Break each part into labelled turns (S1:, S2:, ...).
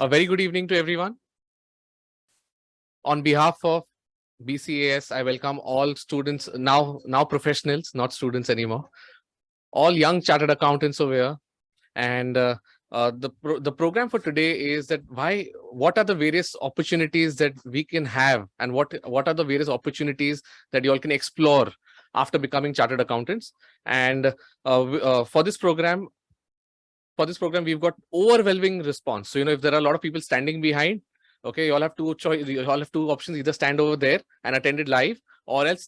S1: A very good evening to everyone. On behalf of BCAS, I welcome all students, now professionals, not students anymore, all young chartered accountants over here. And the program for today is that what are the various opportunities that we can have, and what are the various opportunities that you all can explore after becoming chartered accountants. And for this program, we've got overwhelming response. So, if there are a lot of people standing behind, okay, you all have two options: either stand over there and attend it live, or else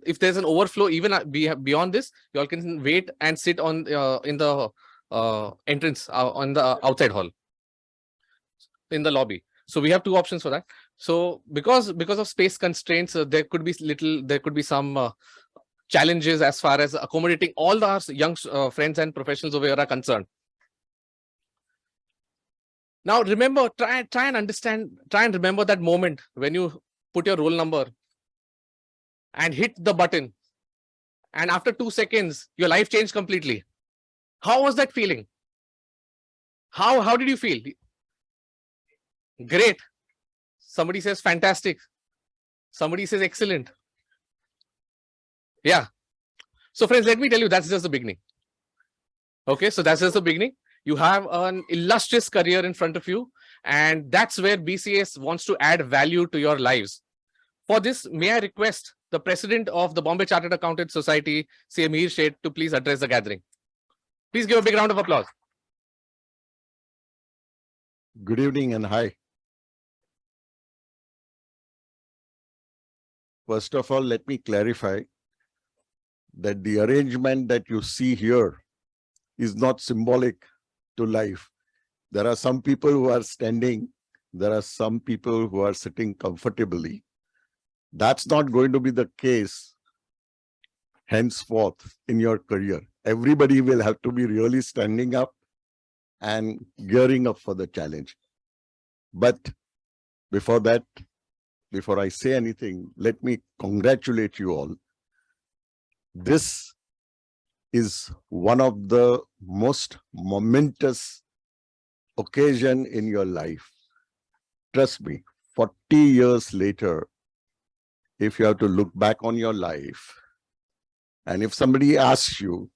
S1: if there's an overflow, even beyond this, you all can wait and sit on in the entrance on the outside hall in the lobby. So we have two options for that. So because of space constraints, there could be some challenges as far as accommodating all our young friends and professionals over here are concerned. Now, remember, try and remember that moment when you put your roll number and hit the button, and after 2 seconds, your life changed completely. How was that feeling? How did you feel? Great. Somebody says fantastic. Somebody says excellent. Yeah. So friends, let me tell you, that's just the beginning. Okay, so that's just the beginning. You have an illustrious career in front of you, and that's where BCAS wants to add value to your lives. For this, may I request the president of the Bombay Chartered Accountants Society, C.A. Mihir Sheth, to please address the gathering. Please give a big round of applause.
S2: Good evening and hi. First of all, let me clarify that the arrangement that you see here is not symbolic to life. There are some people who are standing. There are some people who are sitting comfortably. That's not going to be the case henceforth in your career. Everybody will have to be really standing up and gearing up for the challenge. But before that, before I say anything, let me congratulate you all. This is one of the most momentous occasion in your life. Trust me, 40 years later, if you have to look back on your life, and if somebody asks you,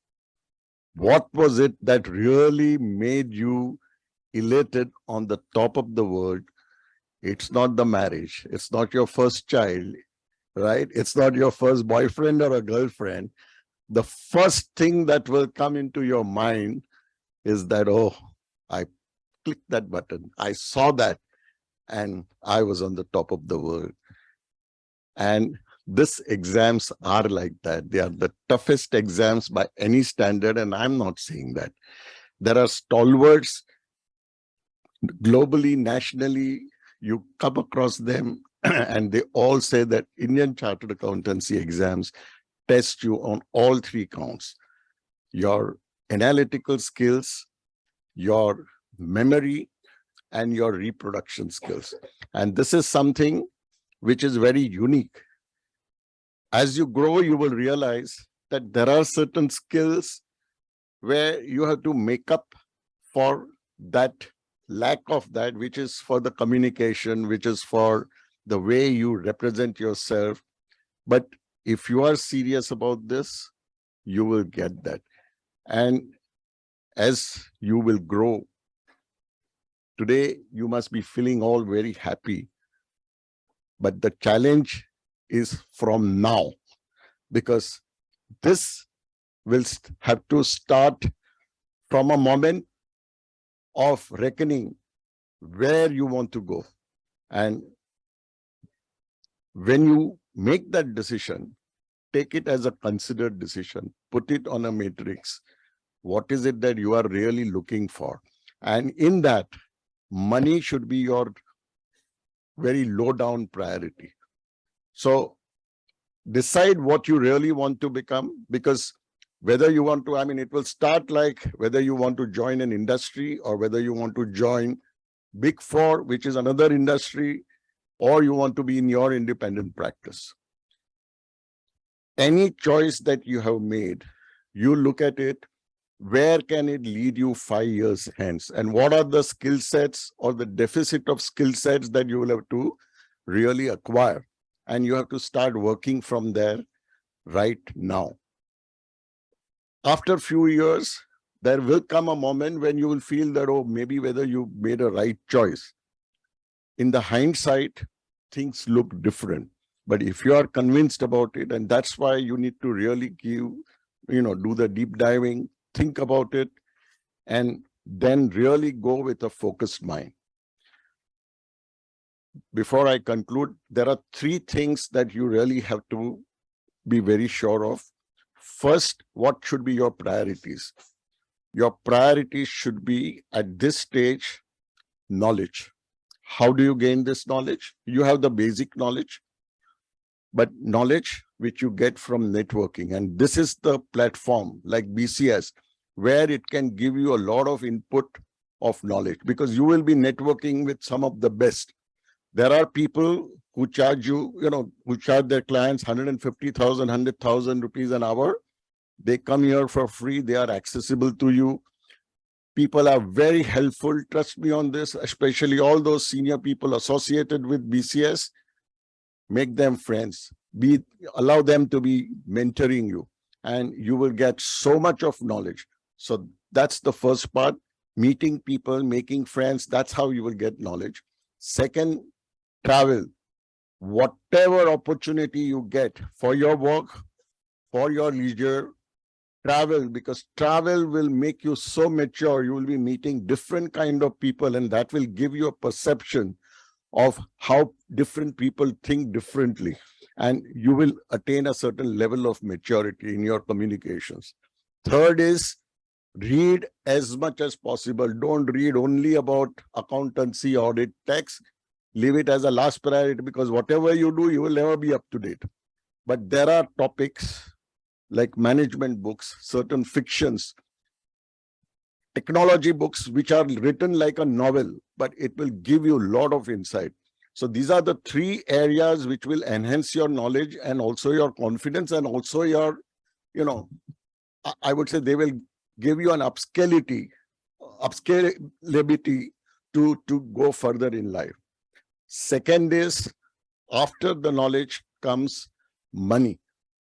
S2: what was it that really made you elated on the top of the world? It's not the marriage. It's not your first child, right? It's not your first boyfriend or a girlfriend. The first thing that will come into your mind is that, oh, I clicked that button. I saw that and I was on the top of the world. And these exams are like that. They are the toughest exams by any standard, and I'm not saying that. There are stalwarts globally, nationally. You come across them and they all say that Indian Chartered Accountancy exams test you on all three counts: your analytical skills, your memory, and your reproduction skills. And this is something which is very unique. As you grow, you will realize that there are certain skills where you have to make up for that lack of that, which is for the communication, which is for the way you represent yourself. But if you are serious about this, you will get that. And as you will grow, today you must be feeling all very happy. But the challenge is from now, because this will have to start from a moment of reckoning where you want to go. And when you make that decision, take it as a considered decision, put it on a matrix. What is it that you are really looking for? And in that, money should be your very low down priority. So decide what you really want to become, because whether you want to, it will start like whether you want to join an industry or whether you want to join Big Four, which is another industry, or you want to be in your independent practice. Any choice that you have made, you look at it, where can it lead you 5 years hence? And what are the skill sets or the deficit of skill sets that you will have to really acquire? And you have to start working from there right now. After a few years, there will come a moment when you will feel that, oh, maybe whether you made a right choice. In the hindsight, things look different. But if you are convinced about it, and that's why you need to really do the deep diving, think about it, and then really go with a focused mind. Before I conclude, there are 3 things that you really have to be very sure of. First, what should be your priorities? Your priorities should be, at this stage, knowledge. How do you gain this knowledge? You have the basic knowledge, but knowledge which you get from networking. And this is the platform like BCAS, where it can give you a lot of input of knowledge, because you will be networking with some of the best. There are people who charge who charge their clients 150,000, 100,000 rupees an hour. They come here for free. They are accessible to you. People are very helpful. Trust me on this, especially all those senior people associated with BCS. Make them friends. Allow them to be mentoring you, and you will get so much of knowledge. So that's the first part. Meeting people, making friends. That's how you will get knowledge. Second, travel. Whatever opportunity you get for your work, for your leisure, travel, because travel will make you so mature. You will be meeting different kind of people, and that will give you a perception of how different people think differently. And you will attain a certain level of maturity in your communications. Third is, read as much as possible. Don't read only about accountancy, audit, tax. Leave it as a last priority, because whatever you do, you will never be up to date. But there are topics like management books, certain fictions, technology books, which are written like a novel, but it will give you a lot of insight. So these are the 3 areas which will enhance your knowledge and also your confidence, and also your, I would say they will give you an upscalability to go further in life. Second is, after the knowledge comes money.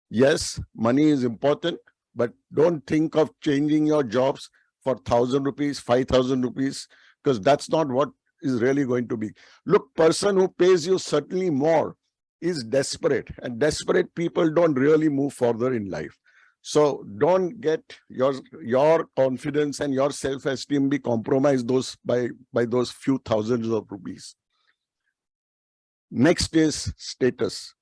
S2: Yes, money is important, but don't think of changing your jobs for 1,000 rupees, 5,000 rupees, because that's not what is really going to be. Look, person who pays you certainly more is desperate, and desperate people don't really move further in life. So don't get your confidence and your self-esteem be compromised by those few thousands of rupees. Next is status.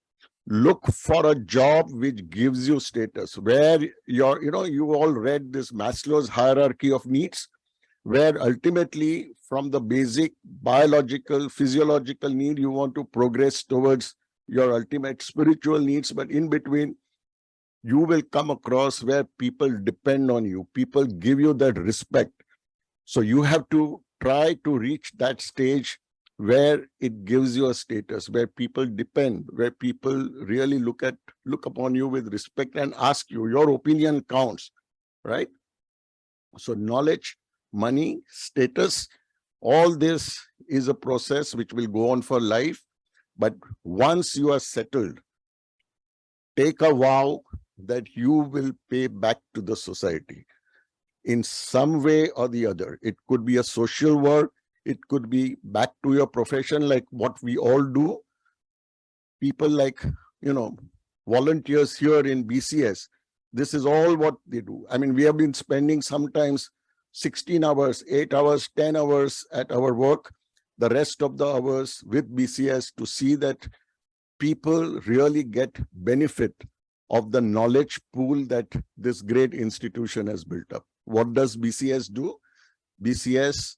S2: Look for a job which gives you status, where you all read this Maslow's hierarchy of needs, where ultimately from the basic biological, physiological need, you want to progress towards your ultimate spiritual needs. But in between, you will come across where people depend on you. People give you that respect. So you have to try to reach that stage where it gives you a status, where people depend, where people really look upon you with respect and ask you, your opinion counts, right? So knowledge, money, status, all this is a process which will go on for life. But once you are settled, take a vow that you will pay back to the society in some way or the other. It could be a social work. It could be back to your profession, like what we all do. People like, volunteers here in BCS, this is all what they do. I mean, we have been spending sometimes 16 hours, 8 hours, 10 hours at our work, the rest of the hours with BCS, to see that people really get benefit of the knowledge pool that this great institution has built up. What does BCS do? BCS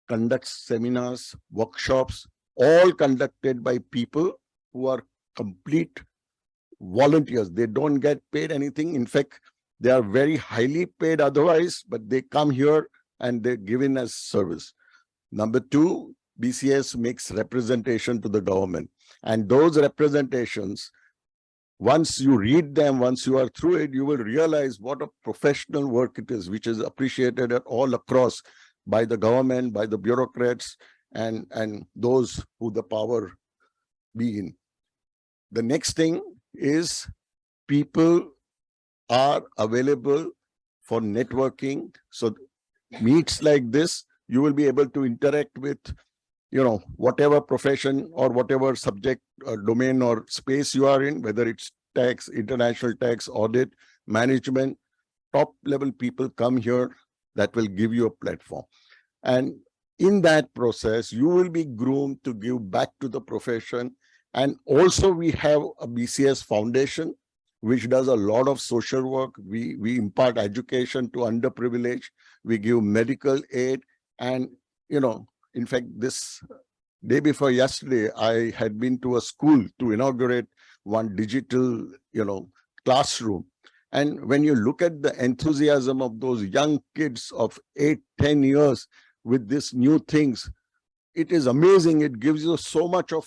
S2: conducts seminars, workshops, all conducted by people who are complete volunteers. They don't get paid anything. In fact, they are very highly paid otherwise, but they come here and they're given as service. Number 2, BCS makes representation to the government. And those representations once you read them, once you are through it, you will realize what a professional work it is, which is appreciated at all across by the government, by the bureaucrats, and those who the power be in. The next thing is people are available for networking. So meets like this, you will be able to interact with, whatever profession or whatever subject or domain or space you are in, whether it's tax, international tax, audit, management, top level people come here that will give you a platform. And in that process, you will be groomed to give back to the profession. And also we have a BCAS foundation, which does a lot of social work. We impart education to underprivileged. We give medical aid. And, in fact, this day before yesterday, I had been to a school to inaugurate one digital, classroom. And when you look at the enthusiasm of those young kids of 8-10 years with these new things, it is amazing. It gives you so much of,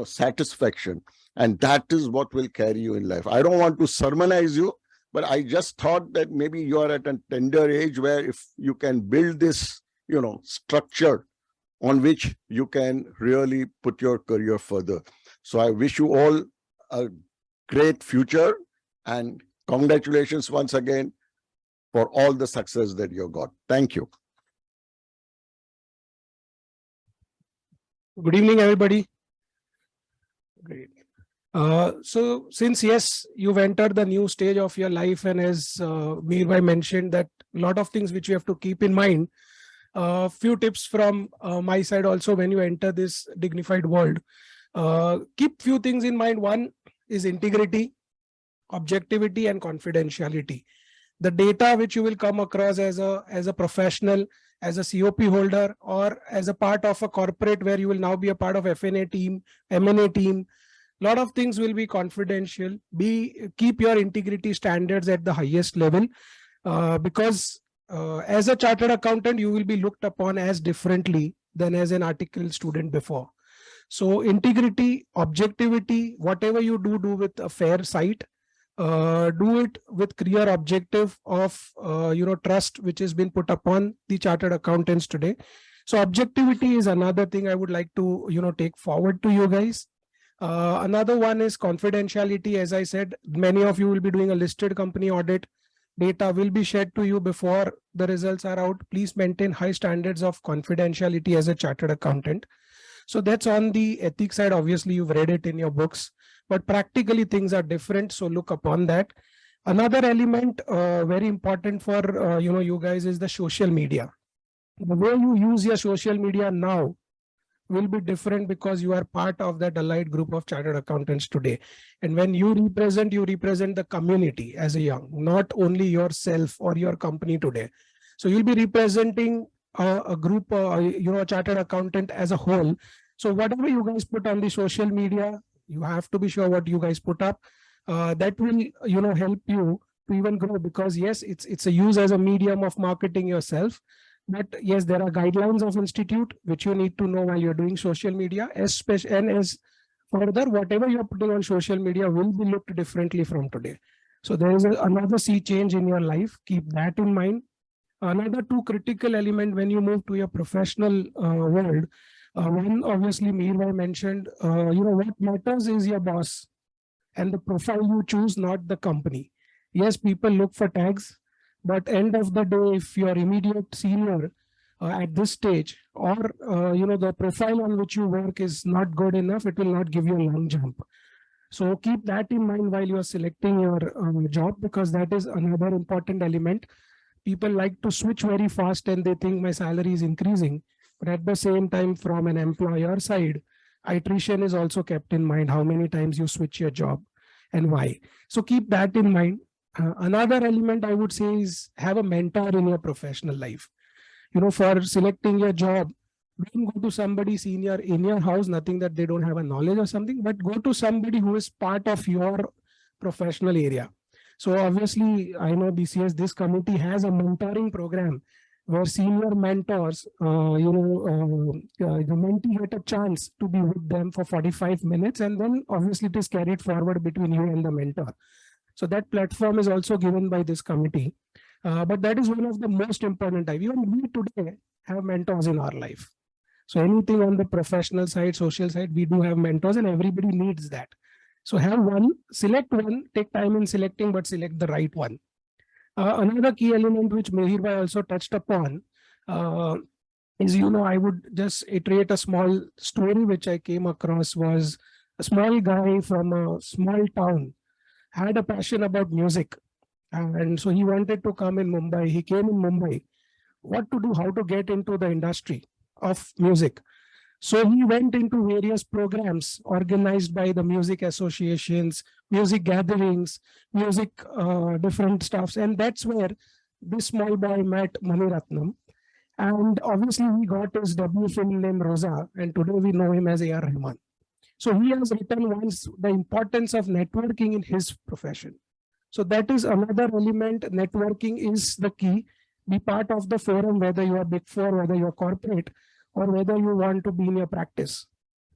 S2: satisfaction. And that is what will carry you in life. I don't want to sermonize you, but I just thought that maybe you are at a tender age where if you can build this, structure on which you can really put your career further. So I wish you all a great future, and congratulations once again for all the success that you got. Thank you.
S3: Good evening, everybody. Great. So since, yes, you've entered the new stage of your life, and as Meerbhai mentioned, that a lot of things which you have to keep in mind. Few tips from my side also when you enter this dignified world. Keep few things in mind. One is integrity, objectivity, and confidentiality. The data which you will come across as a professional, as a COP holder, or as a part of a corporate where you will now be a part of FNA team, M&A team, a lot of things will be confidential. Keep your integrity standards at the highest level, because as a chartered accountant, you will be looked upon as differently than as an article student before. So integrity, objectivity, whatever you do with a fair sight. Do it with clear objective of trust which has been put upon the chartered accountants today. So objectivity is another thing I would like to take forward to you guys. Another one is confidentiality. As I said, many of you will be doing a listed company audit. Data will be shared to you before the results are out. Please maintain high standards of confidentiality as a chartered accountant. So that's on the ethics side. Obviously, you've read it in your books, but practically things are different. So look upon that. Another element very important for you guys is the social media. The way you use your social media now will be different because you are part of that allied group of chartered accountants today. And when you represent the community as a young, not only yourself or your company today. So you'll be representing a group, a chartered accountant as a whole. So whatever you guys put on the social media, you have to be sure what you guys put up. That will, help you to even grow, because yes, it's a use as a medium of marketing yourself. But yes, there are guidelines of institute which you need to know while you're doing social media, especially, and as further, whatever you're putting on social media will be looked differently from today. So there is another sea change in your life. Keep that in mind. Another two critical element when you move to your professional world. One, obviously, Meerbhai mentioned, what matters is your boss and the profile you choose, not the company. Yes, people look for tags. But end of the day, if your immediate senior at this stage, or the profile on which you work is not good enough, it will not give you a long jump. So keep that in mind while you are selecting your job, because that is another important element. People like to switch very fast and they think my salary is increasing. But at the same time, from an employer side, attrition is also kept in mind. How many times you switch your job and why. So keep that in mind. Another element I would say is have a mentor in your professional life. For selecting your job, don't go to somebody senior in your house, nothing that they don't have a knowledge or something, but go to somebody who is part of your professional area. So obviously, I know BCS, this committee has a mentoring program where senior mentors, the mentee get a chance to be with them for 45 minutes, and then obviously it is carried forward between you and the mentor. So that platform is also given by this committee. But that is one of the most important type. Even we today have mentors in our life. So anything on the professional side, social side, we do have mentors, and everybody needs that. So have one, select one, take time in selecting, but select the right one. Another key element which Mehir also touched upon is, I would just iterate a small story which I came across. Was a small guy from a small town had a passion about music. And so he wanted to come in Mumbai. He came in Mumbai. What to do, how to get into the industry of music. So he went into various programs organized by the music associations, music gatherings, music different stuffs. And that's where this small boy met Mani Ratnam. And obviously he got his debut film named Rosa. And today we know him as A.R. Rahman. So he has written once the importance of networking in his profession. So that is another element. Networking is the key. Be part of the forum, whether you are big four, whether you are corporate, or whether you want to be in your practice.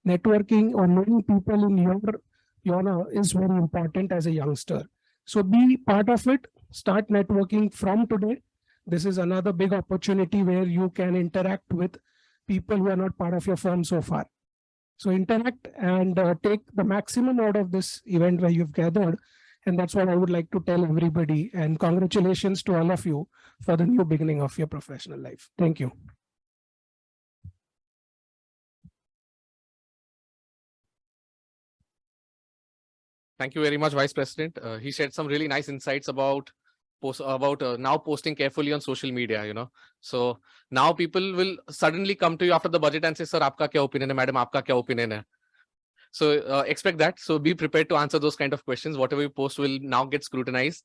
S3: Networking or knowing people in your is very important as a youngster. So be part of it. Start networking from today. This is another big opportunity where you can interact with people who are not part of your firm so far. So interact and take the maximum out of this event where you've gathered. And that's what I would like to tell everybody. And congratulations to all of you for the new beginning of your professional life. Thank you.
S1: Thank you very much, Vice President. He shared some really nice insights about now posting carefully on social media. So now people will suddenly come to you after the budget and say, "Sir, aapka kya opinion hai? Madam, aapka kya opinion hai?" So expect that. So be prepared to answer those kind of questions. Whatever you post will now get scrutinized.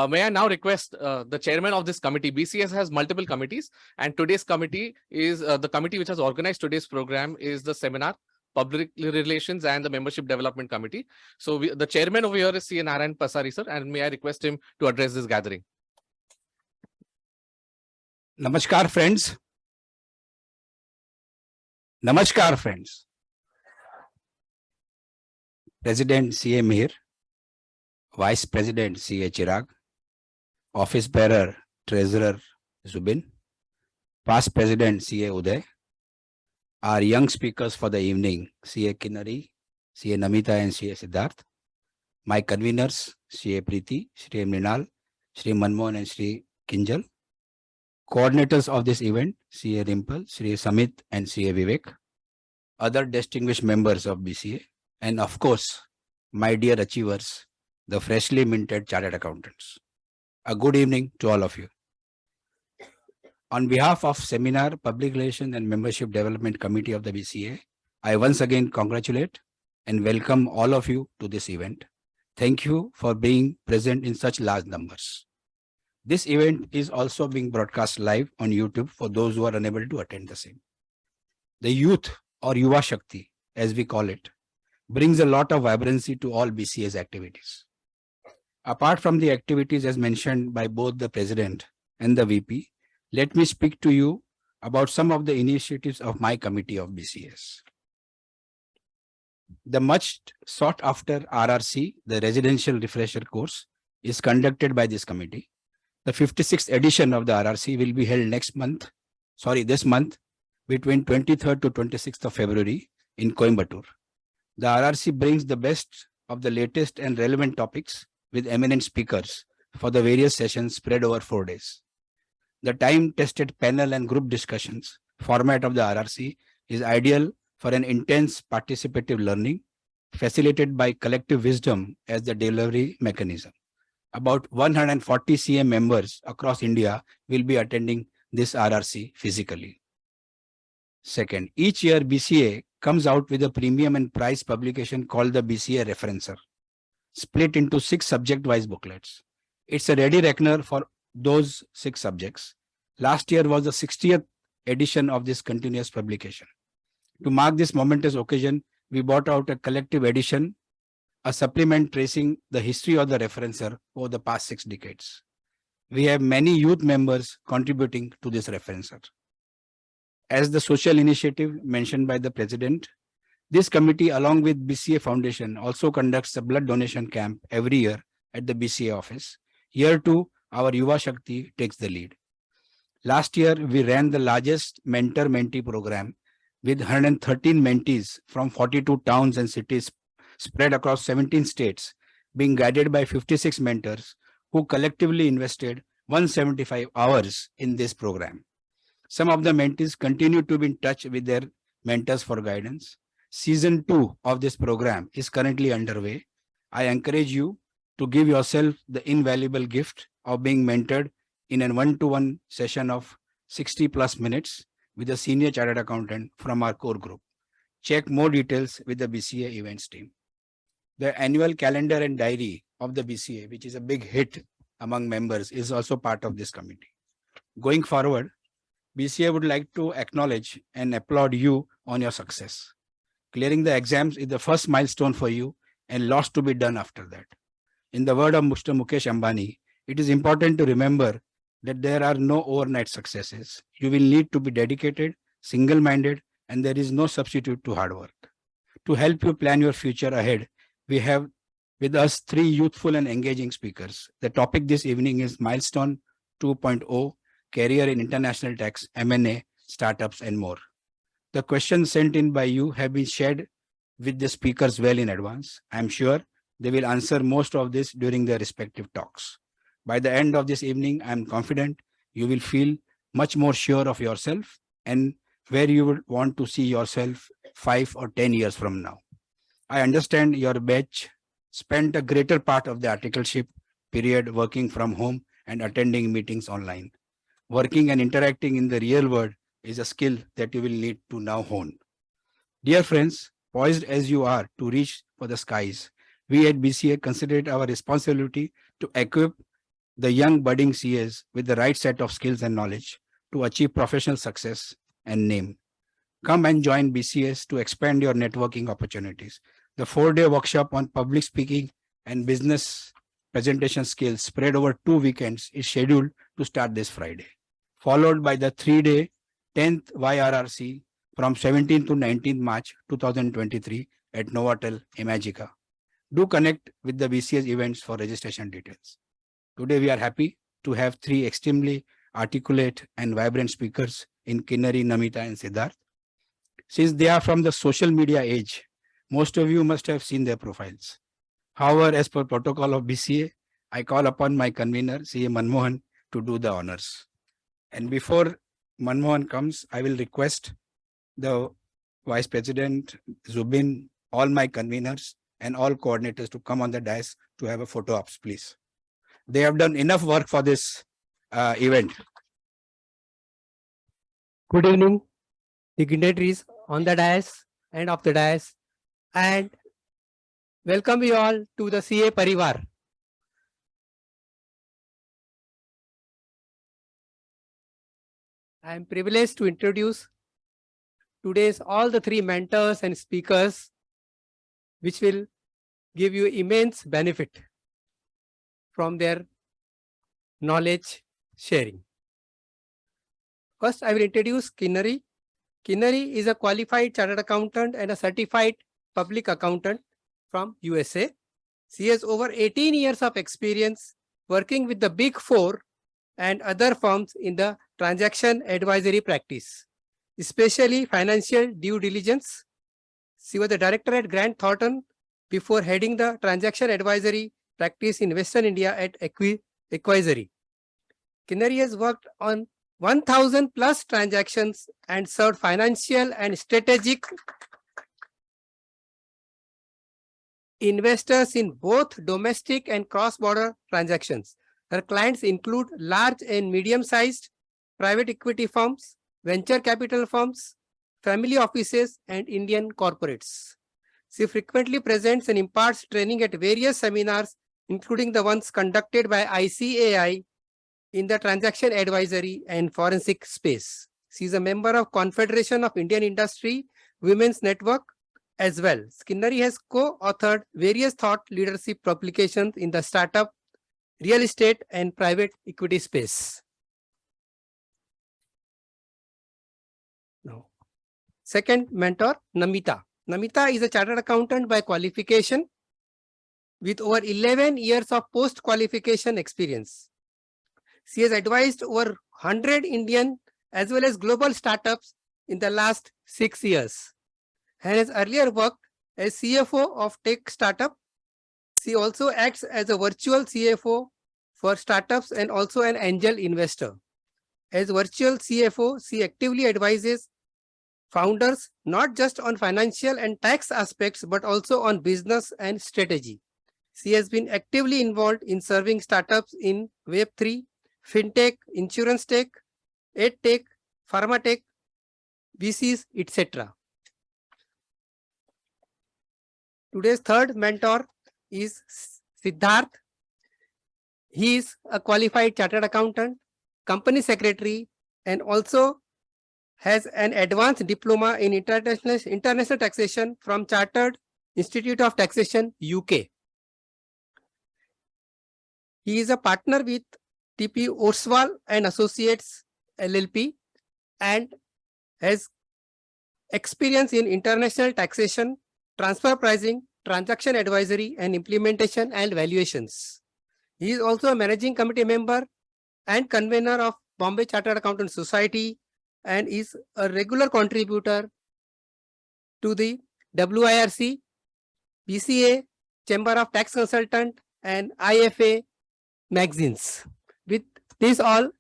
S1: May I now request the chairman of this committee? BCS has multiple committees, and today's committee is the committee which has organized today's program is the seminar, Public Relations and the Membership Development Committee. So the chairman over here is C. Narayan Pasari, sir, and may I request him to address this gathering.
S4: Namaskar, friends. Namaskar, friends. President C.A. Mihir, Vice President C.A. Chirag, Office Bearer Treasurer Zubin, Past President C.A. Uday, our young speakers for the evening, C.A. Kinnari, C.A. Namita and C.A. Siddharth, my conveners, C.A. Preeti, Shri Mrinal, Shri Manmohan and Shri Kinjal, coordinators of this event, C.A. Rimple, Shri Samit and C.A. Vivek, other distinguished members of BCA, and of course, my dear achievers, the freshly minted chartered accountants. A good evening to all of you. On behalf of Seminar, Public Relations and Membership Development Committee of the BCA, I once again congratulate and welcome all of you to this event. Thank you for being present in such large numbers. This event is also being broadcast live on YouTube for those who are unable to attend the same. The youth, or Yuva Shakti, as we call it, brings a lot of vibrancy to all BCA's activities. Apart from the activities as mentioned by both the President and the VP, let me speak to you about some of the initiatives of my committee of BCAS. The much sought after RRC, the Residential Refresher Course, is conducted by this committee. The 56th edition of the RRC will be held this month, between 23rd to 26th of February in Coimbatore. The RRC brings the best of the latest and relevant topics with eminent speakers for the various sessions spread over 4 days. The time-tested panel and group discussions format of the RRC is ideal for an intense participative learning facilitated by collective wisdom as the delivery mechanism. About 140 CM members across India will be attending this RRC physically. Second, each year BCA comes out with a premium and prize publication called the BCA Referencer, split into 6 subject-wise booklets. It's a ready reckoner for those 6 subjects. Last year was the 60th edition of this continuous publication. To mark this momentous occasion, we brought out a collective edition, a supplement tracing the history of the referencer over the past 6 decades. We have many youth members contributing to this referencer. As the social initiative mentioned by the President, this committee, along with BCA Foundation, also conducts a blood donation camp every year at the BCA office. Here too, our Yuva Shakti takes the lead. Last year, we ran the largest mentor-mentee program with 113 mentees from 42 towns and cities spread across 17 states, being guided by 56 mentors who collectively invested 175 hours in this program. Some of the mentees continue to be in touch with their mentors for guidance. Season 2 of this program is currently underway. I encourage you to give yourself the invaluable gift of being mentored in a one-to-one session of 60 plus minutes with a senior chartered accountant from our core group. Check more details with the BCA events team. The annual calendar and diary of the BCA, which is a big hit among members, is also part of this committee. Going forward, BCA would like to acknowledge and applaud you on your success. Clearing the exams is the first milestone for you and lots to be done after that. In the word of Mr. Mukesh Ambani, it is important to remember that there are no overnight successes. You will need to be dedicated, single-minded, and there is no substitute to hard work. To help you plan your future ahead, we have with us 3 youthful and engaging speakers. The topic this evening is Milestone 2.0, Career in International Tax, M&A, Startups, and more. The questions sent in by you have been shared with the speakers well in advance. I am sure they will answer most of this during their respective talks. By the end of this evening, I am confident you will feel much more sure of yourself and where you would want to see yourself 5 or 10 years from now. I understand your batch spent a greater part of the articleship period working from home and attending meetings online. Working and interacting in the real world is a skill that you will need to now hone. Dear friends, poised as you are to reach for the skies, we at BCA consider it our responsibility to equip the young budding CAs with the right set of skills and knowledge to achieve professional success and name. Come and join BCAs to expand your networking opportunities. The 4-day workshop on public speaking and business presentation skills spread over 2 weekends is scheduled to start this Friday, followed by the 3-day 10th YRRC from 17th to 19th March 2023 at Novotel Imagica. Do connect with the BCS events for registration details. Today we are happy to have 3 extremely articulate and vibrant speakers in Kinnari, Namita, and Siddharth. Since they are from the social media age, most of you must have seen their profiles. However, as per protocol of BCA, I call upon my convener, CA Manmohan, to do the honors. And before Manmohan comes, I will request the Vice President, Zubin, all my conveners, and all coordinators to come on the dais to have a photo ops, please. They have done enough work for this event.
S5: Good evening, dignitaries on the dais and off the dais, and welcome you all to the CA Parivar. I am privileged to introduce today's all the 3 mentors and speakers, which will give you immense benefit from their knowledge sharing. First, I will introduce Kinnari. Kinnari is a qualified chartered accountant and a certified public accountant from USA. She has over 18 years of experience working with the Big 4 and other firms in the transaction advisory practice, especially financial due diligence. She was the director at Grant Thornton before heading the transaction advisory practice in Western India at Equisery. Kinnari has worked on 1,000 plus transactions and served financial and strategic investors in both domestic and cross-border transactions. Her clients include large and medium-sized private equity firms, venture capital firms, family offices, and Indian corporates. She frequently presents and imparts training at various seminars, including the ones conducted by ICAI in the transaction advisory and forensic space. She is a member of Confederation of Indian Industry Women's Network as well. Kinnari has co-authored various thought leadership publications in the startup real estate and private equity space. Now, second mentor, Namita. Namita is a chartered accountant by qualification with over 11 years of post-qualification experience. She has advised over 100 Indian as well as global startups in the last 6 years and has earlier worked as CFO of tech startup. She also acts as a virtual CFO for startups and also an angel investor. As virtual CFO, she actively advises founders not just on financial and tax aspects, but also on business and strategy. She has been actively involved in serving startups in Web3, FinTech, Insurance Tech, EdTech, Pharma Tech, VCs, etc. Today's third mentor is Siddharth. He is a qualified chartered accountant, company secretary, and also has an advanced diploma in international taxation from Chartered Institute of Taxation, UK. He is a partner with TP Orswal and Associates LLP and has experience in international taxation, transfer pricing, transaction advisory, and implementation and valuations. He is also a managing committee member and convener of Bombay Chartered Accountants Society and is a regular contributor to the WIRC, BCA, Chamber of Tax Consultant, and IFA magazines. With this all,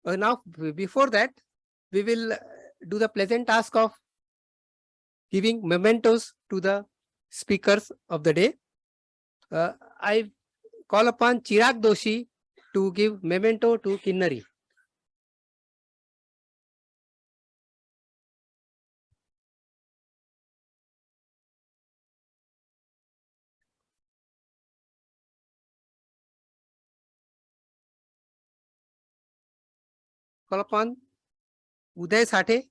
S5: now before that, we will do the pleasant task of giving mementos to the speakers of the day. I call upon Chirag Doshi to give memento to Kinnari. Call upon Uday Sathe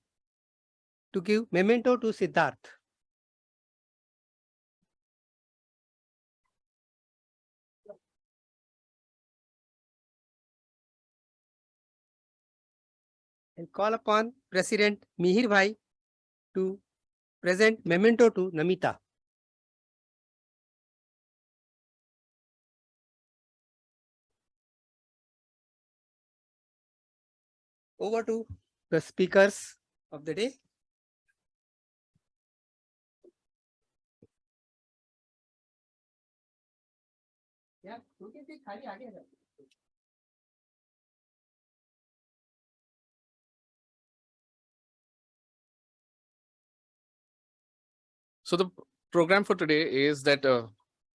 S5: to give memento to Siddharth. And call upon President Mihir Bhai to present memento to Namita. Over to the speakers of the day. Yeah,
S1: So the program for today is that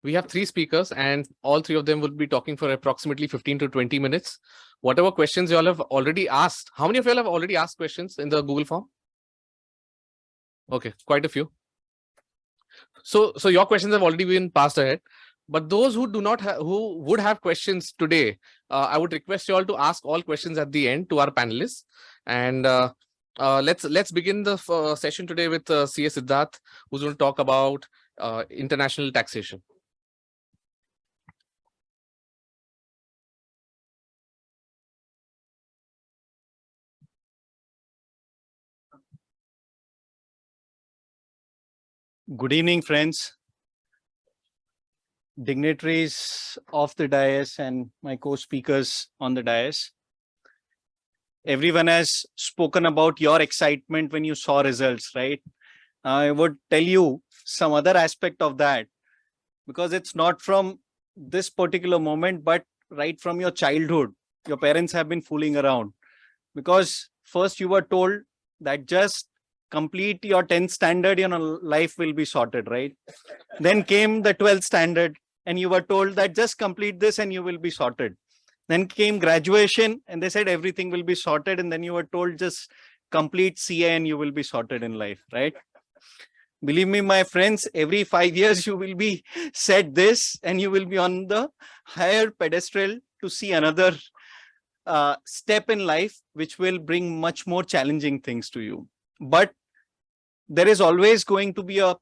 S1: we have 3 speakers and all 3 of them will be talking for approximately 15 to 20 minutes. Whatever questions you all have already asked, how many of you all have already asked questions in the Google form? Okay, quite a few. So your questions have already been passed ahead. But those who do not who would have questions today, I would request you all to ask all questions at the end to our panelists. And let's begin the session today with CS Siddharth, who's going to talk about international taxation.
S6: Good evening, friends, dignitaries of the dais and my co-speakers on the dais. Everyone has spoken about your excitement when you saw results, right? I would tell you some other aspect of that, because it's not from this particular moment, but right from your childhood, your parents have been fooling around. Because first you were told that just complete your 10th standard, life will be sorted, right? Then came the 12th standard and you were told that just complete this and you will be sorted. Then came graduation and they said everything will be sorted. And then you were told just complete CA and you will be sorted in life, right? Believe me, my friends, every 5 years you will be said this and you will be on the higher pedestal to see another step in life which will bring much more challenging things to you. But there is always going to be a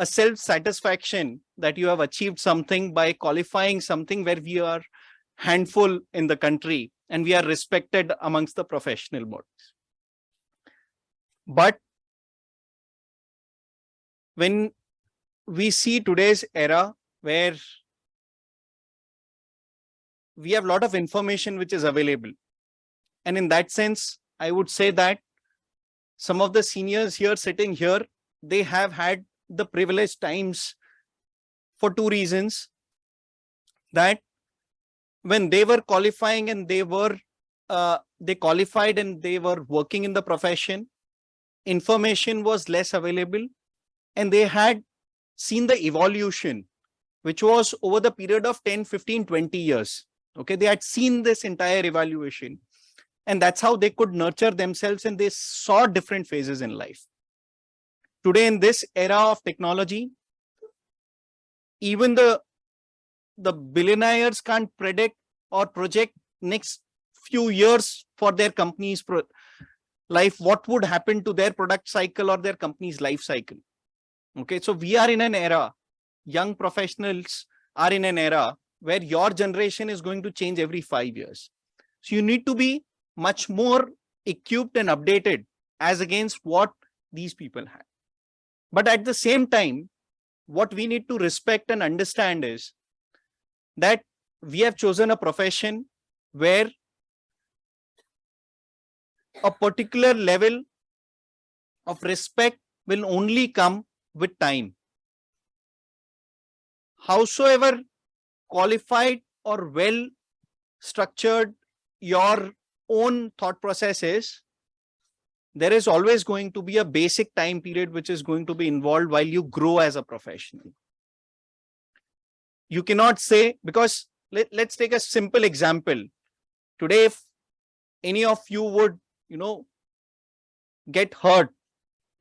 S6: self-satisfaction that you have achieved something by qualifying something where we are handful in the country and we are respected amongst the professional bodies. But when we see today's era where we have a lot of information which is available, and in that sense, I would say that some of the seniors here sitting here, they have had the privileged times for two reasons. That when they were qualifying and they qualified and they were working in the profession, information was less available, and they had seen the evolution, which was over the period of 10, 15, 20 years. Okay, they had seen this entire evaluation, and that's how they could nurture themselves, and they saw different phases in life. Today, in this era of technology, even the billionaires can't predict or project next few years for their company's life, what would happen to their product cycle or their company's life cycle. Okay, so we are in an era, young professionals are in an era where your generation is going to change every 5 years. So you need to be much more equipped and updated as against what these people had. But at the same time, what we need to respect and understand is that we have chosen a profession where a particular level of respect will only come with time. Howsoever qualified or well structured your own thought process is, there is always going to be a basic time period which is going to be involved while you grow as a professional. You cannot say, because let's take a simple example. Today, if any of you would, get hurt,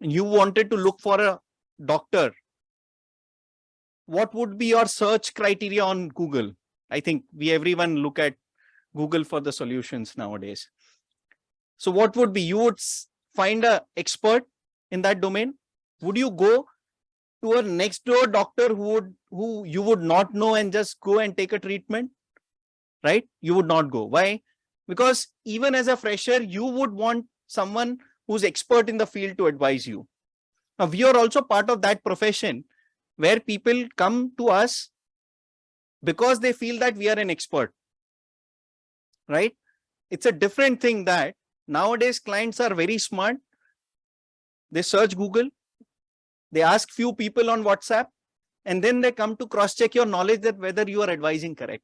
S6: and you wanted to look for a doctor, what would be your search criteria on Google? I think everyone look at Google for the solutions nowadays. So what would be, you would find an expert in that domain? Would you go to a next door doctor who you would not know and just go and take a treatment? Right? You would not go. Why? Because even as a fresher, you would want someone who's expert in the field to advise you. Now, we are also part of that profession where people come to us because they feel that we are an expert. Right? It's a different thing that nowadays clients are very smart. They search Google, they ask few people on WhatsApp, and then they come to cross-check your knowledge that whether you are advising correct.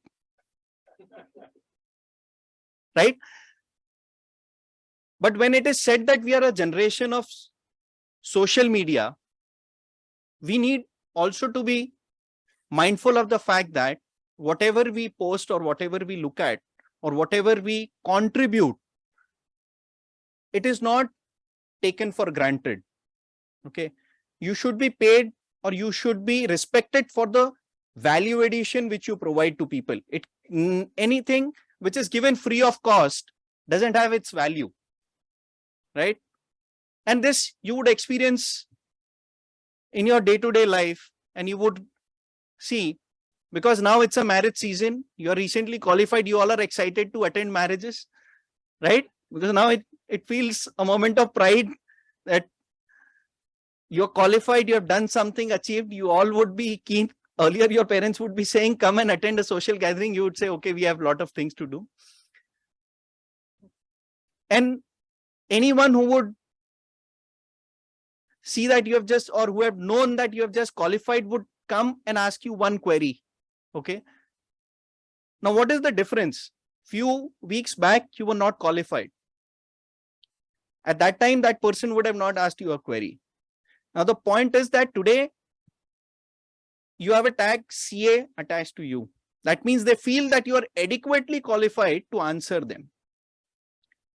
S6: Right? But when it is said that we are a generation of social media, we need also to be mindful of the fact that whatever we post or whatever we look at or whatever we contribute, it is not taken for granted. Okay, you should be paid or you should be respected for the value addition which you provide to people. Anything which is given free of cost doesn't have its value, right? And this you would experience in your day-to-day life, and you would see, because now it's a marriage season, you are recently qualified, you all are excited to attend marriages, right? Because now it feels a moment of pride that you're qualified, you have done something, achieved, you all would be keen. Earlier, your parents would be saying, come and attend a social gathering. You would say, okay, we have a lot of things to do. And anyone who would see that you have just, or who have known that you have just qualified, would come and ask you one query. Okay. Now, what is the difference? Few weeks back, you were not qualified. At that time, that person would have not asked you a query. Now, the point is that today, you have a tag CA attached to you. That means they feel that you are adequately qualified to answer them.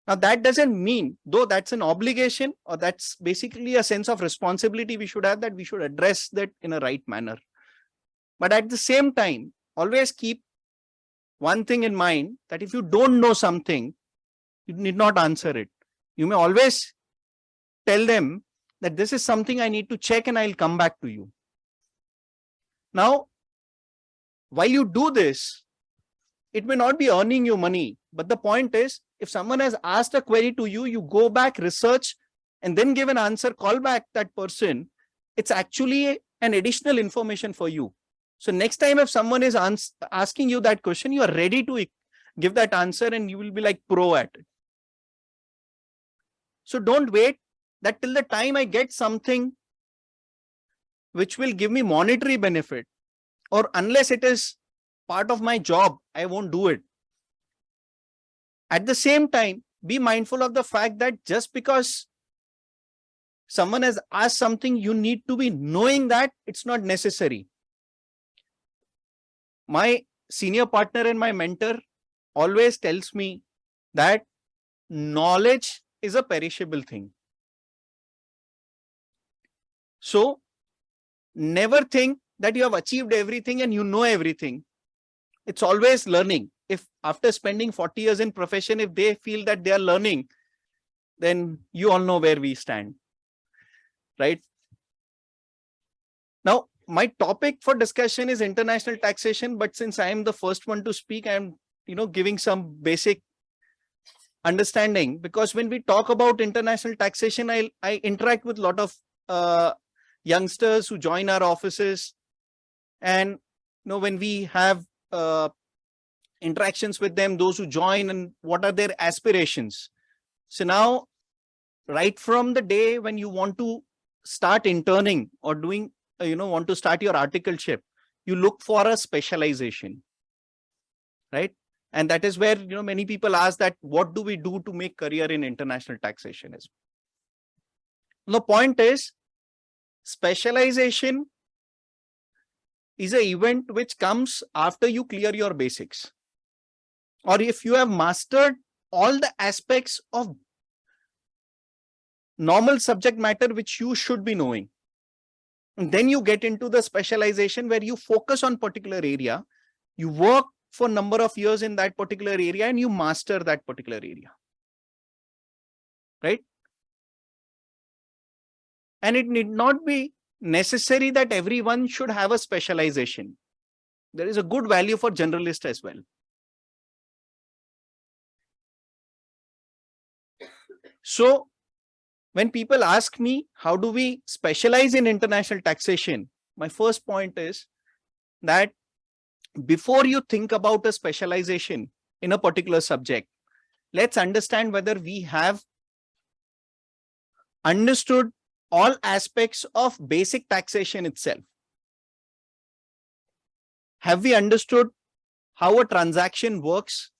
S6: Now, that doesn't mean, though that's an obligation or that's basically a sense of responsibility we should have, that we should address that in a right manner. But at the same time, always keep one thing in mind, that if you don't know something, you need not answer it. You may always tell them that this is something I need to check and I'll come back to you. Now, while you do this, it may not be earning you money, but the point is, if someone has asked a query to you, you go back, research, and then give an answer, call back that person. It's actually an additional information for you. So next time if someone is asking you that question, you are ready to give that answer and you will be like pro at it. So don't wait that till the time I get something which will give me monetary benefit, or unless it is part of my job, I won't do it. At the same time, be mindful of the fact that just because someone has asked something, you need to be knowing that it's not necessary. My senior partner and my mentor always tells me that knowledge is a perishable thing. So never think that you have achieved everything and you know everything. It's always learning. If after spending 40 years in profession, if they feel that they are learning, then you all know where we stand, right? Now, my topic for discussion is international taxation, but since I am the first one to speak, I am, giving some basic understanding, because when we talk about international taxation, I interact with a lot of youngsters who join our offices, and when we have interactions with them, those who join, and what are their aspirations. So now, right from the day when you want to start interning or doing, want to start your articleship, you look for a specialization, right? And that is where, many people ask that, what do we do to make career in international taxation? The point is, specialization is an event which comes after you clear your basics, or if you have mastered all the aspects of normal subject matter which you should be knowing. And then you get into the specialization where you focus on particular area, you work for a number of years in that particular area, and you master that particular area, right? And it need not be necessary that everyone should have a specialization. There is a good value for generalist as well. So when people ask me, how do we specialize in international taxation? My first point is that before you think about a specialization in a particular subject, let's understand whether we have understood all aspects of basic taxation itself. Have we understood how a transaction works?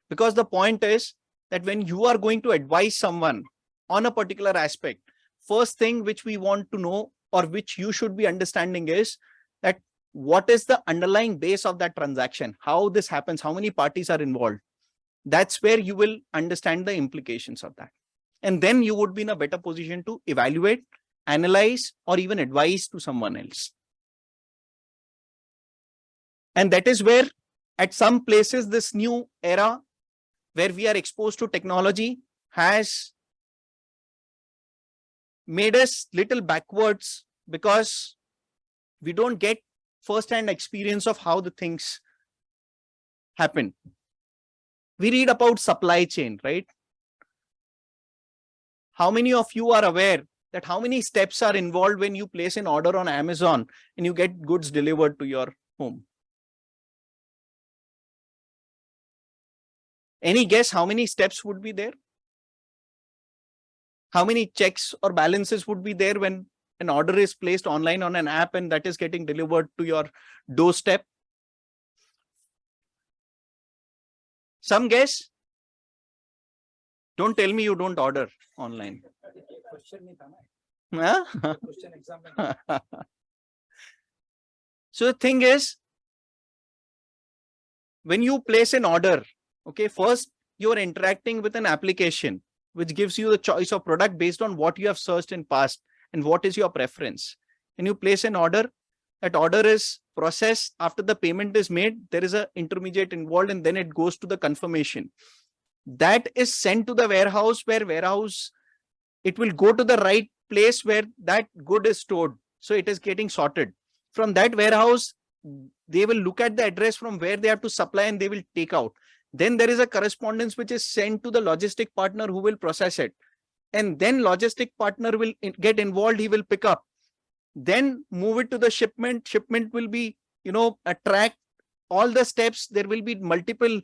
S6: Because the point is that when you are going to advise someone on a particular aspect, first thing which we want to know, or which you should be understanding, is that what is the underlying base of that transaction, how this happens, how many parties are involved. That's where you will understand the implications of that. And then you would be in a better position to evaluate, analyze, or even advise to someone else. And that is where at some places this new era where we are exposed to technology has made us little backwards, because we don't get first-hand experience of how the things happen. We read about supply chain, right? How many of you are aware that how many steps are involved when you place an order on Amazon and you get goods delivered to your home? Any guess how many steps would be there? How many checks or balances would be there when an order is placed online on an app and that is getting delivered to your doorstep? Some guess? Don't tell me you don't order online. Huh? So the thing is, when you place an order, okay, first you are interacting with an application which gives you the choice of product based on what you have searched in past and what is your preference. And you place an order, that order is process after the payment is made, there is an intermediate involved, and then it goes to the confirmation. That is sent to the warehouse, where warehouse, it will go to the right place where that good is stored. So it is getting sorted. From that warehouse, they will look at the address from where they have to supply and they will take out. Then there is a correspondence which is sent to the logistic partner who will process it. And then logistic partner will get involved. He will pick up, then move it to the shipment. Shipment will be, track all the steps. There will be multiple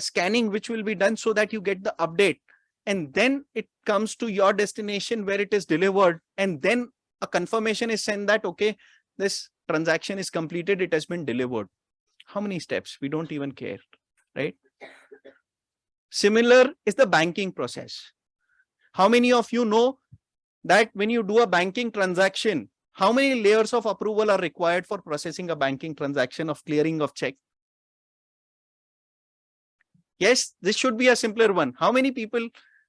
S6: scanning which will be done so that you get the update. And then it comes to your destination where it is delivered. And then a confirmation is sent that, okay, this transaction is completed. It has been delivered. How many steps? We don't even care, right? Similar is the banking process. How many of you know that when you do a banking transaction, how many layers of approval are required for processing a banking transaction of clearing of check? Yes, this should be a simpler one. How many people,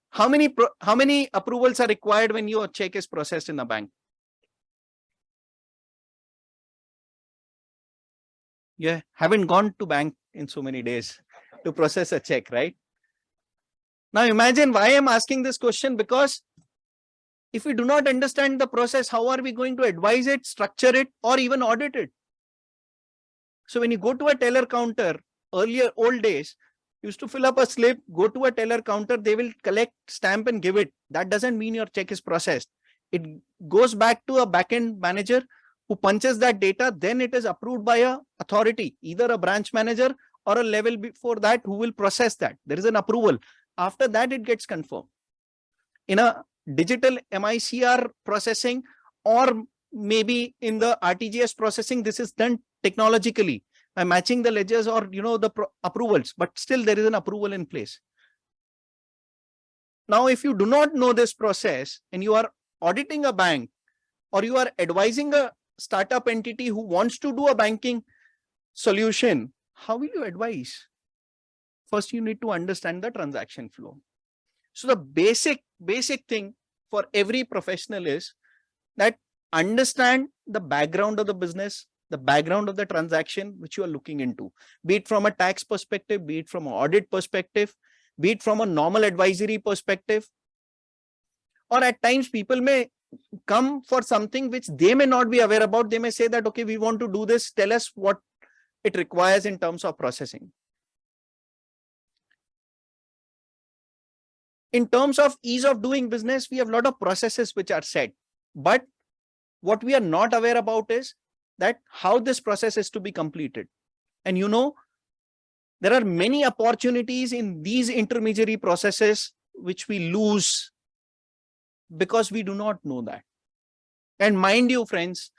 S6: how many approvals are required when your check is processed in a bank? Yeah, haven't gone to bank in so many days to process a check, right? Now imagine why I'm asking this question, because if we do not understand the process, how are we going to advise it, structure it, or even audit it? So when you go to a teller counter, earlier old days, you used to fill up a slip, go to a teller counter, they will collect, stamp and give it. That doesn't mean your check is processed. It goes back to a backend manager who punches that data, then it is approved by a authority, either a branch manager or a level before that who will process that. There is an approval. After that, it gets confirmed. In a digital MICR processing, or maybe in the RTGS processing, this is done technologically by matching the ledgers or the approvals, but still there is an approval in place. Now, if you do not know this process and you are auditing a bank, or you are advising a startup entity who wants to do a banking solution, how will you advise? First, you need to understand the transaction flow. So the basic thing for every professional is that understand the background of the business, the background of the transaction which you are looking into, be it from a tax perspective, be it from an audit perspective, be it from a normal advisory perspective. Or at times people may come for something which they may not be aware about. They may say that, okay, we want to do this. Tell us what it requires in terms of processing. In terms of ease of doing business, we have a lot of processes which are set. But what we are not aware about is that how this process is to be completed. And there are many opportunities in these intermediary processes which we lose because we do not know that. And mind you, friends,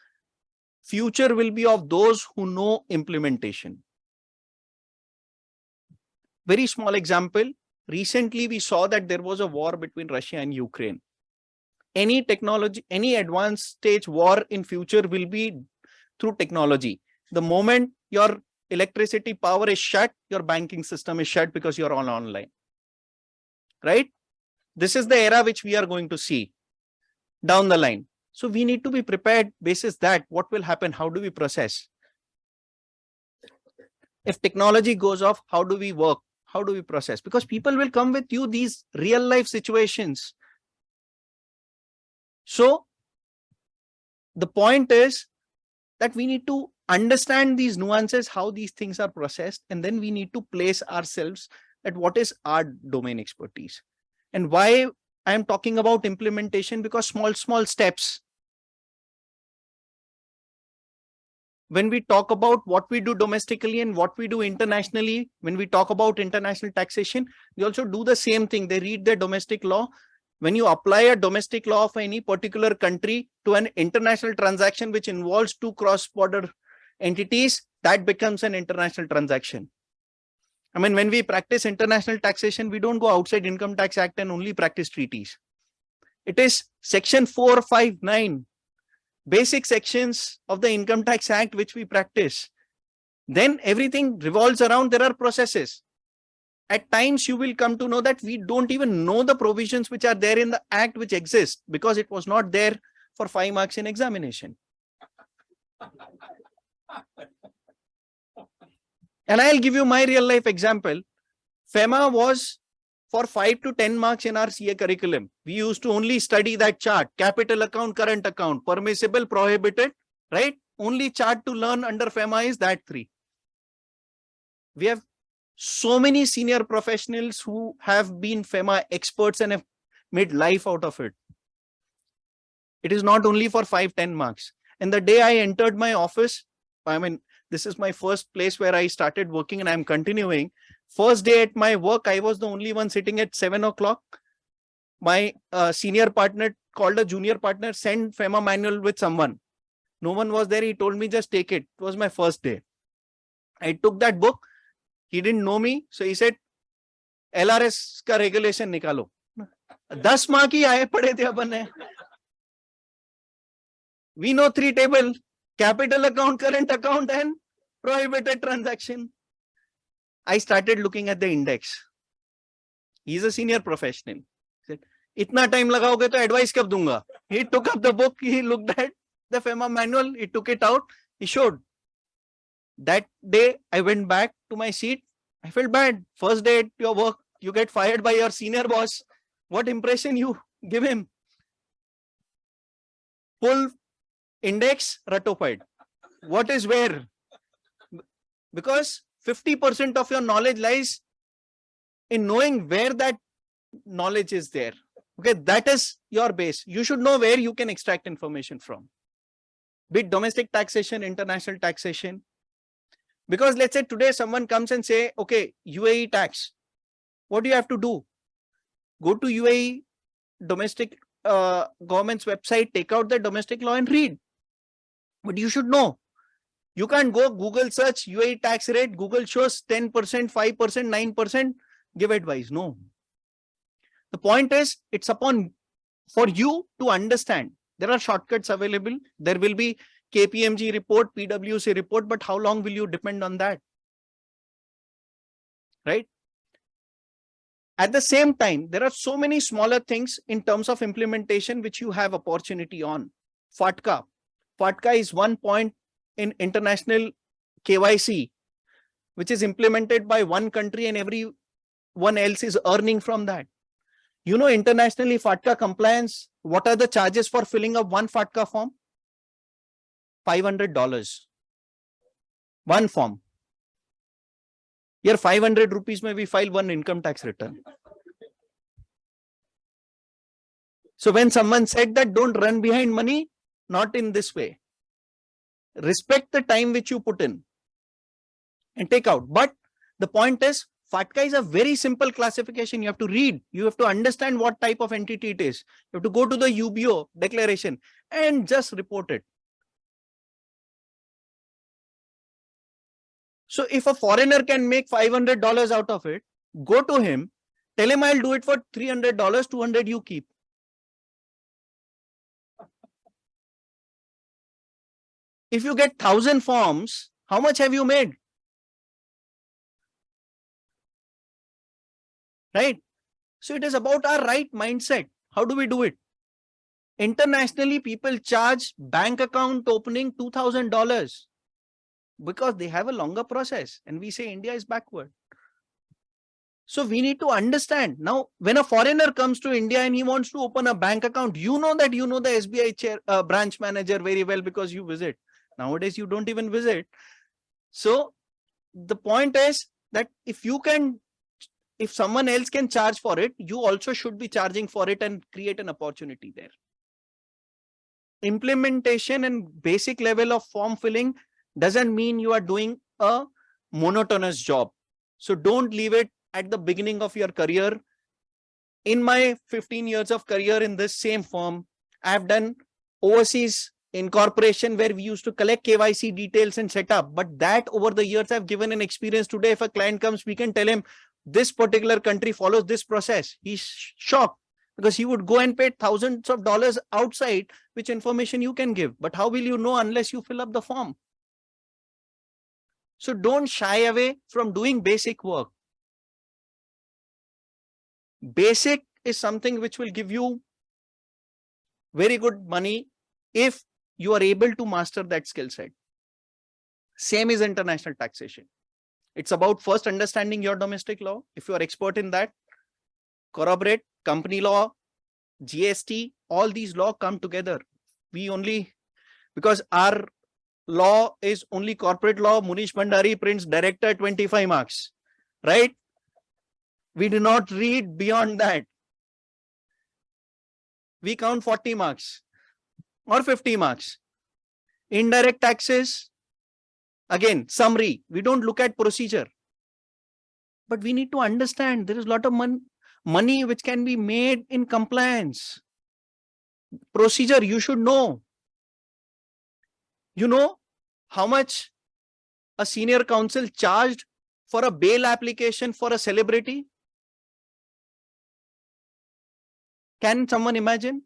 S6: future will be of those who know implementation. Very small example. Recently, we saw that there was a war between Russia and Ukraine. Any technology, any advanced stage war in future will be through technology. The moment your electricity power is shut, your banking system is shut because you're all online. Right? This is the era which we are going to see down the line. So we need to be prepared basis that what will happen, how do we process? If technology goes off, how do we work? How do we process? Because people will come with you these real life situations. So the point is that we need to understand these nuances, how these things are processed, and then we need to place ourselves at what is our domain expertise. And why I am talking about implementation, because small steps. When we talk about what we do domestically and what we do internationally, when we talk about international taxation, we also do the same thing. They read their domestic law. When you apply a domestic law of any particular country to an international transaction which involves two cross-border entities, that becomes an international transaction. I mean, when we practice international taxation, we don't go outside Income Tax Act and only practice treaties. It is section 459. Basic sections of the Income Tax Act which we practice. Then everything revolves around, there are processes. At times you will come to know that we don't even know the provisions which are there in the act which exist because it was not there for 5 marks in examination. And I'll give you my real life example. FEMA was for 5 to 10 marks in our CA curriculum. We used to only study that chart: capital account, current account, permissible, prohibited, right? Only chart to learn under FEMA is that 3. We have so many senior professionals who have been FEMA experts and have made life out of it. It is not only for 5-10 marks. And the day I entered my office, I mean, this is my first place where I started working and I'm continuing. First day at my work, I was the only one sitting at 7 o'clock. My senior partner called a junior partner, send FEMA manual with someone. No one was there. He told me, just take it. It was my first day. I took that book. He didn't know me. So he said, LRS ka regulation nikalo. 10 mark hi aaye pade the apan hai. We know 3 table: capital account, current account, and prohibited transaction. I started looking at the index. He's a senior professional. He said, itna time lagaoge to advice kab dunga? He took up the book. He looked at the FEMA manual. He took it out. He showed. That day, I went back to my seat. I felt bad. First day at your work, you get fired by your senior boss. What impression you give him? Full index ratified. What is where? Because 50% of your knowledge lies in knowing where that knowledge is there. Okay, that is your base. You should know where you can extract information from. Be it domestic taxation, international taxation. Because let's say today someone comes and say, okay, UAE tax. What do you have to do? Go to UAE domestic government's website, take out the domestic law and read. But you should know. You can't go Google search UAE tax rate. Google shows 10%, 5%, 9%. Give advice. No. The point is, it's upon for you to understand. There are shortcuts available. There will be KPMG report, PwC report, but how long will you depend on that? Right? At the same time, there are so many smaller things in terms of implementation which you have opportunity on. FATCA. FATCA is one point in international KYC, which is implemented by one country and everyone else is earning from that. You know, internationally, FATCA compliance, what are the charges for filling up one FATCA form? $500. One form. Here 500 rupees may we file one income tax return. So when someone said that don't run behind money, not in this way. Respect the time which you put in and take out. But the point is, FATCA is a very simple classification. You have to read. You have to understand what type of entity it is. You have to go to the UBO declaration and just report it. So if a foreigner can make $500 out of it, go to him, tell him I'll do it for $300, $200 you keep. If you get 1,000 forms, how much have you made? Right? So it is about our right mindset. How do we do it? Internationally, people charge bank account opening $2,000 because they have a longer process and we say India is backward. So we need to understand. Now, when a foreigner comes to India and he wants to open a bank account, you know that you know the SBI branch manager very well because you visit. Nowadays, you don't even visit. So the point is that if someone else can charge for it, you also should be charging for it and create an opportunity there. Implementation and basic level of form filling doesn't mean you are doing a monotonous job. So don't leave it at the beginning of your career. In my 15 years of career in this same firm, I have done overseas incorporation where we used to collect KYC details and set up. But that over the years I've given an experience. Today, if a client comes, we can tell him this particular country follows this process. He's shocked because he would go and pay thousands of dollars outside, which information you can give. But how will you know unless you fill up the form? So don't shy away from doing basic work. Basic is something which will give you very good money if you are able to master that skill set. Same is international taxation. It's about first understanding your domestic law. If you are expert in that, corroborate company law, GST, all these law come together. We only, because our law is only corporate law, Munish Bhandari prints director 25 marks, right? We do not read beyond that. We count 40 marks or 50 marks. Indirect taxes, again, summary. We don't look at procedure. But we need to understand there is a lot of money which can be made in compliance. Procedure, you should know. You know how much a senior counsel charged for a bail application for a celebrity? Can someone imagine?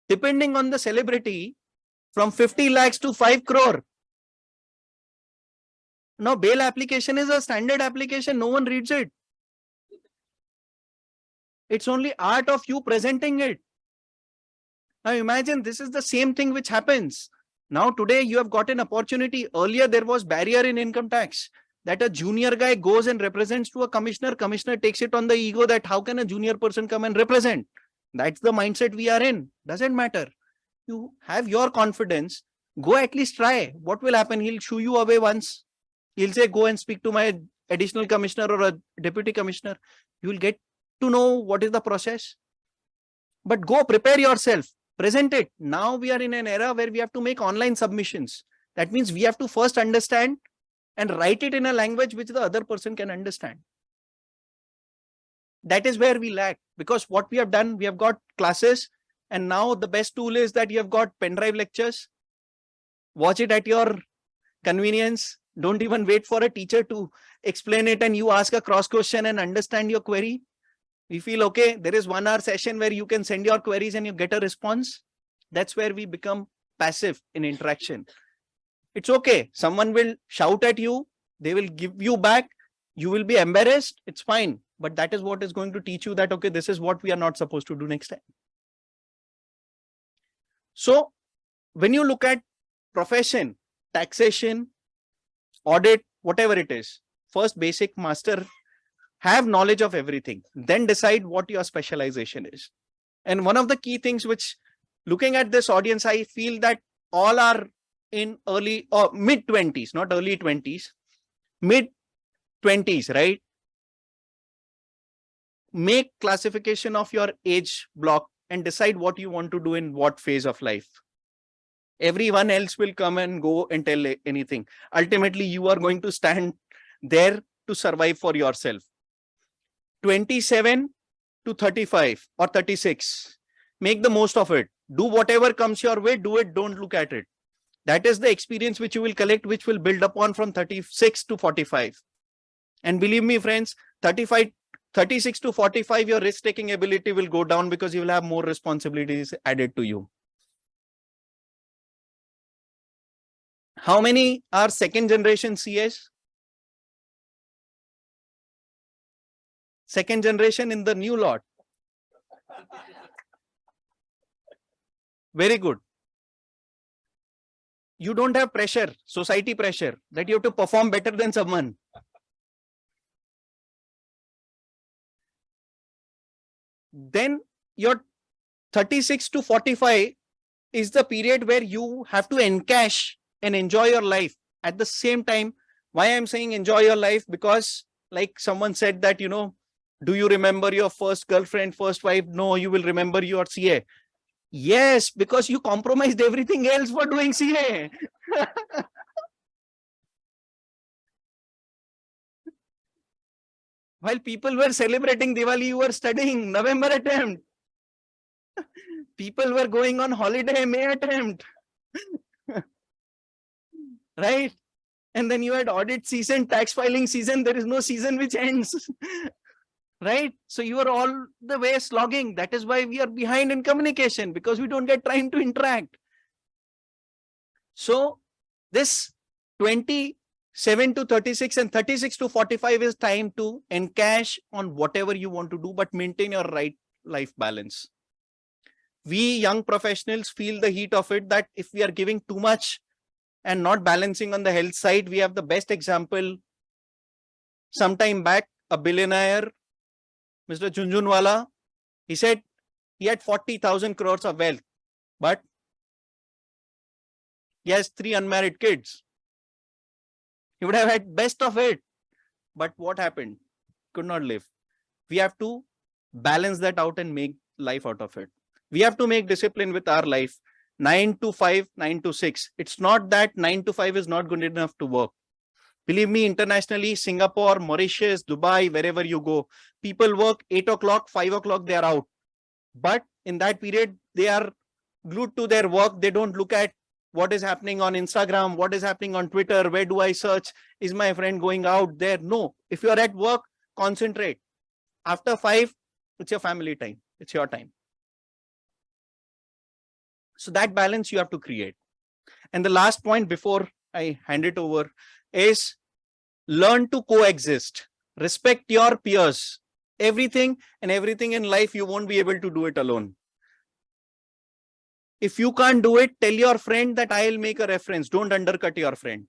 S6: Depending on the celebrity, from 50 lakhs to 5 crore. Now, bail application is a standard application. No one reads it. It's only art of you presenting it. Now, imagine this is the same thing which happens. Now, today you have got an opportunity. Earlier, there was barrier in income tax that a junior guy goes and represents to a commissioner. Commissioner takes it on the ego that how can a junior person come and represent? That's the mindset we are in. Doesn't matter. You have your confidence. Go at least try. What will happen? He'll shoo you away once. He'll say, go and speak to my additional commissioner or a deputy commissioner. You will get to know what is the process. But go prepare yourself. Present it. Now we are in an era where we have to make online submissions. That means we have to first understand and write it in a language which the other person can understand. That is where we lack, because what we have done, we have got classes, and now the best tool is that you have got pen drive lectures. Watch it at your convenience. Don't even wait for a teacher to explain it and you ask a cross question and understand your query. We feel, okay, there is 1 hour session where you can send your queries and you get a response. That's where we become passive in interaction. It's okay. Someone will shout at you. They will give you back. You will be embarrassed. It's fine. But that is what is going to teach you that, okay, this is what we are not supposed to do next time. So when you look at profession, taxation, audit, whatever it is, first basic master, have knowledge of everything, then decide what your specialization is. And one of the key things which, looking at this audience, I feel that all are in early or mid 20s, not early 20s, mid 20s, right? Make classification of your age block and decide what you want to do in what phase of life. Everyone else will come and go and tell anything. Ultimately, you are going to stand there to survive for yourself. 27 to 35 or 36. Make the most of it. Do whatever comes your way, do it, don't look at it. That is the experience which you will collect, which will build upon from 36 to 45. And believe me, friends, 36 to 45, your risk-taking ability will go down because you will have more responsibilities added to you. How many are second generation CS? Second generation in the new lot. Very good. You don't have pressure, society pressure, that you have to perform better than someone. Then your 36 to 45 is the period where you have to encash and enjoy your life. At the same time, why I'm saying enjoy your life? Because like someone said that, you know, do you remember your first girlfriend, first wife? No, you will remember your CA. Yes, because you compromised everything else for doing CA. While people were celebrating Diwali, you were studying November attempt. People were going on holiday, May attempt. Right? And then you had audit season, tax filing season. There is no season which ends. Right? So you are all the way slogging. That is why we are behind in communication, because we don't get time to interact. So this 27 to 36 and 36 to 45 is time to encash on whatever you want to do, but maintain your right life balance. We young professionals feel the heat of it, that if we are giving too much and not balancing on the health side. We have the best example. Sometime back, a billionaire, Mr. Junjunwala, he said he had 40,000 crores of wealth, but he has 3 unmarried kids. He would have had best of it. But what happened? Could not live. We have to balance that out and make life out of it. We have to make discipline with our life. 9 to 5, 9 to 6. It's not that 9 to 5 is not good enough to work. Believe me, internationally, Singapore, Mauritius, Dubai, wherever you go, people work 8 o'clock, 5 o'clock, they are out. But in that period, they are glued to their work. They don't look at what is happening on Instagram, what is happening on Twitter, where do I search, is my friend going out there? No, if you are at work, concentrate. After 5, it's your family time, it's your time. So that balance you have to create. And the last point before I hand it over is learn to coexist, respect your peers. Everything in life, you won't be able to do it alone. If you can't do it, tell your friend that I'll make a reference. Don't undercut your friend.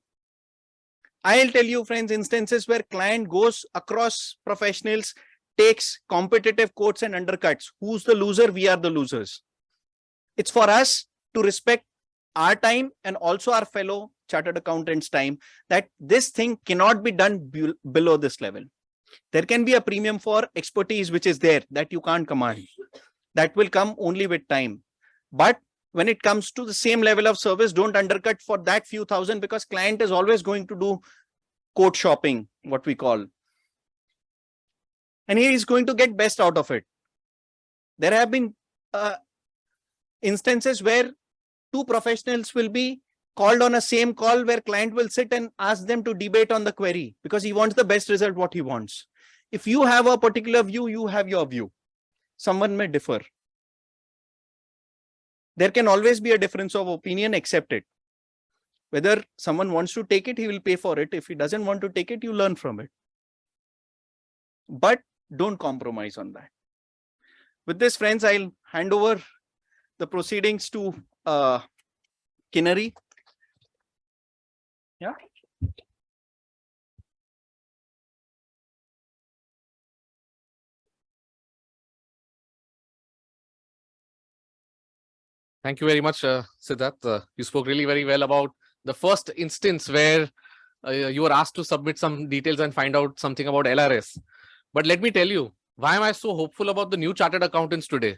S6: I'll tell you, friends, instances where client goes across professionals, takes competitive quotes and undercuts. Who's the loser? We are the losers. It's for us to respect our time and also our fellow chartered accountants' time, that this thing cannot be done below this level. There can be a premium for expertise which is there that you can't command. That will come only with time. But when it comes to the same level of service, don't undercut for that few thousand, because client is always going to do quote shopping, what we call. And he is going to get best out of it. There have been instances where 2 professionals will be called on a same call, where client will sit and ask them to debate on the query because he wants the best result what he wants. If you have a particular view, you have your view. Someone may differ. There can always be a difference of opinion, accept it. Whether someone wants to take it, he will pay for it. If he doesn't want to take it, you learn from it. But don't compromise on that. With this, friends, I'll hand over the proceedings to Kinnari. Yeah.
S1: Thank you very much, Siddharth. You spoke really very well about the first instance where you were asked to submit some details and find out something about LRS. But let me tell you, why am I so hopeful about the new chartered accountants today?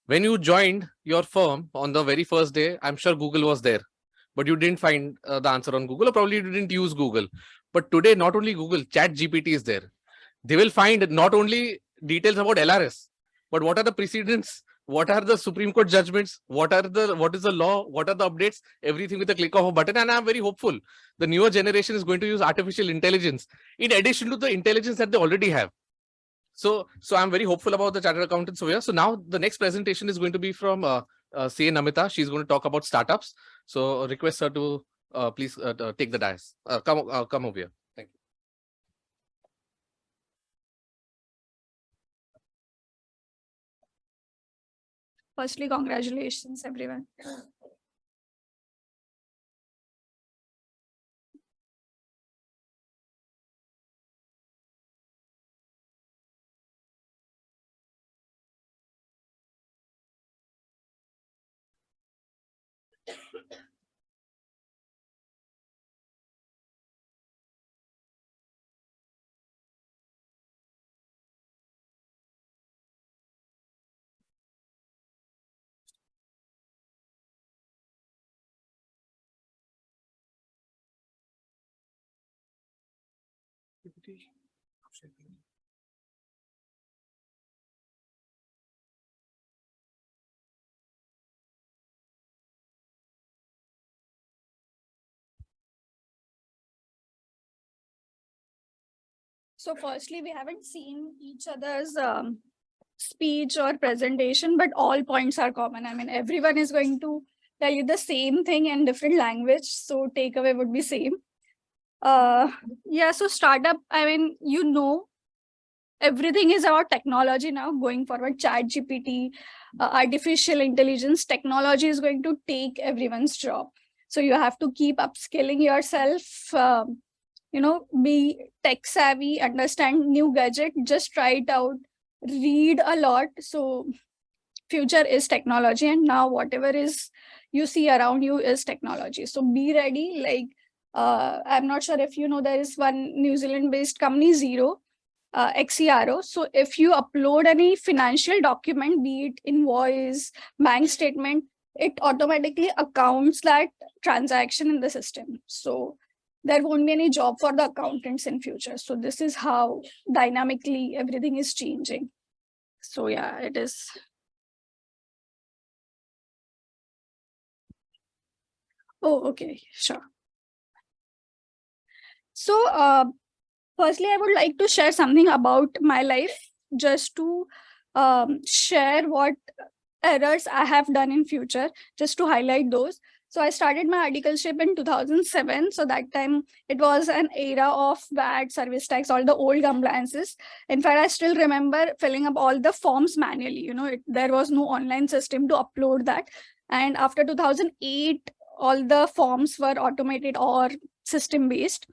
S1: When you joined your firm on the very first day, I'm sure Google was there, but you didn't find the answer on Google, or probably you didn't use Google. But today, not only Google, ChatGPT is there. They will find not only details about LRS, but what are the precedents, what are the Supreme Court judgments, what is the law, what are the updates, everything with a click of a button. And I'm very hopeful the newer generation is going to use artificial intelligence in addition to the intelligence that they already have. So I'm very hopeful about the chartered accountants over here. So now the next presentation is going to be from CA Namita. She's going to talk about startups. So request her to please take the dais. Come over here. Thank you.
S7: Firstly, congratulations, everyone. So firstly, we haven't seen each other's speech or presentation, but all points are common. I mean, everyone is going to tell you the same thing in different language. So takeaway would be same. Yeah, so startup, I mean, everything is about technology now going forward. Chat GPT, artificial intelligence, technology is going to take everyone's job. So you have to keep upskilling yourself, be tech savvy, understand new gadget, just try it out, read a lot. So future is technology, and now whatever is you see around you is technology. So be ready. Like, I'm not sure if you know, there is one New Zealand based company, Xero, XERO. So if you upload any financial document, be it invoice, bank statement, it automatically accounts that transaction in the system. So there won't be any job for the accountants in future. So this is how dynamically everything is changing. So yeah, it is. Oh, okay, sure. So firstly, I would like to share something about my life, just to share what errors I have done in future, just to highlight those. So I started my articleship in 2007. So that time it was an era of VAT, service tax, all the old compliances. In fact, I still remember filling up all the forms manually. There was no online system to upload that. And after 2008, all the forms were automated or system based.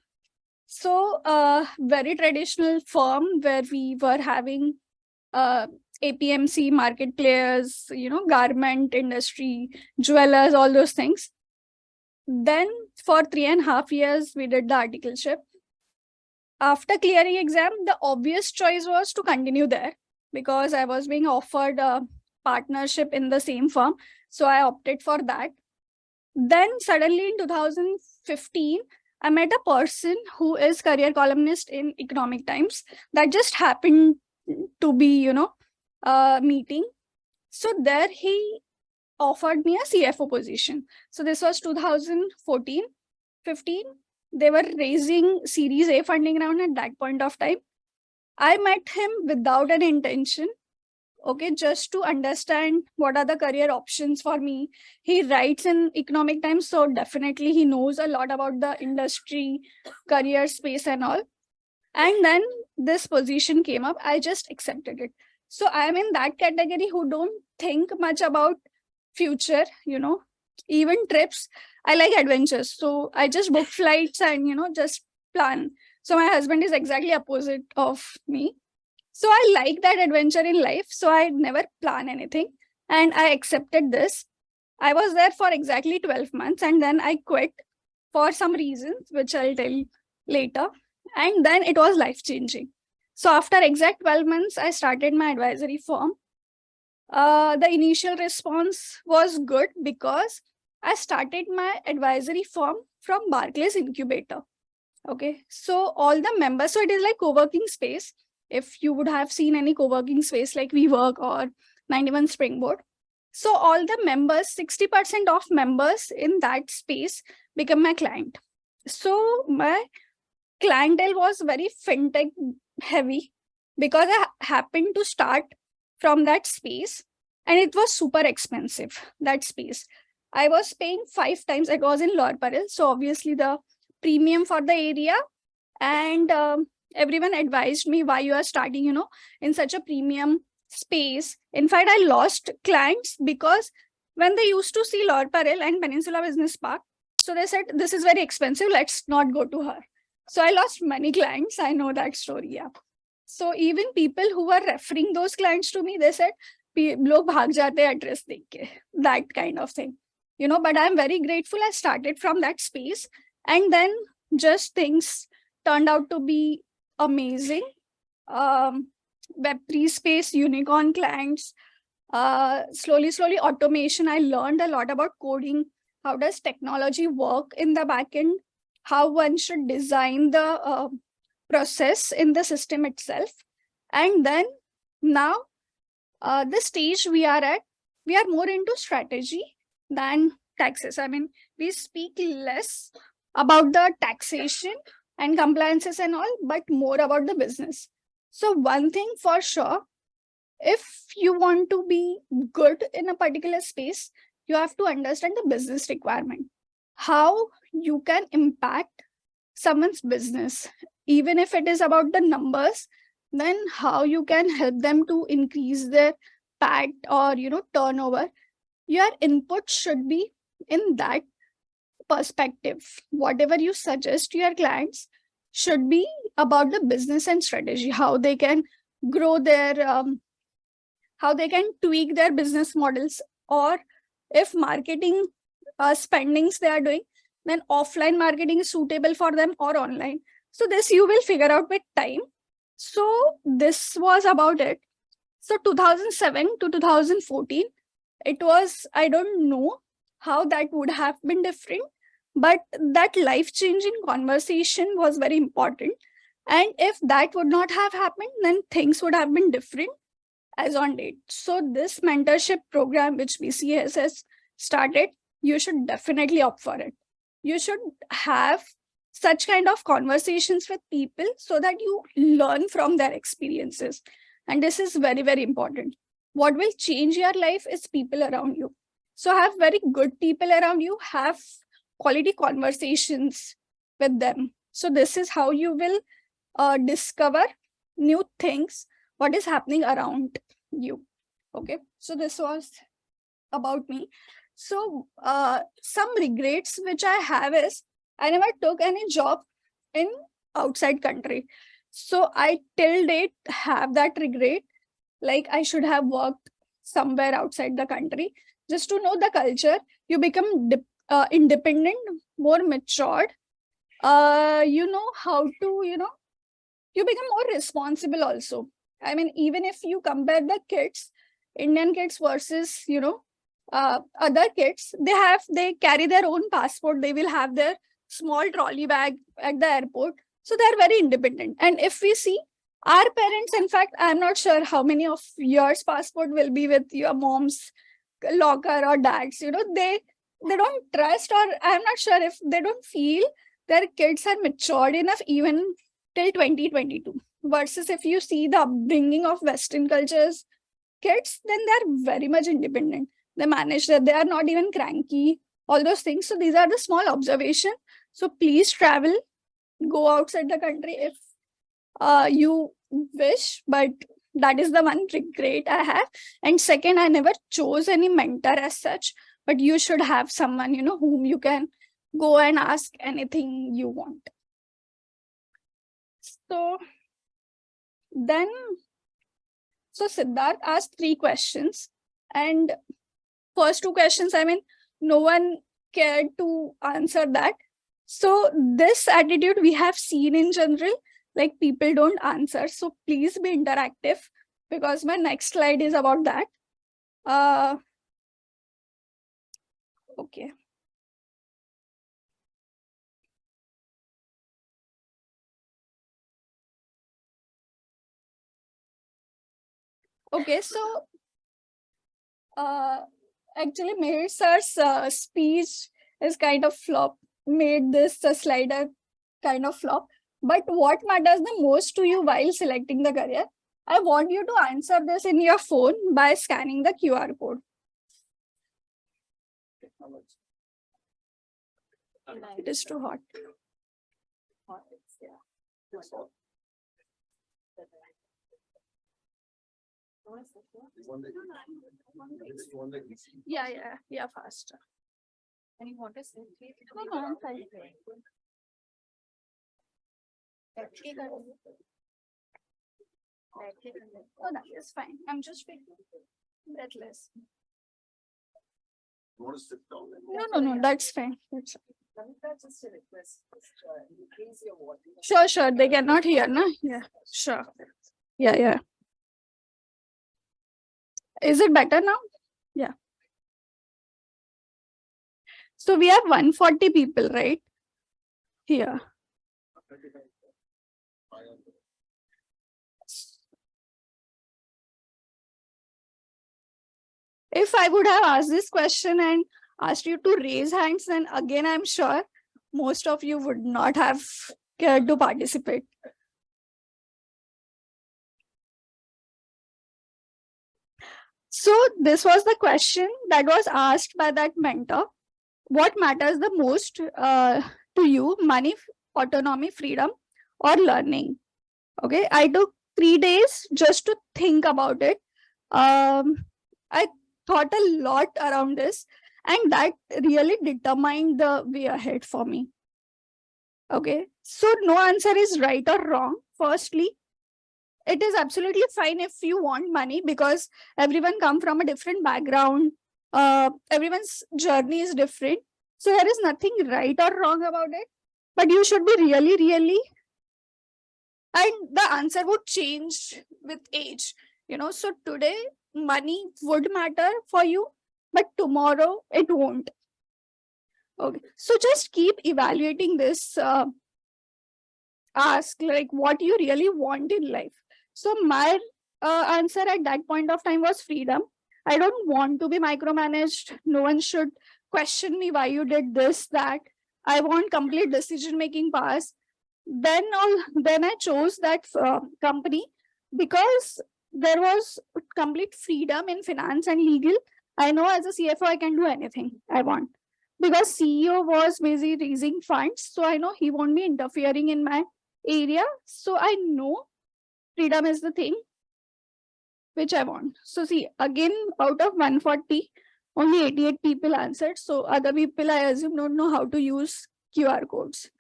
S7: So very traditional firm where we were having APMC, market players, garment industry, jewelers, all those things. Then for 3.5 years, we did the articleship. After clearing exam, the obvious choice was to continue there because I was being offered a partnership in the same firm. So I opted for that. Then suddenly in 2015, I met a person who is career columnist in Economic Times. That just happened to be, meeting. So there he offered me a CFO position. So this was 2014, 15. They were raising Series A funding round at that point of time. I met him without an intention. Okay, just to understand what are the career options for me. He writes in Economic Times, so definitely he knows a lot about the industry, career space and all. And then this position came up. I just accepted it. So I'm in that category who don't think much about future, even trips. I like adventures. So I just book flights and, just plan. So my husband is exactly opposite of me. So I like that adventure in life. So I never plan anything. And I accepted this. I was there for exactly 12 months. And then I quit for some reasons, which I'll tell later. And then it was life-changing. So after exact 12 months, I started my advisory firm. The initial response was good because I started my advisory firm from Barclays Incubator. Okay, so all the members, so it is like co-working space. If you would have seen any co-working space like WeWork or 91 Springboard. So all the members, 60% of members in that space become my client. So my clientele was very fintech heavy because I happened to start from that space and it was super expensive, that space. I was paying 5 times, it was in Lower Parel. So obviously the premium for the area, and everyone advised me why you are starting, in such a premium space. In fact, I lost clients because when they used to see Lower Parel and Peninsula Business Park, so they said, this is very expensive, let's not go to her. So I lost many clients. I know that story. Yeah. So even people who were referring those clients to me, they said, log bhag jate address dekh ke, that kind of thing. But I'm very grateful I started from that space. And then just things turned out to be amazing. Web3 space, unicorn clients, slowly automation. I learned a lot about coding. How does technology work in the backend? How one should design the process in the system itself. And then now the stage we are at, we are more into strategy than taxes. I mean, we speak less about the taxation and compliances and all, but more about the business. So one thing for sure, if you want to be good in a particular space, you have to understand the business requirement, how you can impact someone's business, even if it is about the numbers, then how you can help them to increase their PAT or turnover. Your input should be in that perspective. Whatever you suggest to your clients should be about the business and strategy, how they can grow their how they can tweak their business models, or if marketing spendings they are doing, then offline marketing is suitable for them or online. So this you will figure out with time. So this was about it. So 2007 to 2014, it was, I don't know how that would have been different, but that life-changing conversation was very important. And if that would not have happened, then things would have been different as on date. So this mentorship program which BCAS has started, you should definitely opt for it. You should have such kind of conversations with people so that you learn from their experiences. And this is very, very important. What will change your life is people around you. So have very good people around you, have quality conversations with them. So this is how you will discover new things, what is happening around you. Okay, so this was about me. So some regrets which I have is I never took any job in outside country. So I till date have that regret. Like I should have worked somewhere outside the country just to know the culture. You become independent, more matured. You know how to, you become more responsible also. I mean, even if you compare the kids, Indian kids versus, other kids, they carry their own passport. They will have their small trolley bag at the airport. So they're very independent. And if we see our parents, in fact, I'm not sure how many of yours passport will be with your mom's locker or dad's, they don't trust, or I'm not sure if they don't feel their kids are matured enough even till 2022. Versus if you see the upbringing of Western cultures kids, then they're very much independent. They manage that, they are not even cranky, all those things. So these are the small observations. So please travel, go outside the country if you wish, but that is the one regret I have. And second, I never chose any mentor as such, but you should have someone, whom you can go and ask anything you want. So then, so Siddharth asked 3 questions, and first 2 questions, I mean, no one cared to answer that. So this attitude we have seen in general, like people don't answer. So please be interactive, because my next slide is about that. Okay. Okay, so actually Meher sir's speech is kind of flop, made this slider kind of flop. But what matters the most to you while selecting the career? I want you to answer this in your phone by scanning the QR code. It is too hot. Yeah, faster. And you want to say? No, I'm fine. Oh, that is fine. I'm just breathless.
S2: You want to sit down?
S7: No, that's fine. That's fine.
S8: Just a request. Increase your volume.
S7: Sure. They cannot hear, no? Yeah, sure. Yeah. Is it better now? Yeah. So we have 140 people, right? Here. If I would have asked this question and asked you to raise hands, then again, I'm sure most of you would not have cared to participate. So this was the question that was asked by that mentor. What matters the most to you, money, autonomy, freedom, or learning? Okay, I took 3 days just to think about it. I thought a lot around this, and that really determined the way ahead for me. Okay, so no answer is right or wrong. Firstly, it is absolutely fine if you want money, because everyone come from a different background. Everyone's journey is different. So there is nothing right or wrong about it, but you should be really, and the answer would change with age, so today money would matter for you, but tomorrow it won't. Okay, so just keep evaluating this. Ask like what you really want in life. So my answer at that point of time was freedom. I don't want to be micromanaged. No one should question me why you did this, that. I want complete decision-making powers. Then I chose that company because there was complete freedom in finance and legal. I know as a CFO, I can do anything I want. Because CEO was busy raising funds, so I know he won't be interfering in my area. So I know freedom is the thing which I want. So see, again, out of 140, only 88 people answered. So other people, I assume, don't know how to use QR codes.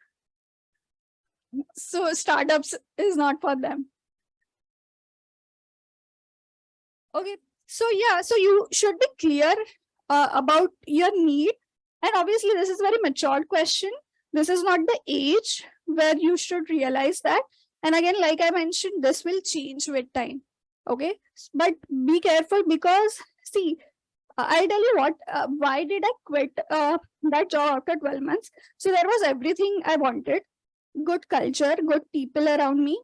S7: So startups is not for them. Okay, so yeah, so you should be clear about your need. And obviously, this is a very matured question. This is not the age where you should realize that. And again, like I mentioned, this will change with time. Okay, but be careful because see, I'll tell you what, why did I quit that job after 12 months? So there was everything I wanted. Good culture, good people around me.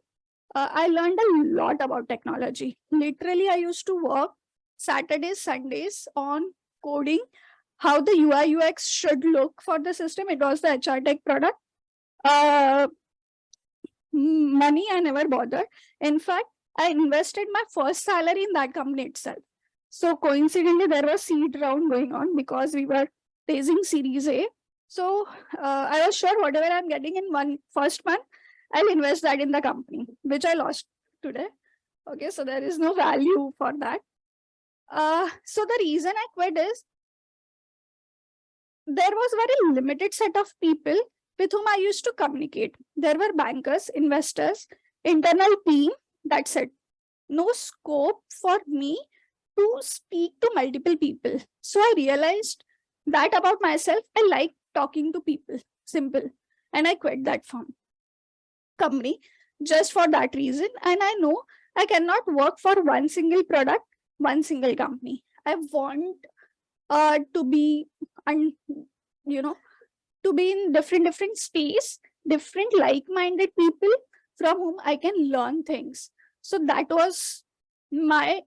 S7: I learned a lot about technology. Literally, I used to work Saturdays, Sundays on coding, how the UI UX should look for the system. It was the HR tech product. Money, I never bothered. In fact, I invested my first salary in that company itself. So coincidentally, there was seed round going on because we were raising Series A. So I was sure whatever I'm getting in first month, I'll invest that in the company, which I lost today. Okay, so there is no value for that. So the reason I quit is there was very limited set of people with whom I used to communicate. There were bankers, investors, internal team. That's it. No scope for me to speak to multiple people. So I realized that about myself. I like talking to people, simple. And I quit that company just for that reason. And I know I cannot work for one single product, one single company. I want to be, to be in different space, different like-minded people from whom I can learn things. So that was my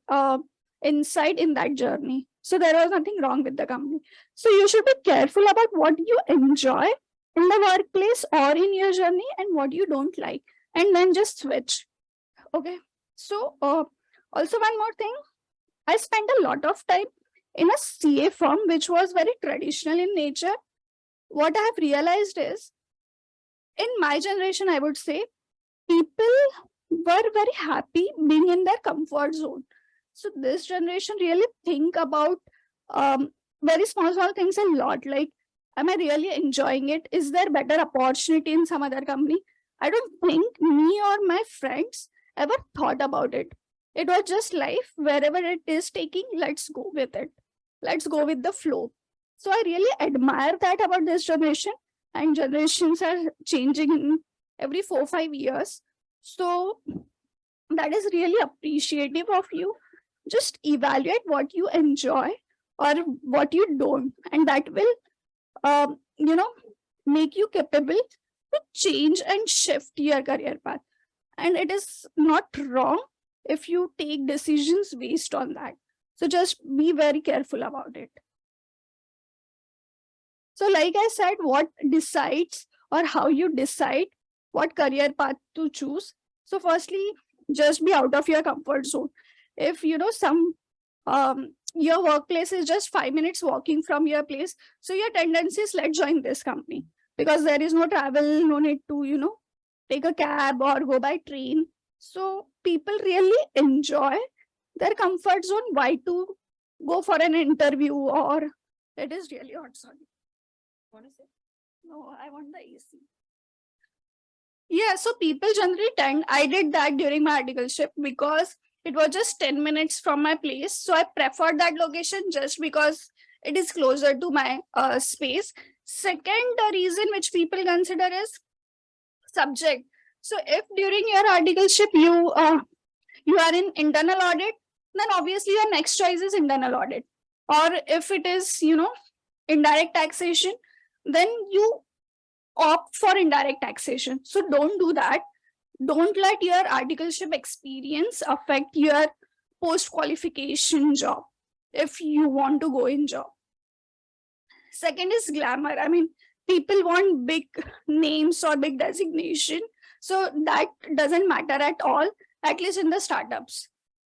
S7: insight in that journey. So there was nothing wrong with the company. So you should be careful about what you enjoy in the workplace or in your journey and what you don't like, and then just switch. Okay. So also one more thing, I spent a lot of time in a CA firm, which was very traditional in nature. What I have realized is, in my generation, I would say, people were very happy being in their comfort zone. So this generation really think about very small things a lot. Like, am I really enjoying it? Is there better opportunity in some other company? I don't think me or my friends ever thought about it. It was just life, wherever it is taking, let's go with it. Let's go with the flow. So I really admire that about this generation, and generations are changing in every 4-5 years. So that is really appreciative of you. Just evaluate what you enjoy or what you don't, and that will, make you capable to change and shift your career path. And it is not wrong if you take decisions based on that. So just be very careful about it. So like I said, what decides or how you decide what career path to choose. So firstly, just be out of your comfort zone. If your workplace is just 5 minutes walking from your place, so your tendency is, let's join this company because there is no travel, no need to, take a cab or go by train. So people really enjoy their comfort zone. Why to go for an interview? Or it is really hot. Sorry. Want to say? No, I want the AC. Yeah, so people generally tend, I did that during my articleship because it was just 10 minutes from my place. So I preferred that location just because it is closer to my space. Second reason which people consider is subject. So if during your articleship you are in internal audit, then obviously your next choice is internal audit. Or if it is, indirect taxation, then you opt for indirect taxation. So don't do that. Don't let your articleship experience affect your post-qualification job if you want to go in job. Second is glamour. I mean, people want big names or big designation. So that doesn't matter at all, at least in the startups.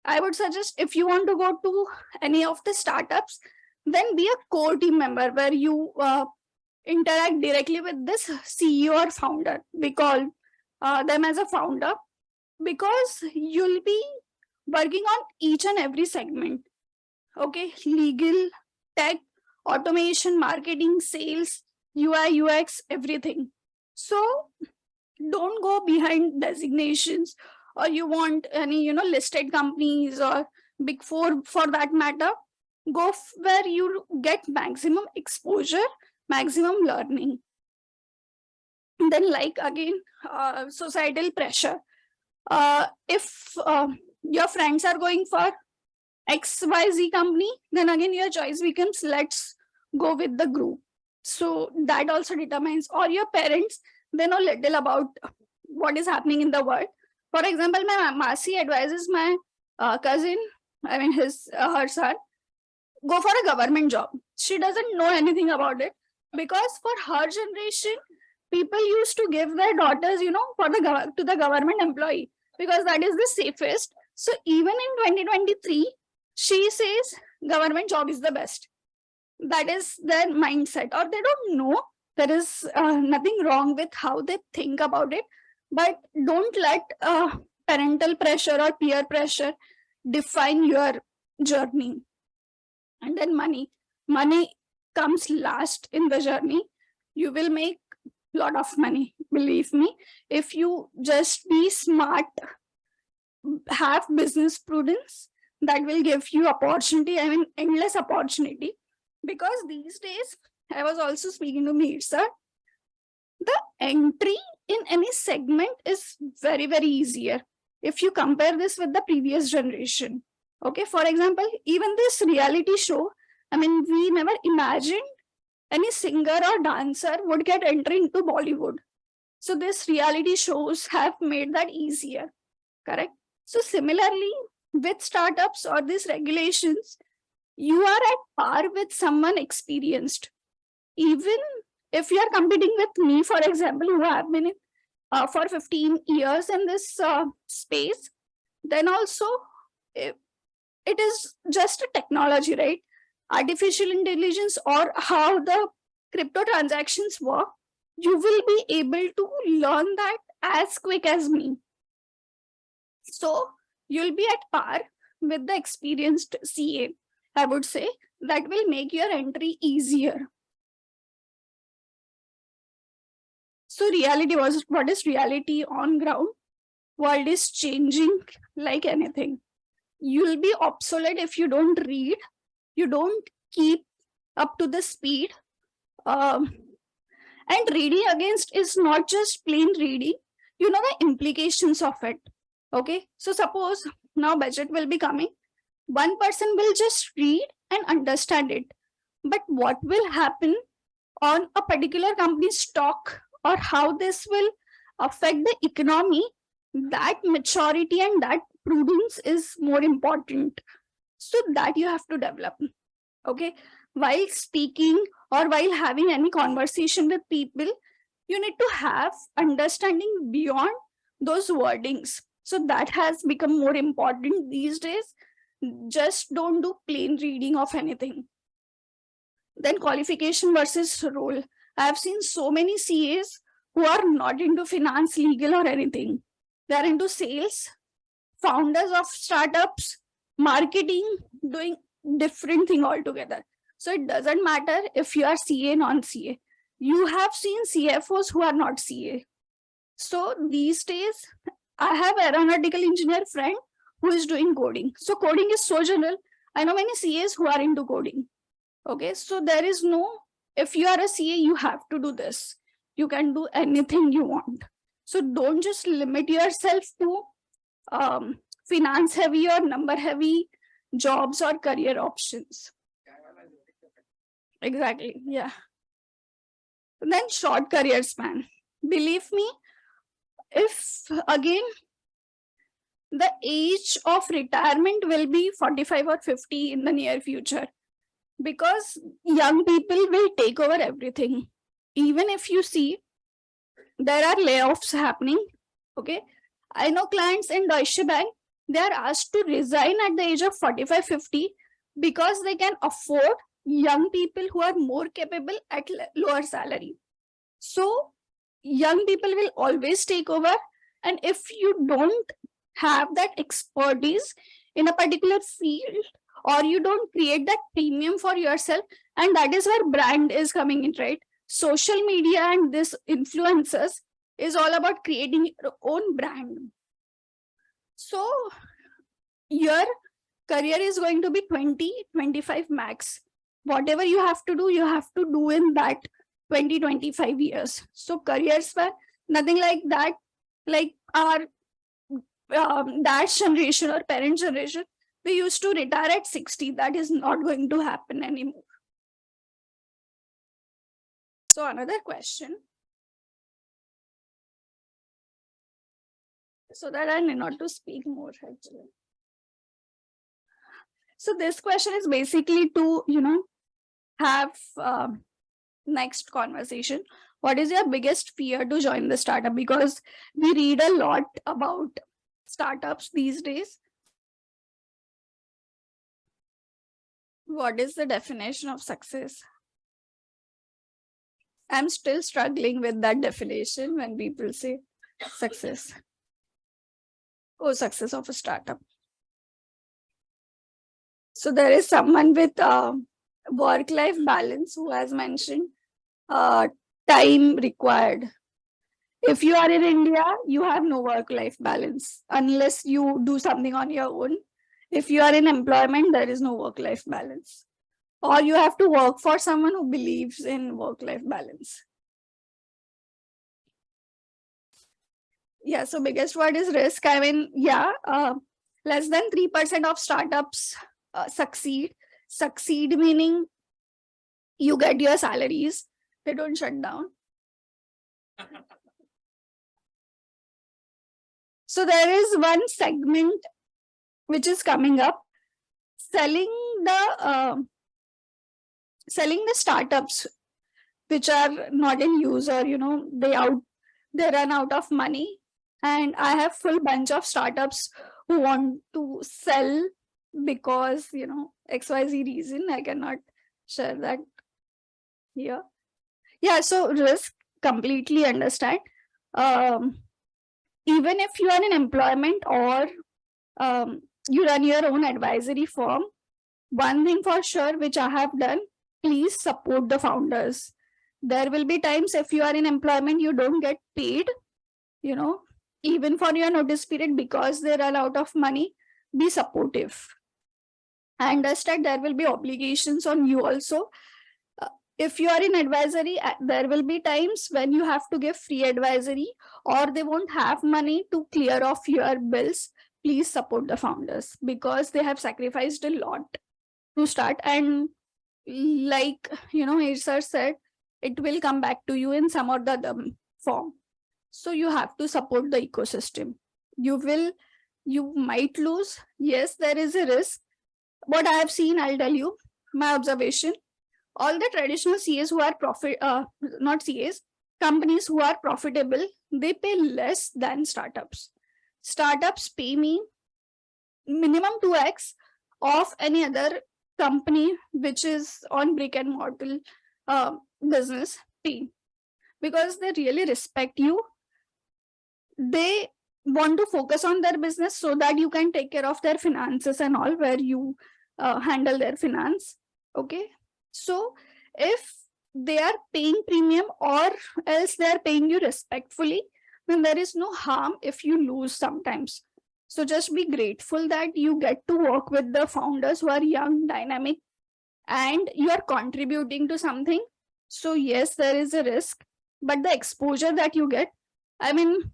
S7: I would suggest if you want to go to any of the startups, then be a core team member where you interact directly with this CEO or founder. We call them as a founder, because you'll be working on each and every segment. Okay, legal, tech, automation, marketing, sales, UI, UX, everything. So don't go behind designations, or you want any, listed companies or big four for that matter. Go where you get maximum exposure, maximum learning. And then again, societal pressure. If your friends are going for XYZ company, then again your choice becomes let's go with the group. So that also determines, or your parents, they know little about what is happening in the world. For example, my Masi advises my cousin, her son, go for a government job. She doesn't know anything about it, because for her generation, people used to give their daughters, to the government employee, because that is the safest. So even in 2023, she says government job is the best. That is their mindset, or they don't know. There is nothing wrong with how they think about it, but don't let parental pressure or peer pressure define your journey. And then money comes last in the journey. You will make a lot of money, believe me, if you just be smart, have business prudence. That will give you opportunity, endless opportunity. Because these days, I was also speaking to Meet sir, the entry in any segment is very, very easier if you compare this with the previous generation. Okay, for example, even this reality show, we never imagined any singer or dancer would get entry into Bollywood. So this reality shows have made that easier, correct? So similarly, with startups or these regulations, you are at par with someone experienced. Even if you are competing with me, for example, who have been for 15 years in this space, then also it is just a technology, right? Artificial intelligence or how the crypto transactions work, you will be able to learn that as quick as me. So you'll be at par with the experienced CA, I would say. That will make your entry easier. So reality was, what is reality on ground? World is changing like anything. You'll be obsolete if you don't read, you don't keep up to the speed. And reading against is not just plain reading, the implications of it. Okay, so suppose now budget will be coming. One person will just read and understand it. But what will happen on a particular company's stock, or how this will affect the economy, that maturity and that prudence is more important. So that you have to develop. Okay, while speaking or while having any conversation with people, you need to have understanding beyond those wordings. So that has become more important these days. Just don't do plain reading of anything. Then qualification versus role. I have seen so many CAs who are not into finance, legal or anything. They're into sales, founders of startups, marketing, doing different thing altogether. So it doesn't matter if you are CA, non-CA. You have seen CFOs who are not CA. So these days, I have aeronautical engineer friend who is doing coding. So coding is so general. I know many CAs who are into coding. Okay, so there is no, if you are a CA, you have to do this. You can do anything you want. So don't just limit yourself to finance heavy or number heavy jobs or career options. Exactly, yeah. Then short career span. Believe me, if again, the age of retirement will be 45 or 50 in the near future, because young people will take over everything. Even if you see, there are layoffs happening. Okay, I know clients in Deutsche Bank, they are asked to resign at the age of 45, 50 because they can afford young people who are more capable at lower salary. So young people will always take over. And if you don't have that expertise in a particular field, or you don't create that premium for yourself, and that is where brand is coming in, right? Social media and this influencers is all about creating your own brand. So your career is going to be 20, 25 max. Whatever you have to do in that 20, 25 years. So careers were nothing like that, like our dad's generation or parent generation. We used to retire at 60. That is not going to happen anymore. So another question. So that I need not to speak more actually. So this question is basically to, have next conversation. What is your biggest fear to join the startup? Because we read a lot about startups these days. What is the definition of success? I'm still struggling with that definition when people say success. Oh, success of a startup. So there is someone with work-life balance who has mentioned time required. If you are in India, you have no work-life balance unless you do something on your own. If you are in employment, there is no work-life balance. Or you have to work for someone who believes in work-life balance. Yeah, so biggest word is risk. I mean, less than 3% of startups succeed. Succeed meaning you get your salaries, they don't shut down. So there is one segment which is coming up, selling the startups which are not in use, or they run out of money. And I have full bunch of startups who want to sell because XYZ reason. I cannot share that here. Yeah, so risk, completely understand. Even if you are in employment or you run your own advisory firm, one thing for sure which I have done, please support the founders. There will be times if you are in employment, you don't get paid, even for your notice period because they run out of money. Be supportive. I understand there will be obligations on you also. If you are in advisory, there will be times when you have to give free advisory or they won't have money to clear off your bills. Please support the founders because they have sacrificed a lot to start. And like, Sir said, it will come back to you in some or the other form. So you have to support the ecosystem. You might lose. Yes, there is a risk. What I have seen, I'll tell you, my observation, all the traditional CAs who are not CAs, companies who are profitable, they pay less than startups. Startups pay me minimum 2x of any other company which is on brick and mortar business pay, because they really respect you. They want to focus on their business so that you can take care of their finances and all, where you handle their finance. Okay, so if they are paying premium or else they are paying you respectfully, then there is no harm if you lose sometimes. So just be grateful that you get to work with the founders who are young, dynamic, and you are contributing to something. So yes, there is a risk, but the exposure that you get, I mean,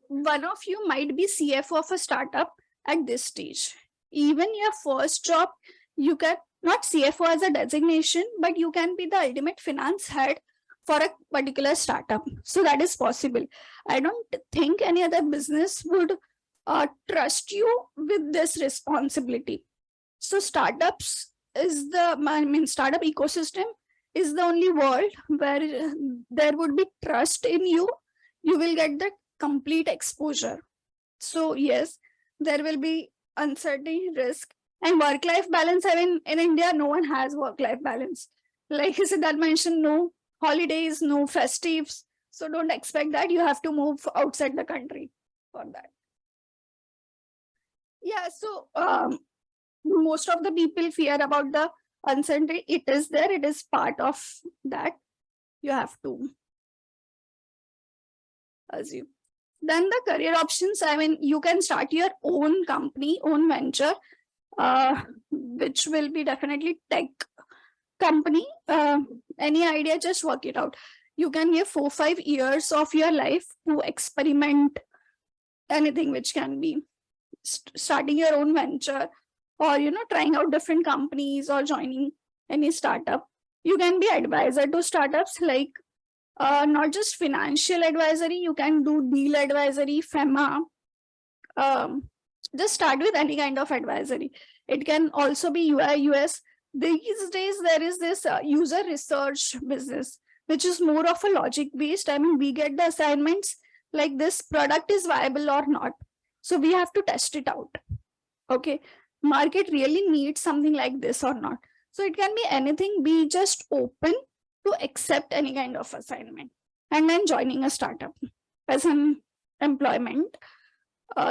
S7: one of you might be CFO of a startup at this stage. Even your first job, you can not CFO as a designation, but you can be the ultimate finance head for a particular startup. So that is possible. I don't think any other business would trust you with this responsibility. So startups is the, I mean, startup ecosystem is the only world where there would be trust in you. You will get the complete exposure. So yes, there will be uncertainty, risk, and work-life balance. I mean, in India, no one has work-life balance. Like Siddharth mentioned, no holidays, no festives. So don't expect that you have to move outside the country for that. Yeah, so most of the people fear about the uncertainty. It is there, it is part of that. You have to assume. Then the career options, I mean, you can start your own company, own venture, which will be definitely tech company. Any idea, just work it out. You can give 4-5 years of your life to experiment anything, which can be starting your own venture, or trying out different companies or joining any startup. You can be advisor to startups, like not just financial advisory, you can do deal advisory, FEMA. Just start with any kind of advisory. It can also be UI, US. These days, there is this user research business, which is more of a logic based. I mean, we get the assignments like this product is viable or not. So we have to test it out. Okay, market really needs something like this or not. So it can be anything. Be just open to accept any kind of assignment, and then joining a startup as an employment.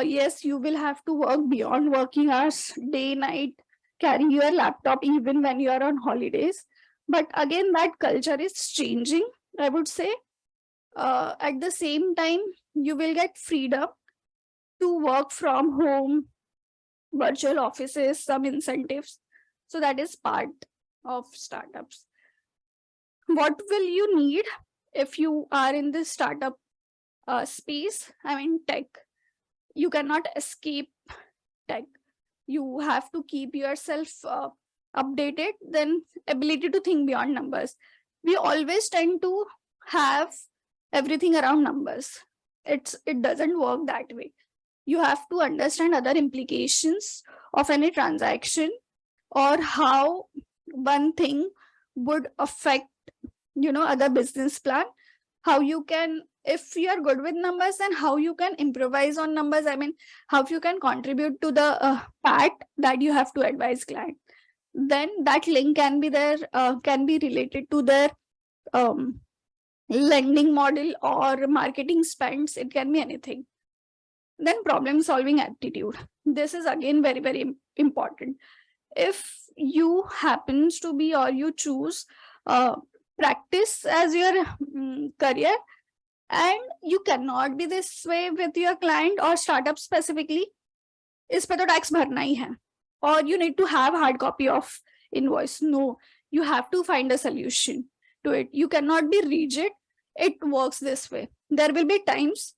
S7: Yes, you will have to work beyond working hours, day, night, carry your laptop even when you are on holidays. But again, that culture is changing, I would say. At the same time, you will get freedom to work from home, virtual offices, some incentives. So that is part of startups. What will you need if you are in this startup space? I mean, tech. You cannot escape tech. You have to keep yourself updated. Then ability to think beyond numbers. We always tend to have everything around numbers. It doesn't work that way. You have to understand other implications of any transaction, or how one thing would affect other business plan. How you can, if you are good with numbers, then how you can improvise on numbers. I mean, how you can contribute to the part that you have to advise client. Then that link can be there, can be related to their lending model or marketing spends. It can be anything. Then problem solving aptitude. This is again very, very important. If you happens to be, or you choose practice as your career, and you cannot be this way with your client or startup specifically, is pe to tax bharna hi hai, or you need to have hard copy of invoice. No, you have to find a solution to it. You cannot be rigid. It works this way. There will be times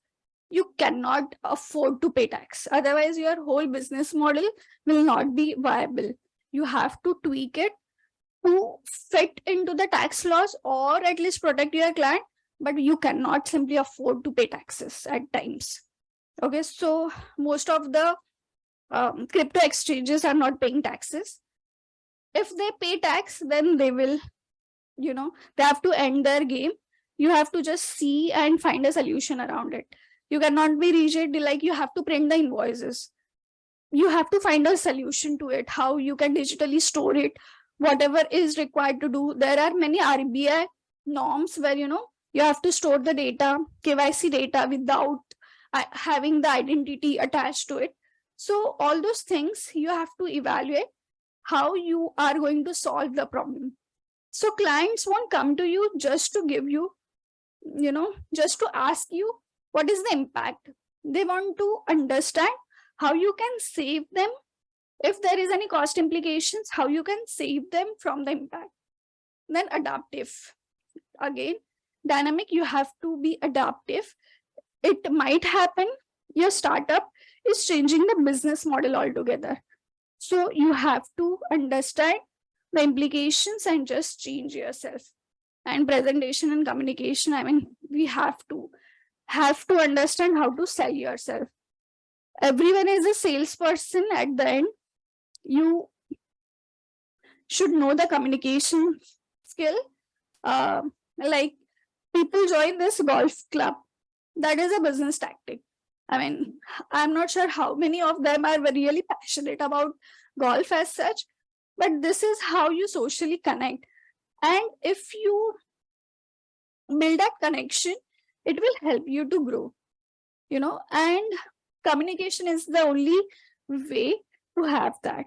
S7: you cannot afford to pay tax. Otherwise, your whole business model will not be viable. You have to tweak it to fit into the tax laws, or at least protect your client, but you cannot simply afford to pay taxes at times. Okay, so most of the crypto exchanges are not paying taxes. If they pay tax, then they will, they have to end their game. You have to just see and find a solution around it. You cannot be rigid, like you have to print the invoices. You have to find a solution to it, how you can digitally store it, whatever is required to do. There are many RBI norms where, You have to store the data, KYC data without having the identity attached to it. So all those things you have to evaluate how you are going to solve the problem. So clients won't come to you just to give you, just to ask you what is the impact. They want to understand how you can save them. If there is any cost implications, how you can save them from the impact. Then adaptive. Again, dynamic, you have to be adaptive. It might happen your startup is changing the business model altogether. So you have to understand the implications and just change yourself. And presentation and communication, I mean, we have to understand how to sell yourself. Everyone is a salesperson at the end. You should know the communication skill. Like people join this golf club. That is a business tactic. I mean, I'm not sure how many of them are really passionate about golf as such, but this is how you socially connect. And if you build that connection, it will help you to grow, and communication is the only way to have that.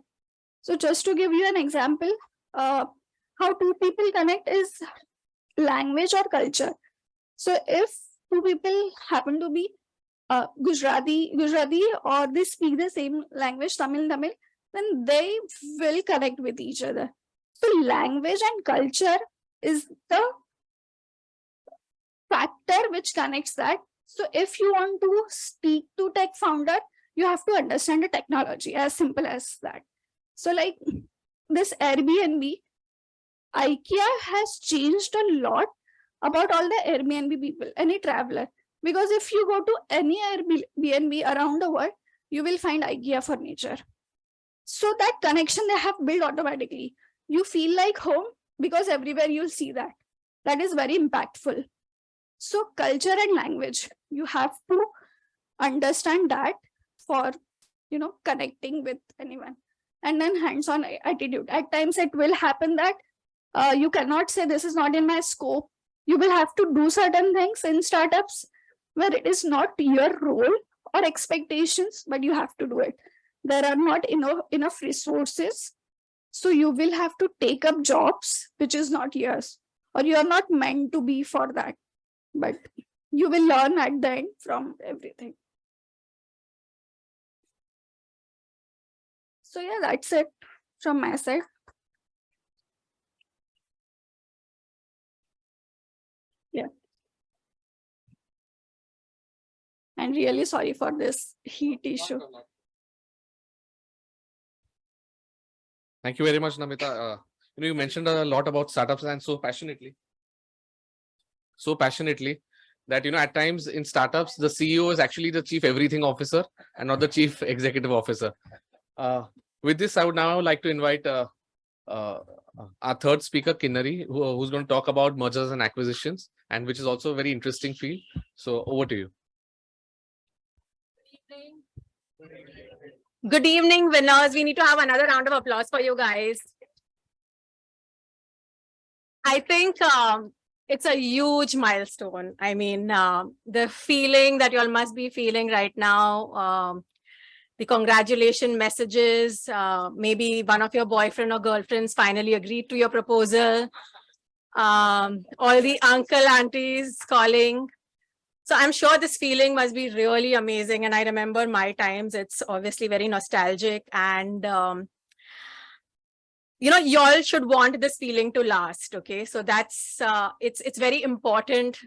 S7: So just to give you an example, how two people connect is language or culture. So if two people happen to be Gujarati, or they speak the same language, Tamil, then they will connect with each other. So language and culture is the factor which connects that. So if you want to speak to tech founder, you have to understand the technology, as simple as that. So like this Airbnb, IKEA has changed a lot about all the Airbnb people, any traveler. Because if you go to any Airbnb around the world, you will find IKEA furniture. So that connection they have built automatically. You feel like home because everywhere you'll see that. That is very impactful. So culture and language, you have to understand that for, connecting with anyone. And then hands-on attitude. At times it will happen that you cannot say this is not in my scope. You will have to do certain things in startups where it is not your role or expectations, but you have to do it. There are not enough resources. So you will have to take up jobs which is not yours, or you are not meant to be for that. But you will learn at the end from everything. So yeah, that's it from my side. Yeah. And really sorry for this heat issue.
S1: Thank you very much, Namita. You mentioned a lot about startups and so passionately that, at times in startups, the CEO is actually the chief everything officer and not the chief executive officer. With this, I would now like to invite our third speaker, Kinnari, who's going to talk about mergers and acquisitions, and which is also a very interesting field. So over to you.
S9: Good evening, winners. We need to have another round of applause for you guys. I think it's a huge milestone. I mean, the feeling that you all must be feeling right now, the congratulation messages, maybe one of your boyfriend or girlfriends finally agreed to your proposal, all the uncle, aunties calling. So I'm sure this feeling must be really amazing. And I remember my times, it's obviously very nostalgic. And, you all should want this feeling to last. Okay, so that's, it's very important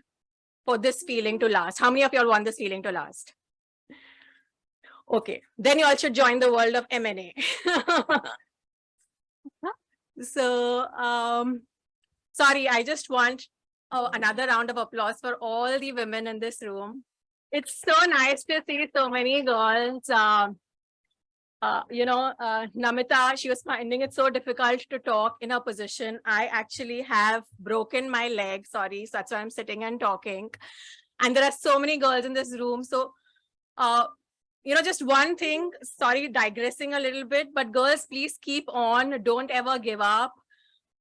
S9: for this feeling to last. How many of y'all want this feeling to last? Okay, then you all should join the world of M&A. So, sorry, I just want another round of applause for all the women in this room. It's so nice to see so many girls. Namita, she was finding it so difficult to talk in her position. I actually have broken my leg, sorry, so that's why I'm sitting and talking. And there are so many girls in this room. So, just one thing, sorry, digressing a little bit, but girls, please keep on, don't ever give up.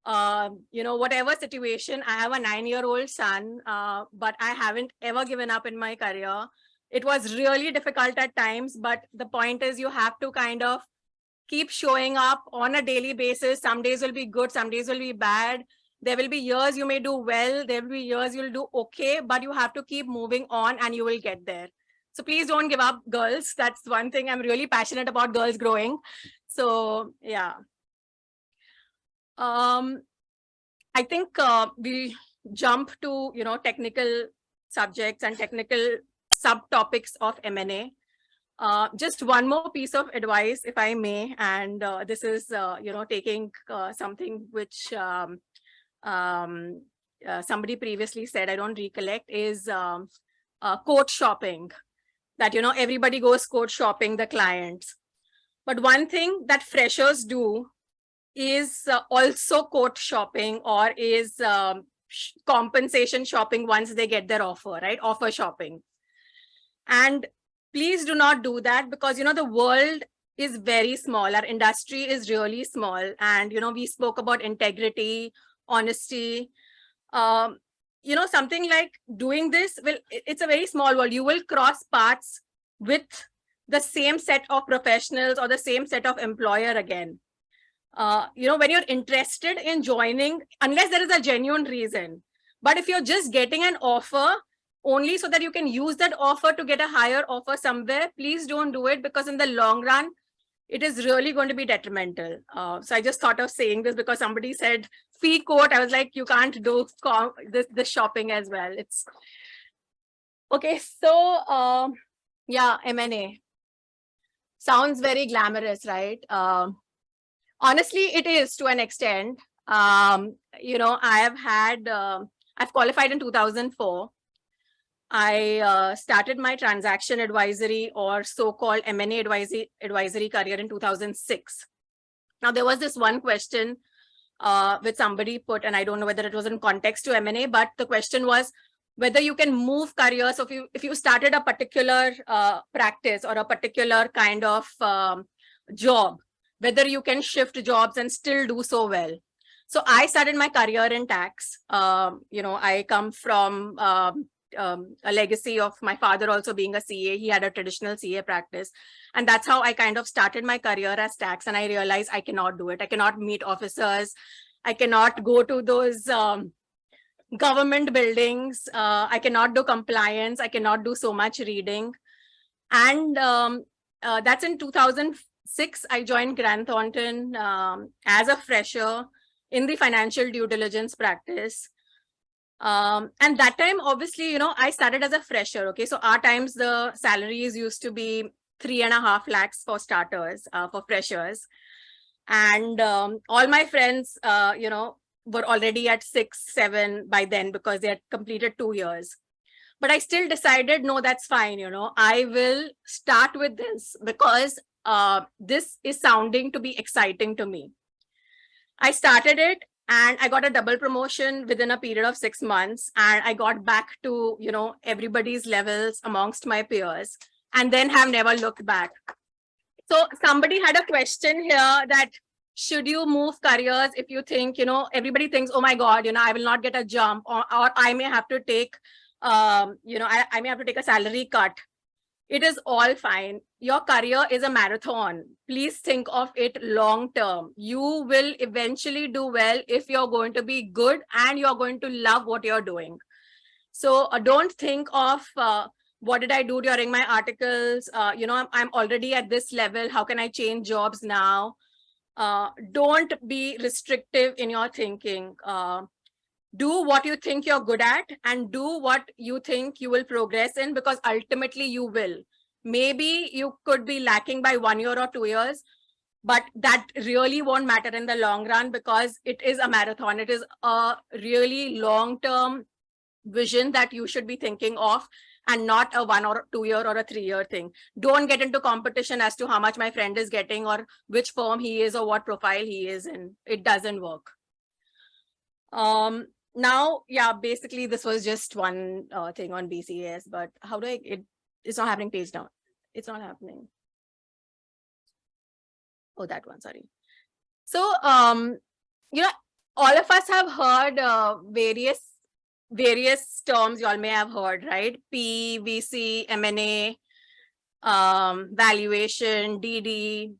S9: whatever situation, I have a 9-year-old son, but I haven't ever given up in my career. It was really difficult at times, but the point is you have to kind of keep showing up on a daily basis. Some days will be good, some days will be bad. There will be years you may do well, there will be years you'll do okay, but you have to keep moving on and you will get there. So please don't give up, girls. That's one thing. I'm really passionate about girls growing. So yeah. I think we jump to, technical subjects and technical subtopics of M&A. Just one more piece of advice, if I may, and this is, taking something which somebody previously said, I don't recollect, is coat shopping. That, everybody goes coat shopping, the clients. But one thing that freshers do is also coat shopping, or is compensation shopping once they get their offer, right? Offer shopping. And please do not do that, because, the world is very small. Our industry is really small. And, we spoke about integrity, honesty. Something like doing this, it's a very small world. You will cross paths with the same set of professionals or the same set of employer again. When you're interested in joining, unless there is a genuine reason, but if you're just getting an offer only so that you can use that offer to get a higher offer somewhere, please don't do it, because in the long run, it is really going to be detrimental. So I just thought of saying this because somebody said fee quote. I was like, you can't do this shopping as well. It's okay. So yeah, M&A sounds very glamorous, right? Honestly, it is to an extent. I've qualified in 2004. I started my transaction advisory or so-called M&A advisory career in 2006. Now, there was this one question which somebody put, and I don't know whether it was in context to M&A, but the question was whether you can move careers. So if you started a particular practice or a particular kind of job, whether you can shift jobs and still do so well. So I started my career in tax. I come from a legacy of my father also being a CA. He had a traditional CA practice. And that's how I kind of started my career as tax. And I realized I cannot do it. I cannot meet officers. I cannot go to those government buildings. I cannot do compliance. I cannot do so much reading. And that's in 2006. I joined Grant Thornton as a fresher in the financial due diligence practice. And that time, obviously, I started as a fresher. Okay, so our times the salaries used to be 3.5 lakhs for starters, for freshers. And all my friends, were already at 6, 7 by then because they had completed 2 years. But I still decided, no, that's fine. I will start with this because this is sounding to be exciting to me. I started it and I got a double promotion within a period of 6 months. And I got back to, everybody's levels amongst my peers, and then have never looked back. So somebody had a question here that should you move careers if you think, everybody thinks, oh my God, I will not get a jump, or I may have to take, I may have to take a salary cut. It is all fine. Your career is a marathon. Please think of it long term. You will eventually do well if you're going to be good and you're going to love what you're doing. So don't think of what did I do during my articles? I'm already at this level. How can I change jobs now? Don't be restrictive in your thinking. Do what you think you're good at and do what you think you will progress in, because ultimately you will. Maybe you could be lacking by 1 year or 2 years, but that really won't matter in the long run because it is a marathon. It is a really long-term vision that you should be thinking of, and not a 1 or 2 year or a 3 year thing. Don't get into competition as to how much my friend is getting or which firm he is or what profile he is in. It doesn't work. Now, yeah, basically this was just one thing on BCAS, but how do it's not happening page down. It's not happening. Oh, that one, sorry. So, all of us have heard various terms you all may have heard, right? P, VC, M&A, valuation, DD,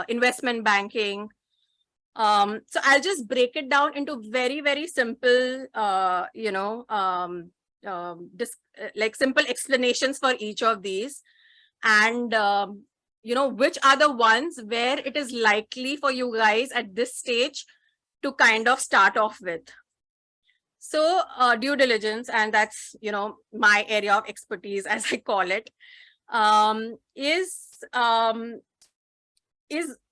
S9: investment banking. So I'll just break it down into very, very simple, like simple explanations for each of these. And, which are the ones where it is likely for you guys at this stage to kind of start off with. So due diligence, and that's, my area of expertise, as I call it, is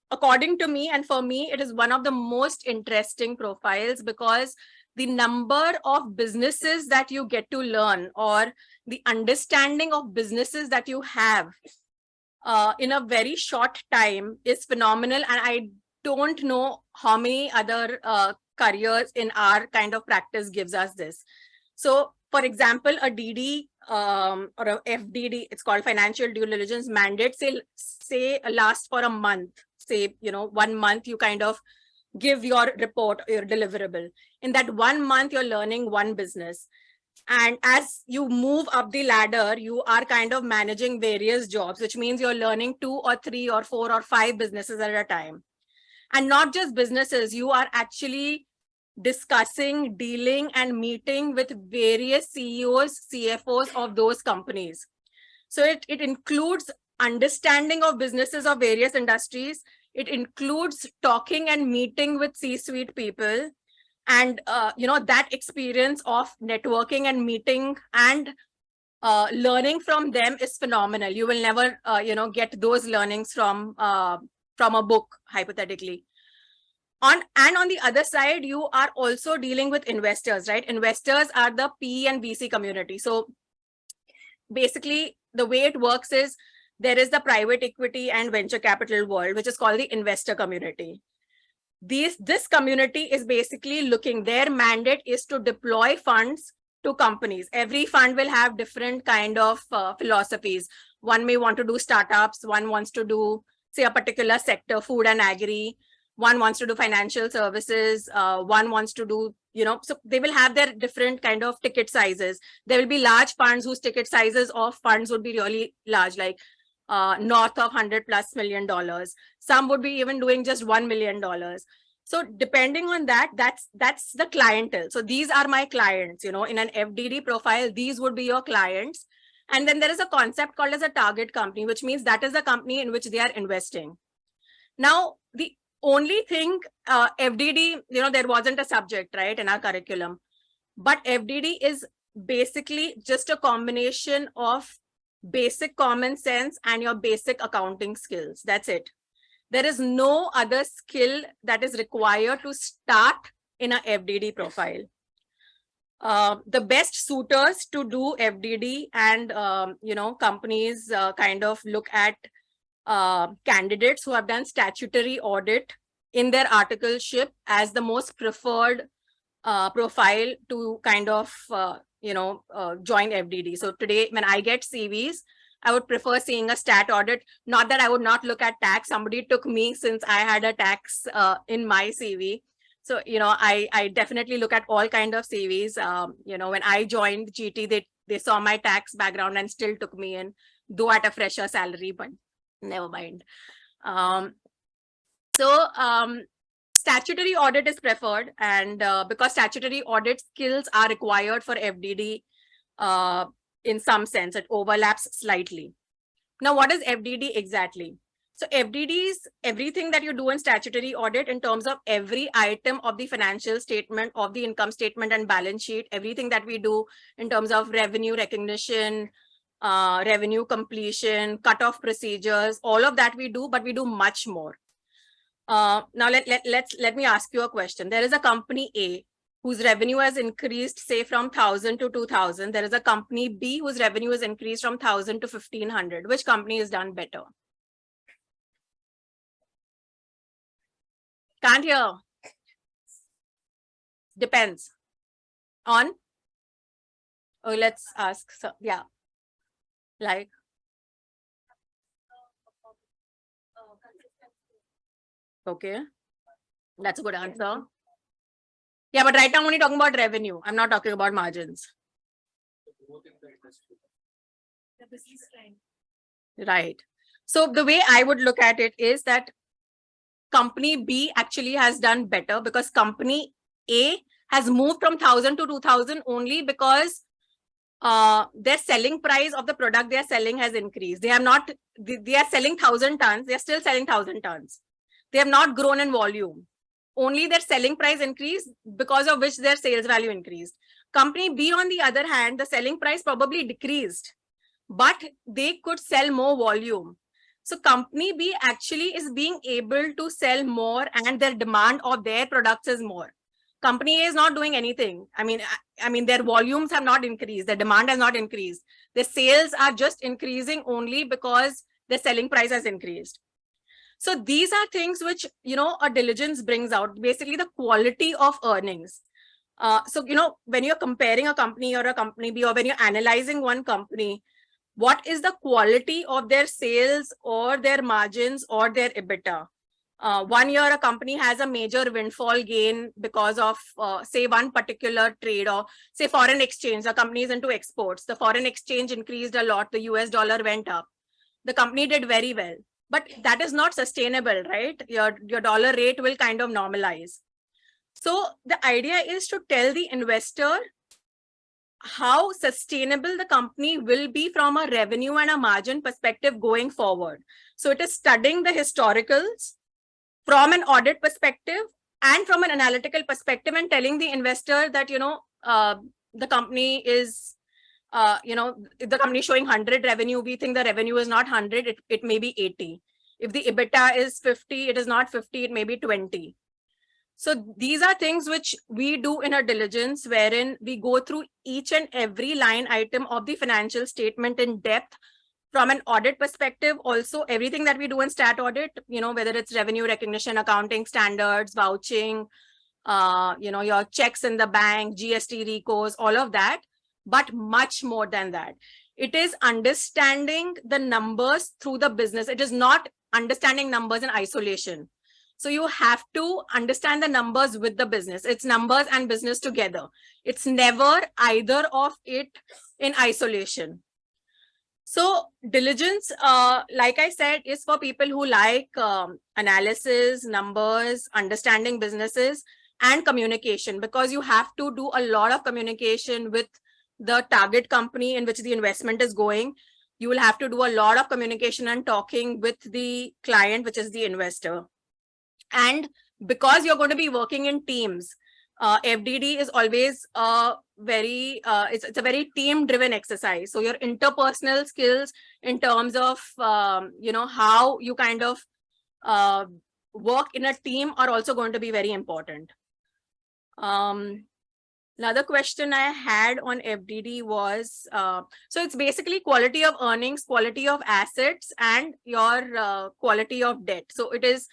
S9: according to me, and for me, it is one of the most interesting profiles, because the number of businesses that you get to learn, or the understanding of businesses that you have in a very short time is phenomenal. And I don't know how many other careers in our kind of practice gives us this. So for example, a DD or a FDD, it's called financial due diligence mandate, say last for a month, say, 1 month, you kind of give your report, your deliverable. In that 1 month, you're learning one business. And as you move up the ladder, you are kind of managing various jobs, which means you're learning 2 or 3 or 4 or 5 businesses at a time. And not just businesses, you are actually discussing, dealing, and meeting with various CEOs, CFOs of those companies. So it includes understanding of businesses of various industries. It includes talking and meeting with C-suite people. And, that experience of networking and meeting and learning from them is phenomenal. You will never, get those learnings from a book, hypothetically. On the other side, you are also dealing with investors, right? Investors are the P and VC community. So basically, the way it works is there is the private equity and venture capital world, which is called the investor community. This community is basically their mandate is to deploy funds to companies. Every fund will have different kind of philosophies. One may want to do startups, one wants to do, say, a particular sector, food and agri, one wants to do financial services, one wants to do, so they will have their different kind of ticket sizes. There will be large funds whose ticket sizes of funds would be really large, like north of $100+ million. Some would be even doing just $1 million. So depending on that, that's the clientele. So these are my clients, in an FDD profile, these would be your clients. And then there is a concept called as a target company, which means that is the company in which they are investing. Now, the only thing, FDD, there wasn't a subject, right, in our curriculum, but FDD is basically just a combination of basic common sense and your basic accounting skills. That's it. There is no other skill that is required to start in a FDD profile. The best suitors to do FDD and, companies kind of look at candidates who have done statutory audit in their articleship as the most preferred profile to kind of, join FDD. So today, when I get CVs, I would prefer seeing a stat audit. Not that I would not look at tax. Somebody took me since I had a tax in my CV. So, I definitely look at all kind of CVs. When I joined GT, they saw my tax background and still took me in, though at a fresher salary, but never mind. Statutory audit is preferred, and because statutory audit skills are required for FDD, in some sense, it overlaps slightly. Now, what is FDD exactly? So FDD is everything that you do in statutory audit in terms of every item of the financial statement, of the income statement and balance sheet, everything that we do in terms of revenue recognition, revenue completion, cutoff procedures, all of that we do, but we do much more. Now let me ask you a question. There is a company A whose revenue has increased, say, from 1,000 to 2,000. There is a company B whose revenue has increased from 1,000 to 1,500. Which company is done better? Can't hear. Depends on. Oh, let's ask. So, yeah. Like. Okay. That's a good answer. Yeah, but right now I'm only talking about revenue. I'm not talking about margins. Right. So the way I would look at it is that company B actually has done better because company A has moved from 1,000 to 2,000 only because their selling price of the product they are selling has increased. They are selling 1,000 tons. They are still selling 1,000 tons. They have not grown in volume. Only their selling price increased, because of which their sales value increased. Company B, on the other hand, the selling price probably decreased, but they could sell more volume. So company B actually is being able to sell more and their demand of their products is more. Company A is not doing anything. I mean, their volumes have not increased. Their demand has not increased. Their sales are just increasing only because their selling price has increased. So these are things which, a diligence brings out, basically the quality of earnings. So, when you're comparing a company or a company B, or when you're analyzing one company, what is the quality of their sales or their margins or their EBITDA? 1 year, a company has a major windfall gain because of, say, one particular trade, or say foreign exchange. The company is into exports. The foreign exchange increased a lot. The US dollar went up. The company did very well. But that is not sustainable, right? Your dollar rate will kind of normalize. So the idea is to tell the investor how sustainable the company will be from a revenue and a margin perspective going forward. So it is studying the historicals from an audit perspective and from an analytical perspective, and telling the investor that, the company is, if the company is showing 100 revenue, we think the revenue is not 100, it may be 80. If the EBITDA is 50, it is not 50, it may be 20. So these are things which we do in our diligence, wherein we go through each and every line item of the financial statement in depth from an audit perspective. Also, everything that we do in stat audit, whether it's revenue recognition, accounting standards, vouching, your checks in the bank, GST recos, all of that. But much more than that, it is understanding the numbers through the business. It is not understanding numbers in isolation. So you have to understand the numbers with the business. It's numbers and business together. It's never either of it in isolation. So diligence, like I said, is for people who like analysis, numbers, understanding businesses, and communication, because you have to do a lot of communication with the target company in which the investment is going. You will have to do a lot of communication and talking with the client, which is the investor. And because you're going to be working in teams, FDD is always it's a very team-driven exercise. So your interpersonal skills in terms of how you kind of work in a team are also going to be very important. Another question I had on FDD was, so it's basically quality of earnings, quality of assets, and your quality of debt. So it is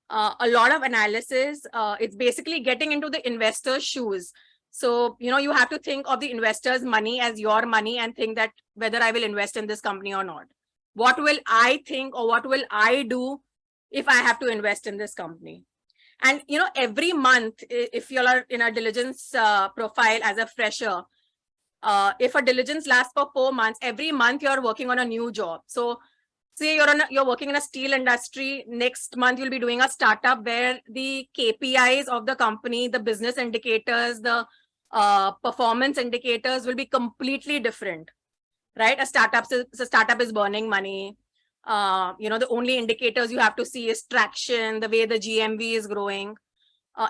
S9: a lot of analysis. It's basically getting into the investor's shoes. So, you have to think of the investor's money as your money and think that whether I will invest in this company or not. What will I think, or what will I do if I have to invest in this company? And, every month, if you are in a diligence profile as a fresher, if a diligence lasts for 4 months, every month you're working on a new job. So say you're working in a steel industry, next month you'll be doing a startup where the KPIs of the company, the business indicators, the performance indicators will be completely different, right? A startup is burning money. The only indicators you have to see is traction, the way the GMV is growing.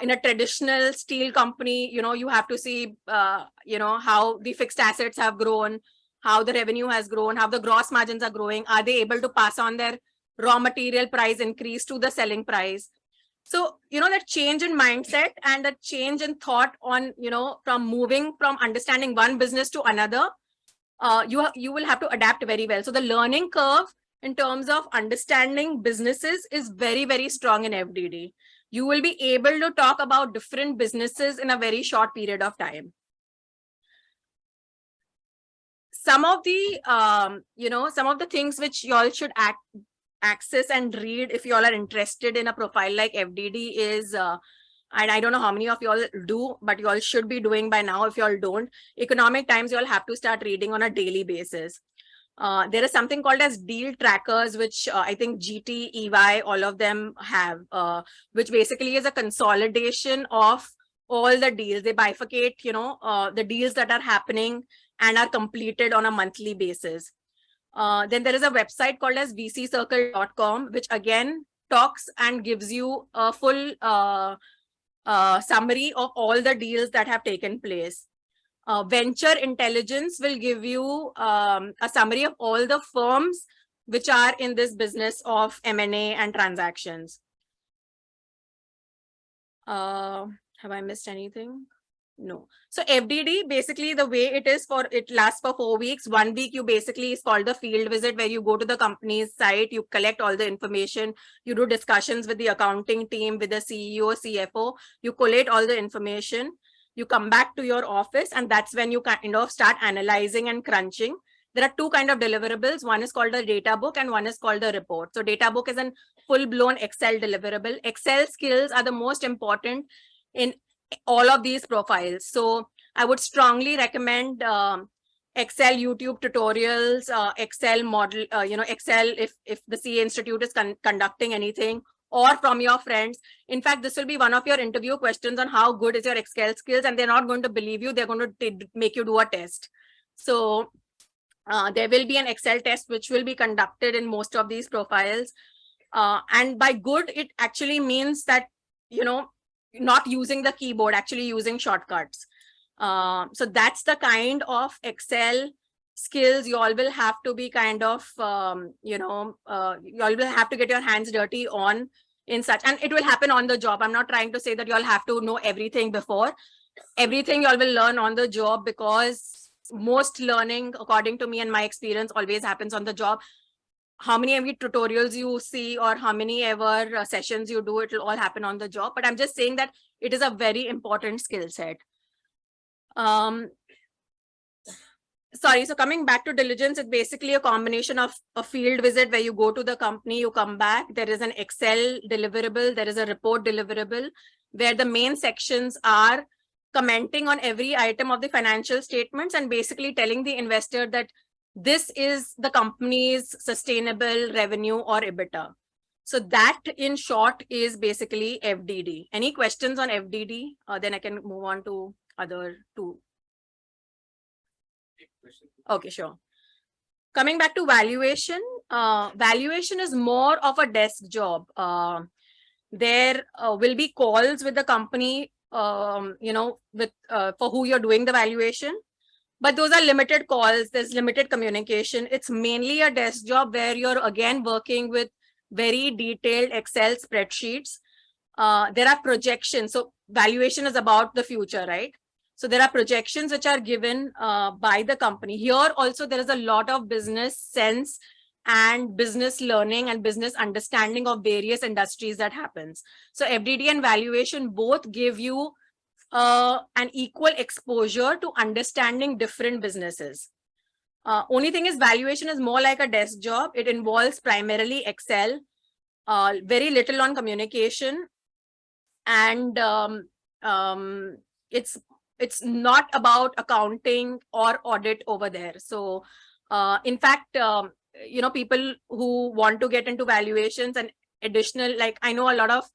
S9: In a traditional steel company, you have to see, how the fixed assets have grown, how the revenue has grown, how the gross margins are growing. Are they able to pass on their raw material price increase to the selling price? So, that change in mindset and that change in thought on, from moving from understanding one business to another, you will have to adapt very well. So the learning curve in terms of understanding businesses is very, very strong in FDD. You will be able to talk about different businesses in a very short period of time. Some of the things which you all should access and read if you all are interested in a profile like FDD is and I don't know how many of you all do, but you all should be doing by now. If you all don't, Economic Times, you all have to start reading on a daily basis. There is something called as deal trackers, which I think GT, EY, all of them have, which basically is a consolidation of all the deals. They bifurcate, the deals that are happening and are completed on a monthly basis. Then there is a website called as vccircle.com, which again talks and gives you a full summary of all the deals that have taken place. Venture Intelligence will give you a summary of all the firms which are in this business of M&A and transactions. Have I missed anything? No. So FDD, basically the way it is, it lasts for 4 weeks. 1 week you basically is called the field visit, where you go to the company's site, you collect all the information, you do discussions with the accounting team, with the CEO, CFO, you collate all the information, you come back to your office, and that's when you kind of start analyzing and crunching. There are two kinds of deliverables. One is called the data book and one is called the report. So data book is a full-blown Excel deliverable. Excel skills are the most important in all of these profiles. So I would strongly recommend Excel YouTube tutorials, Excel model, Excel if the CA Institute is conducting anything, or from your friends. In fact, this will be one of your interview questions on how good is your Excel skills, and they're not going to believe you. They're going to make you do a test. So there will be an Excel test which will be conducted in most of these profiles. And by good, it actually means that, not using the keyboard, actually using shortcuts. So that's the kind of Excel skills you all will have to be kind of, you all will have to get your hands dirty on in such, and it will happen on the job. I'm not trying to say that you all have to know everything before. Everything you all will learn on the job, because most learning, according to me and my experience, always happens on the job. How many every tutorials you see or how many ever sessions you do, it will all happen on the job. But I'm just saying that it is a very important skill set. Sorry, so coming back to diligence, it's basically a combination of a field visit where you go to the company, you come back, there is an Excel deliverable, there is a report deliverable, where the main sections are commenting on every item of the financial statements and basically telling the investor that this is the company's sustainable revenue or EBITDA. So that in short is basically FDD. Any questions on FDD? Then I can move on to other two. Okay, sure. Coming back to valuation, valuation is more of a desk job. There will be calls with the company, for who you're doing the valuation. But those are limited calls, there's limited communication. It's mainly a desk job where you're again working with very detailed Excel spreadsheets. There are projections. So valuation is about the future, right? So there are projections which are given by the company. Here also there is a lot of business sense and business learning and business understanding of various industries that happens. So FDD and valuation both give you an equal exposure to understanding different businesses. Only thing is valuation is more like a desk job. It involves primarily Excel, very little on communication, and it's not about accounting or audit over there. So in fact, people who want to get into valuations and additional, like I know a lot of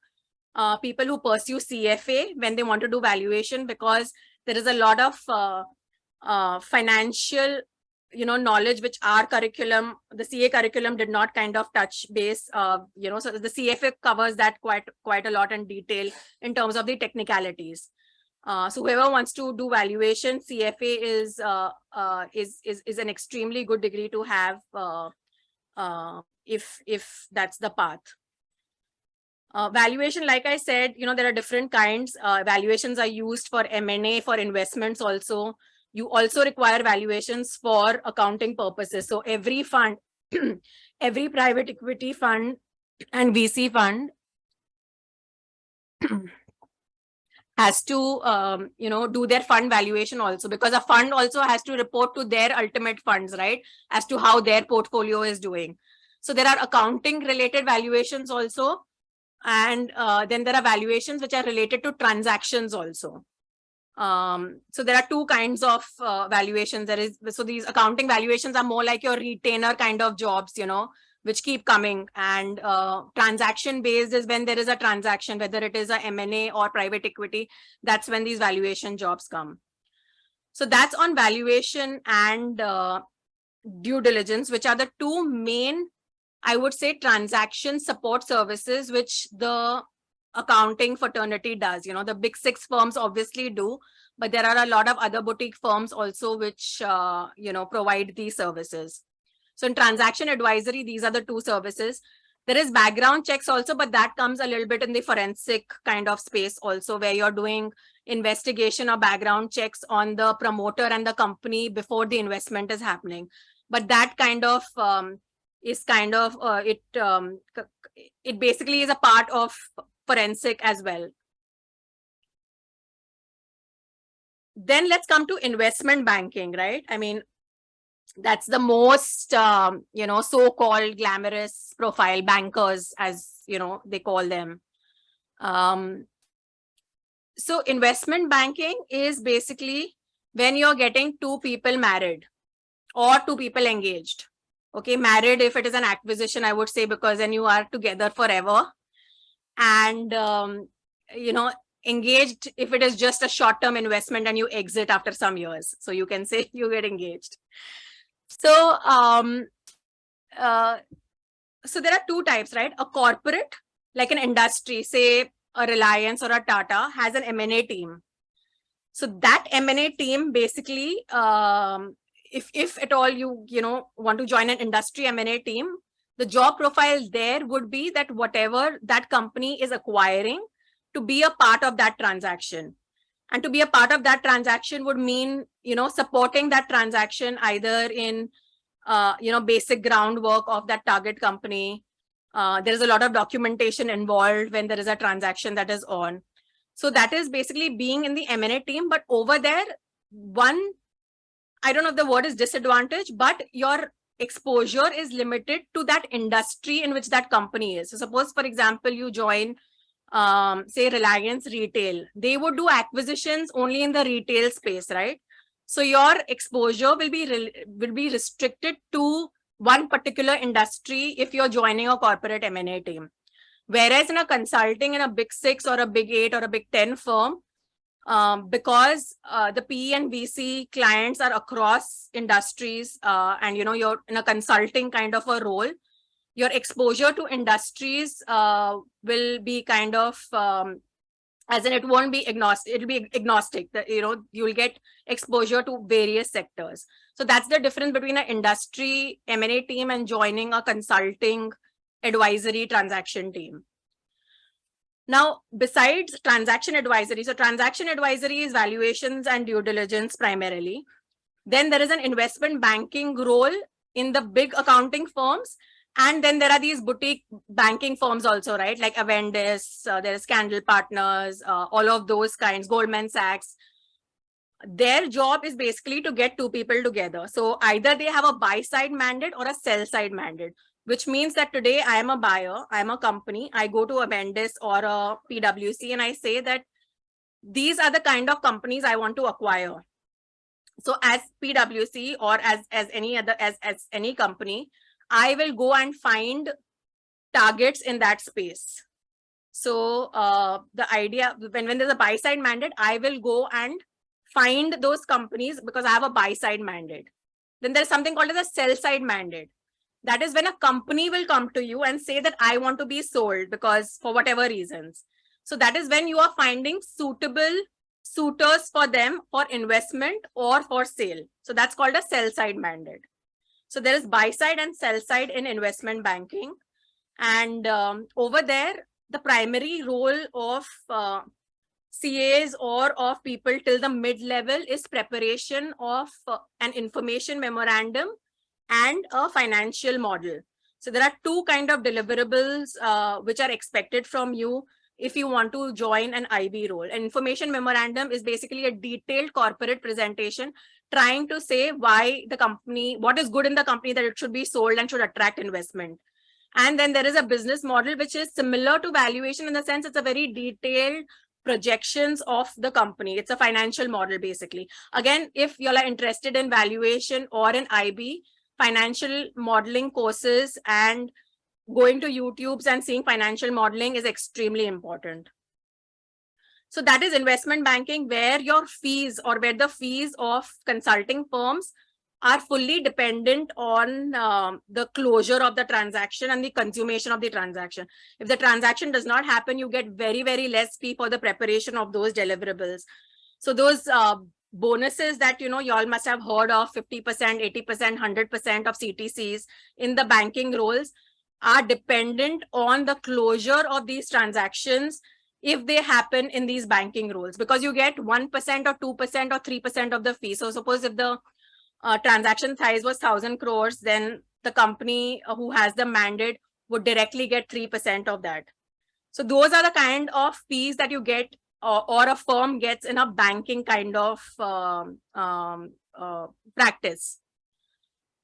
S9: people who pursue CFA when they want to do valuation, because there is a lot of financial, knowledge which our curriculum, the CA curriculum, did not kind of touch base. So the CFA covers that quite a lot in detail in terms of the technicalities. So whoever wants to do valuation, CFA is an extremely good degree to have if that's the path. Valuation, like I said, there are different kinds. Valuations are used for M&A, for investments also. You also require valuations for accounting purposes. So every fund, every private equity fund and VC fund has to, do their fund valuation also, because a fund also has to report to their ultimate funds, right, as to how their portfolio is doing. So there are accounting related valuations also. And then there are valuations which are related to transactions also. So there are two kinds of valuations. So these accounting valuations are more like your retainer kind of jobs, which keep coming. And transaction based is when there is a transaction, whether it is a M&A or private equity, that's when these valuation jobs come. So that's on valuation and due diligence, which are the two main, I would say, transaction support services, which the accounting fraternity does. The big 6 firms obviously do, but there are a lot of other boutique firms also which, provide these services. So in transaction advisory, these are the 2 services. There is background checks also, but that comes a little bit in the forensic kind of space also, where you're doing investigation or background checks on the promoter and the company before the investment is happening. But that kind of is kind of, it basically is a part of forensic as well. Then let's come to investment banking, right? I mean, that's the most, so-called glamorous profile bankers, as, they call them. So investment banking is basically when you're getting 2 people married or 2 people engaged. Okay, married if it is an acquisition, I would say, because then you are together forever. And, engaged if it is just a short-term investment and you exit after some years. So you can say you get engaged. So, so there are 2 types, right? A corporate, like an industry, say a Reliance or a Tata, has an M&A team. So that M&A team basically, if at all you want to join an industry M&A team, the job profile there would be that whatever that company is acquiring, to be a part of that transaction. And to be a part of that transaction would mean, supporting that transaction either in, basic groundwork of that target company. There is a lot of documentation involved when there is a transaction that is on. So that is basically being in the M&A team. But over there, I don't know if the word is disadvantage, but your exposure is limited to that industry in which that company is. So suppose, for example, you join, say, Reliance Retail. They would do acquisitions only in the retail space, right? So your exposure will be restricted to one particular industry if you're joining a corporate M&A team. Whereas in a consulting in a big 6 or a big 8 or a big 10 firm, because the PE and VC clients are across industries, and you're in a consulting kind of a role, your exposure to industries will be kind of, as in it won't be agnostic, it'll be agnostic. You'll get exposure to various sectors. So that's the difference between an industry M&A team and joining a consulting advisory transaction team. Now, besides transaction advisory, so transaction advisory is valuations and due diligence primarily. Then there is an investment banking role in the big accounting firms. And then there are these boutique banking firms also, right? Like Avendis, there is Candle Partners, all of those kinds, Goldman Sachs. Their job is basically to get 2 people together. So either they have a buy side mandate or a sell side mandate, which means that today I am a buyer, I am a company, I go to Avendis or a PwC and I say that these are the kind of companies I want to acquire. So as PwC or as any company, I will go and find targets in that space. So the idea, when there's a buy side mandate, I will go and find those companies because I have a buy side mandate. Then there's something called as a sell side mandate. That is when a company will come to you and say that I want to be sold because for whatever reasons. So that is when you are finding suitable suitors for them for investment or for sale. So that's called a sell side mandate. So there is buy side and sell side in investment banking. And over there, the primary role of CAs or of people till the mid-level is preparation of an information memorandum and a financial model. So there are 2 kind of deliverables which are expected from you if you want to join an IB role. An information memorandum is basically a detailed corporate presentation trying to say why the company, what is good in the company that it should be sold and should attract investment. And then there is a business model, which is similar to valuation in the sense it's a very detailed projections of the company. It's a financial model, basically. Again, if you are interested in valuation or in IB, financial modeling courses and going to YouTubes and seeing financial modeling is extremely important. So that is investment banking, where your fees or where the fees of consulting firms are fully dependent on the closure of the transaction and the consummation of the transaction. If the transaction does not happen, you get very, very less fee for the preparation of those deliverables. So those bonuses that, you all must have heard of, 50%, 80%, 100% of CTCs in the banking roles are dependent on the closure of these transactions if they happen in these banking roles, because you get 1% or 2% or 3% of the fee. So suppose if the transaction size was 1,000 crores, then the company who has the mandate would directly get 3% of that. So those are the kind of fees that you get or a firm gets in a banking kind of practice.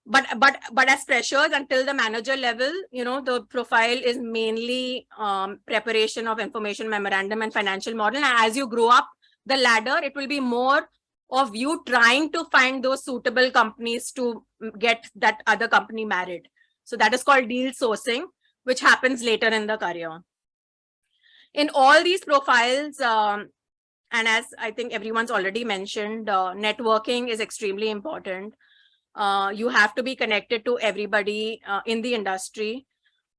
S9: But as freshers until the manager level, the profile is mainly preparation of information memorandum and financial model. And as you grow up the ladder, it will be more of you trying to find those suitable companies to get that other company married. So that is called deal sourcing, which happens later in the career. In all these profiles, and as I think everyone's already mentioned, networking is extremely important. You have to be connected to everybody in the industry.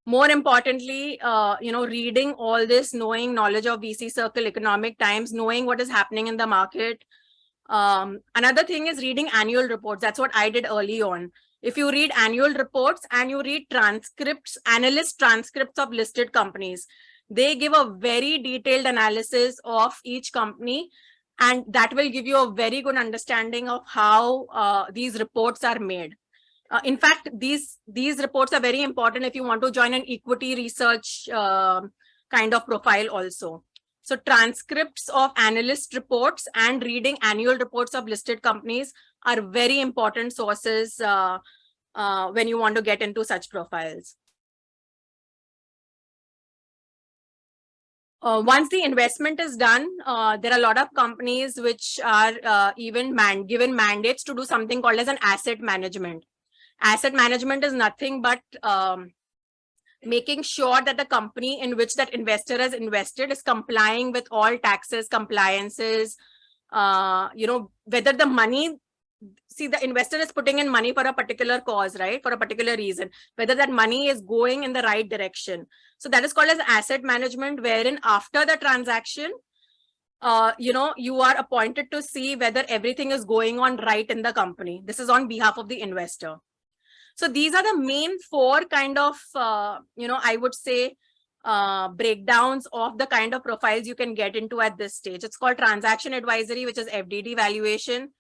S9: More importantly, reading all this, knowing knowledge of VC Circle, Economic Times, knowing what is happening in the market. Another thing is reading annual reports. That's what I did early on. If you read annual reports and you read transcripts, analyst transcripts of listed companies, they give a very detailed analysis of each company, and that will give you a very good understanding of how these reports are made. In fact, these reports are very important if you want to join an equity research kind of profile also. So transcripts of analyst reports and reading annual reports of listed companies are very important sources when you want to get into such profiles. Once the investment is done, there are a lot of companies which are even given mandates to do something called as an asset management. Asset management is nothing but making sure that the company in which that investor has invested is complying with all taxes, compliances, whether the money, see, the investor is putting in money for a particular cause, right? For a particular reason, whether that money is going in the right direction. So that is called as asset management, wherein after the transaction, you are appointed to see whether everything is going on right in the company. This is on behalf of the investor. So these are the main four kind of, I would say, breakdowns of the kind of profiles you can get into at this stage. It's called transaction advisory, which is FDD valuation.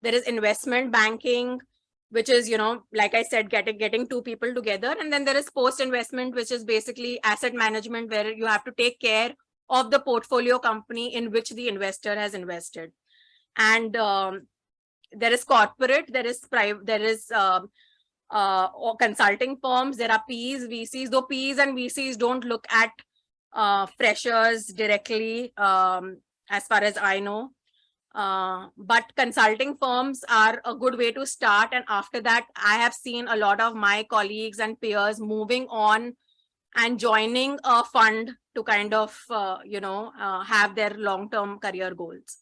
S9: There is investment banking, which is, like I said, getting two people together. And then there is post-investment, which is basically asset management, where you have to take care of the portfolio company in which the investor has invested. And there is corporate, there is private, there is or consulting firms, there are PEs, VCs, though PEs and VCs don't look at freshers directly, as far as I know. But consulting firms are a good way to start. And after that, I have seen a lot of my colleagues and peers moving on and joining a fund to kind of, have their long-term career goals.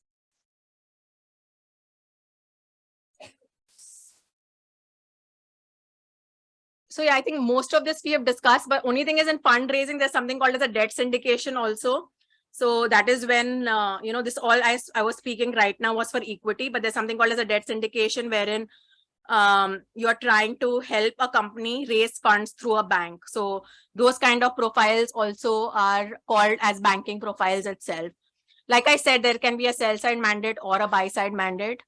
S9: So yeah, I think most of this we have discussed, but only thing is in fundraising, there's something called as a debt syndication also. So that is when, this all I was speaking right now was for equity, but there's something called as a debt syndication wherein you are trying to help a company raise funds through a bank. So those kind of profiles also are called as banking profiles itself. Like I said, there can be a sell side mandate or a buy side mandate.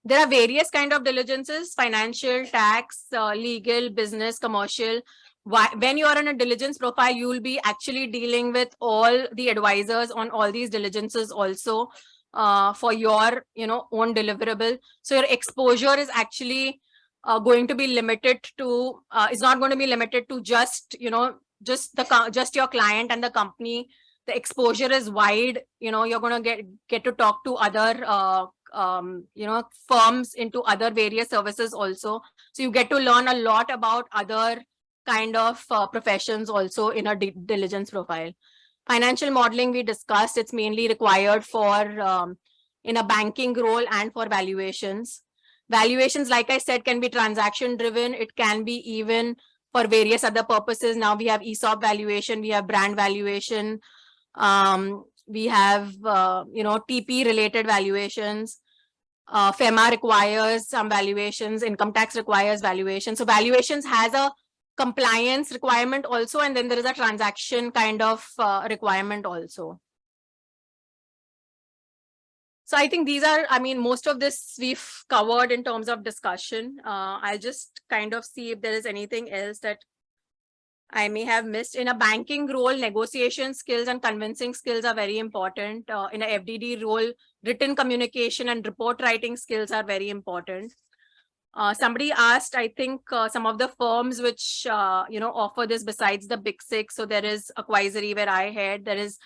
S9: There are various kind of diligences: financial, tax, legal, business, commercial. When you are on a diligence profile, you will be actually dealing with all the advisors on all these diligences also. for your, own deliverable. So your exposure is actually going to be limited to, it's not going to be limited to just, just your client and the company. The exposure is wide. You're going to get to talk to other, firms into other various services also. So you get to learn a lot about other kind of professions also in a diligence profile. Financial modeling we discussed, it's mainly required for in a banking role and for valuations. Valuations, like I said, can be transaction driven. It can be even for various other purposes. Now we have ESOP valuation, we have brand valuation, we have, TP related valuations. FEMA requires some valuations, income tax requires valuations. So valuations has a compliance requirement also, and then there is a transaction kind of requirement also. So I think these are, most of this we've covered in terms of discussion. I'll just kind of see if there is anything else that I may have missed. In a banking role, negotiation skills and convincing skills are very important. In a FDD role, written communication and report writing skills are very important. Somebody asked, I think, some of the firms which, offer this besides the big six. So there is Acquisery where I head, there is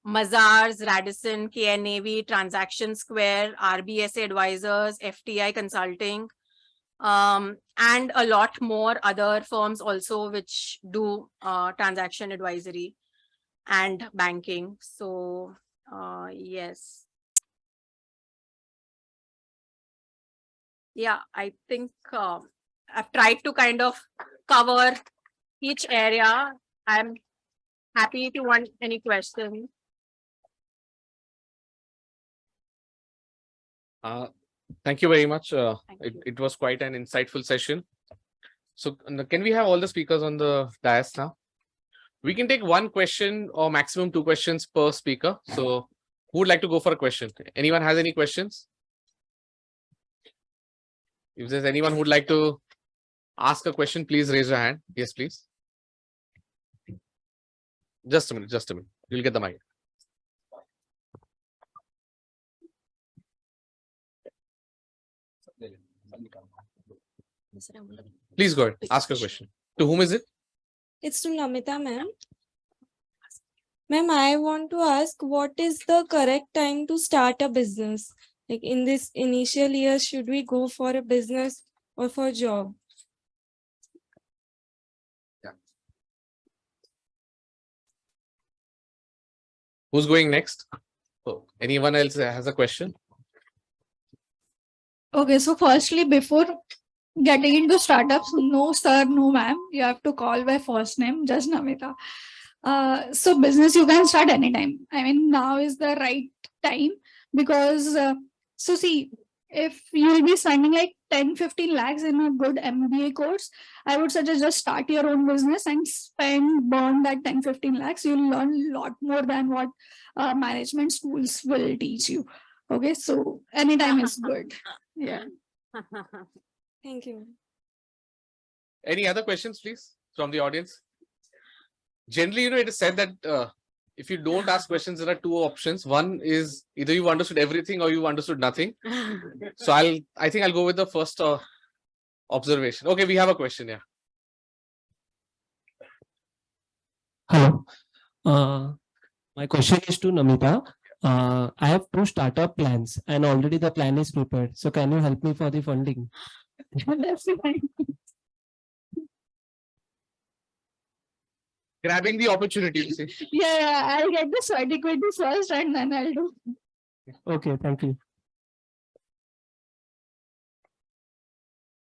S9: Mazars, Radisson, KNAV, Transaction Square, RBSA Advisors, FTI Consulting, and a lot more other firms also which do transaction advisory and banking. So yes. Yeah, I think I've tried to kind of cover each area. I'm happy if you want any questions.
S1: Thank you very much.
S9: Thank you.
S1: It was quite an insightful session. So can we have all the speakers on the dais now? We can take one question or maximum 2 questions per speaker. So who would like to go for a question? Anyone has any questions? If there's anyone who would like to ask a question, please raise your hand. Yes, please. Just a minute, just a minute. You'll get the mic. Please go ahead. Ask a question. To whom is it?
S10: It's to Namita, ma'am. Ma'am, I want to ask, what is the correct time to start a business? Like in this initial years, should we go for a business or for job?
S1: Who's going next? Oh, anyone else has a question?
S7: Okay, so firstly, before getting into startups, no sir, no ma'am, you have to call by first name, just Namita. So business you can start anytime. Now is the right time because so see, if you will be spending like 10-15 lakhs in a good MBA course, I would suggest just start your own business and burn that 10-15 lakhs. You'll learn a lot more than what management schools will teach you. Okay, so anytime is good. Yeah.
S10: Thank you.
S1: Any other questions, please, from the audience? Generally, it is said that if you don't ask questions, there are 2 options. One is either you've understood everything or you've understood nothing. So I think I'll go with the first observation. Okay, we have a question. Yeah.
S11: Hello. My question is to Namita. I have 2 startup plans and already the plan is prepared. So can you help me for the funding?
S1: Grabbing the opportunity. You see.
S7: Yeah, I'll get the sweat equity first and then I'll do.
S11: Okay, thank you.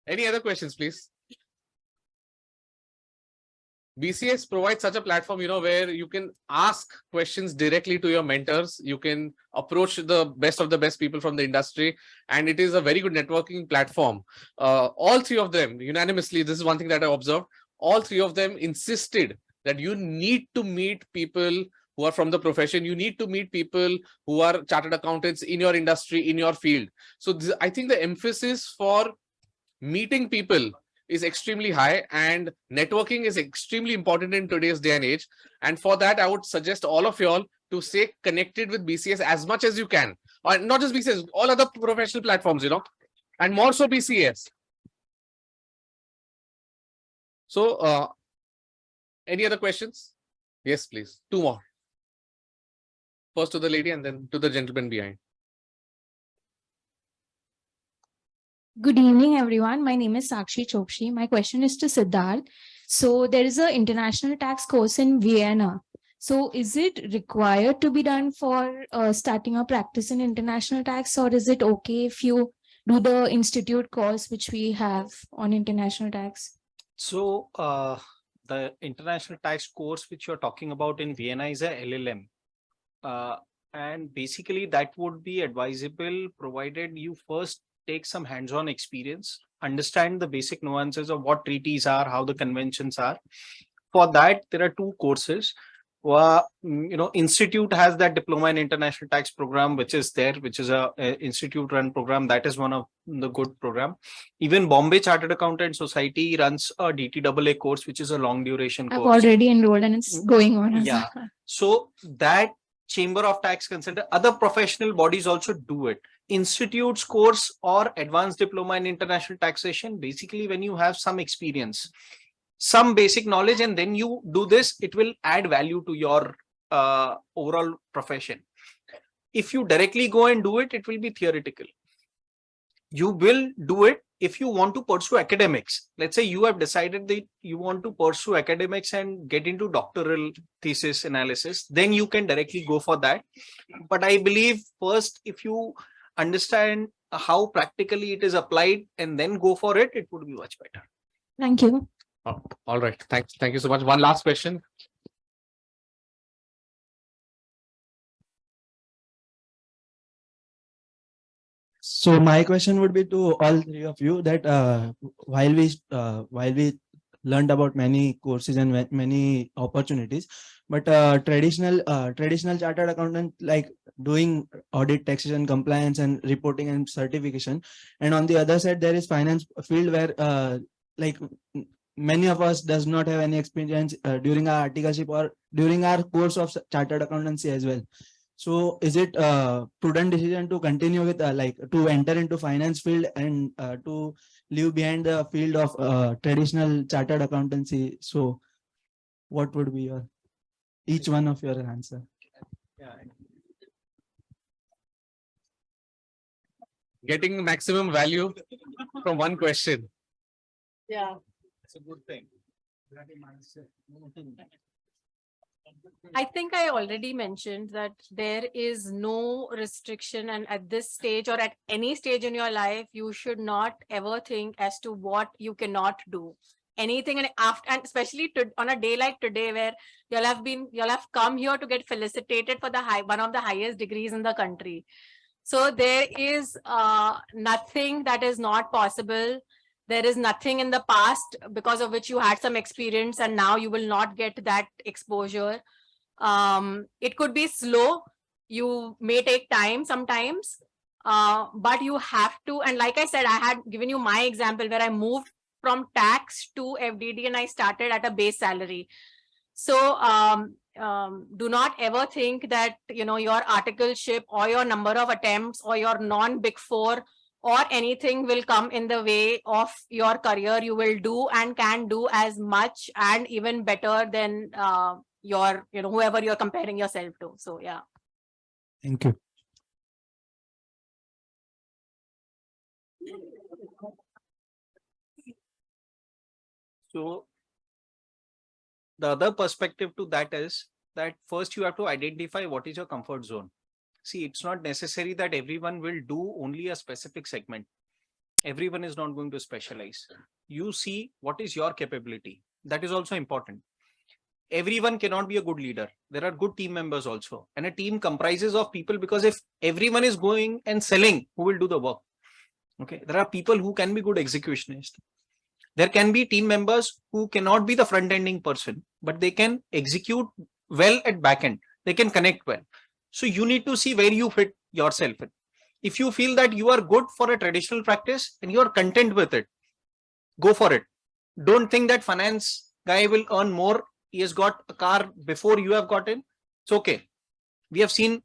S1: Any other questions, please? BCAS provides such a platform, where you can ask questions directly to your mentors. You can approach the best of the best people from the industry, and it is a very good networking platform. All 3 of them unanimously, this is one thing that I observed, all 3 of them insisted that you need to meet people who are from the profession. You need to meet people who are chartered accountants in your industry, in your field. So I think the emphasis for meeting people is extremely high, and networking is extremely important in today's day and age. And for that, I would suggest all of y'all to stay connected with BCAS as much as you can. or not just BCAS, all other professional platforms, and more so BCAS. So, any other questions? Yes, please. Two more. First to the lady and then to the gentleman behind.
S12: Good evening, everyone. My name is Sakshi Chopshi. My question is to Siddharth. So there is an international tax course in Vienna. So is it required to be done for starting a practice in international tax, or is it okay if you do the institute course which we have on international tax?
S6: So the international tax course which you're talking about in Vienna is a LLM. And basically that would be advisable provided you first take some hands-on experience, understand the basic nuances of what treaties are, how the conventions are. For that, there are two courses. Institute has that diploma in international tax program, which is there, which is a institute run program. That is one of the good program. Even Bombay Chartered Accountant Society runs a DTAA course, which is a long duration
S12: I've
S6: course.
S12: already enrolled and it's going on. as
S6: Yeah.
S12: well.
S6: So that Chamber of Tax Consultant, other professional bodies also do it. Institute's course or advanced diploma in international taxation, basically when you have some experience, some basic knowledge, and then you do this, it will add value to your overall profession. If you directly go and do it, it will be theoretical. You will do it if you want to pursue academics. Let's say you have decided that you want to pursue academics and get into doctoral thesis analysis, then you can directly go for that. But I believe first, if you understand how practically it is applied and then go for it, it would be much better.
S12: Thank you.
S1: Oh, all right. Thank you so much. One last question.
S13: So my question would be to all three of you that while we learned about many courses and many opportunities, but traditional chartered accountant like doing audit, taxation, compliance, and reporting and certification, and on the other side there is finance field where like many of us does not have any experience during our articleship or during our course of chartered accountancy as well. So is it a prudent decision to continue with like to enter into finance field and to leave behind the field of traditional chartered accountancy? So what would be your each one of your answer?
S6: Yeah.
S1: Getting maximum value from one question.
S9: Yeah.
S6: It's a good thing.
S9: I think I already mentioned that there is no restriction, and at this stage or at any stage in your life, you should not ever think as to what you cannot do. Anything, and after, and especially on a day like today, where you'll have come here to get felicitated for the one of the highest degrees in the country. So there is nothing that is not possible. There is nothing in the past because of which you had some experience and now you will not get that exposure. It could be slow. You may take time sometimes, but you have to. And like I said, I had given you my example where I moved from tax to FDD and I started at a base salary. So do not ever think that, your articleship or your number of attempts or your non-Big Four or anything will come in the way of your career. You will do and can do as much and even better than your, whoever you're comparing yourself to. So, yeah.
S13: Thank you.
S6: So the other perspective to that is that first you have to identify what is your comfort zone. See, it's not necessary that everyone will do only a specific segment. Everyone is not going to specialize. You see what is your capability. That is also important. Everyone cannot be a good leader. There are good team members also. And a team comprises of people, because if everyone is going and selling, who will do the work? Okay. There are people who can be good executionists. There can be team members who cannot be the front-ending person, but they can execute well at back end. They can connect well. So you need to see where you fit yourself in. If you feel that you are good for a traditional practice and you are content with it, go for it. Don't think that finance guy will earn more. He has got a car before you have gotten. It's okay. We have seen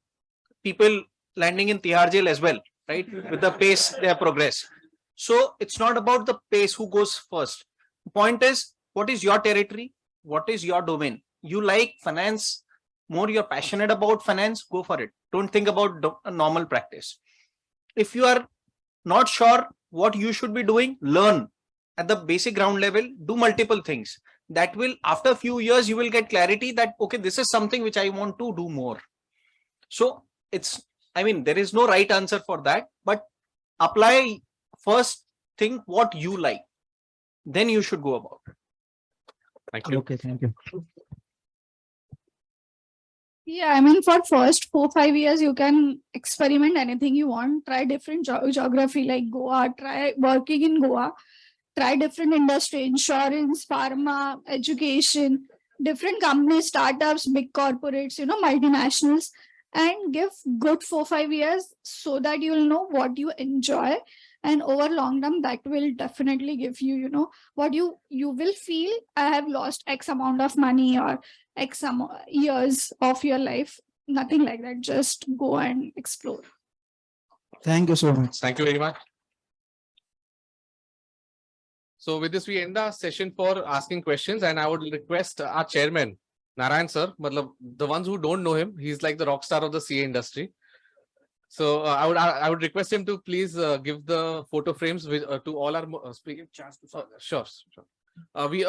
S6: people landing in Tihar jail as well, right? With the pace they have progressed. So it's not about the pace who goes first. The point is, what is your territory? What is your domain? You like finance more, you're passionate about finance, go for it. Don't think about a normal practice. If you are not sure what you should be doing, learn at the basic ground level, do multiple things. That will, after a few years, you will get clarity that, okay, this is something which I want to do more. So it's, I mean, there is no right answer for that, but apply first, think what you like, then you should go about it.
S1: Thank you.
S13: Okay, thank you.
S7: Yeah, I mean, for first 4-5 years, you can experiment anything you want, try different geography like Goa, try working in Goa, try different industry, insurance, pharma, education, different companies, startups, big corporates, multinationals, and give good 4-5 years so that you will know what you enjoy. And over long term, that will definitely give you, what you will feel. I have lost X amount of money or X years of your life. Nothing like that. Just go and explore.
S13: Thank you so much.
S1: Thank you very much. So with this, we end our session for asking questions, and I would request our chairman, Narayan sir, the ones who don't know him, he's like the rock star of the CA industry. So I would request him to please give the photo frames to all our speaking. Sure. We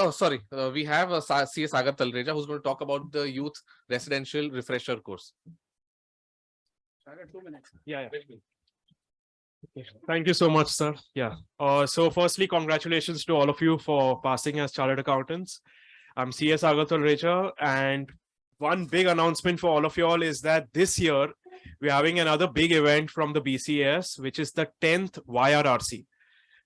S1: have CA Sagar Talreja, who's going to talk about the youth residential refresher course. 2 minutes.
S14: Yeah. Thank you so much, sir. Yeah. So firstly, congratulations to all of you for passing as chartered accountants. I'm CA Sagar Talreja, and one big announcement for all of you all is that this year we're having another big event from the BCAS, which is the 10th YRRC.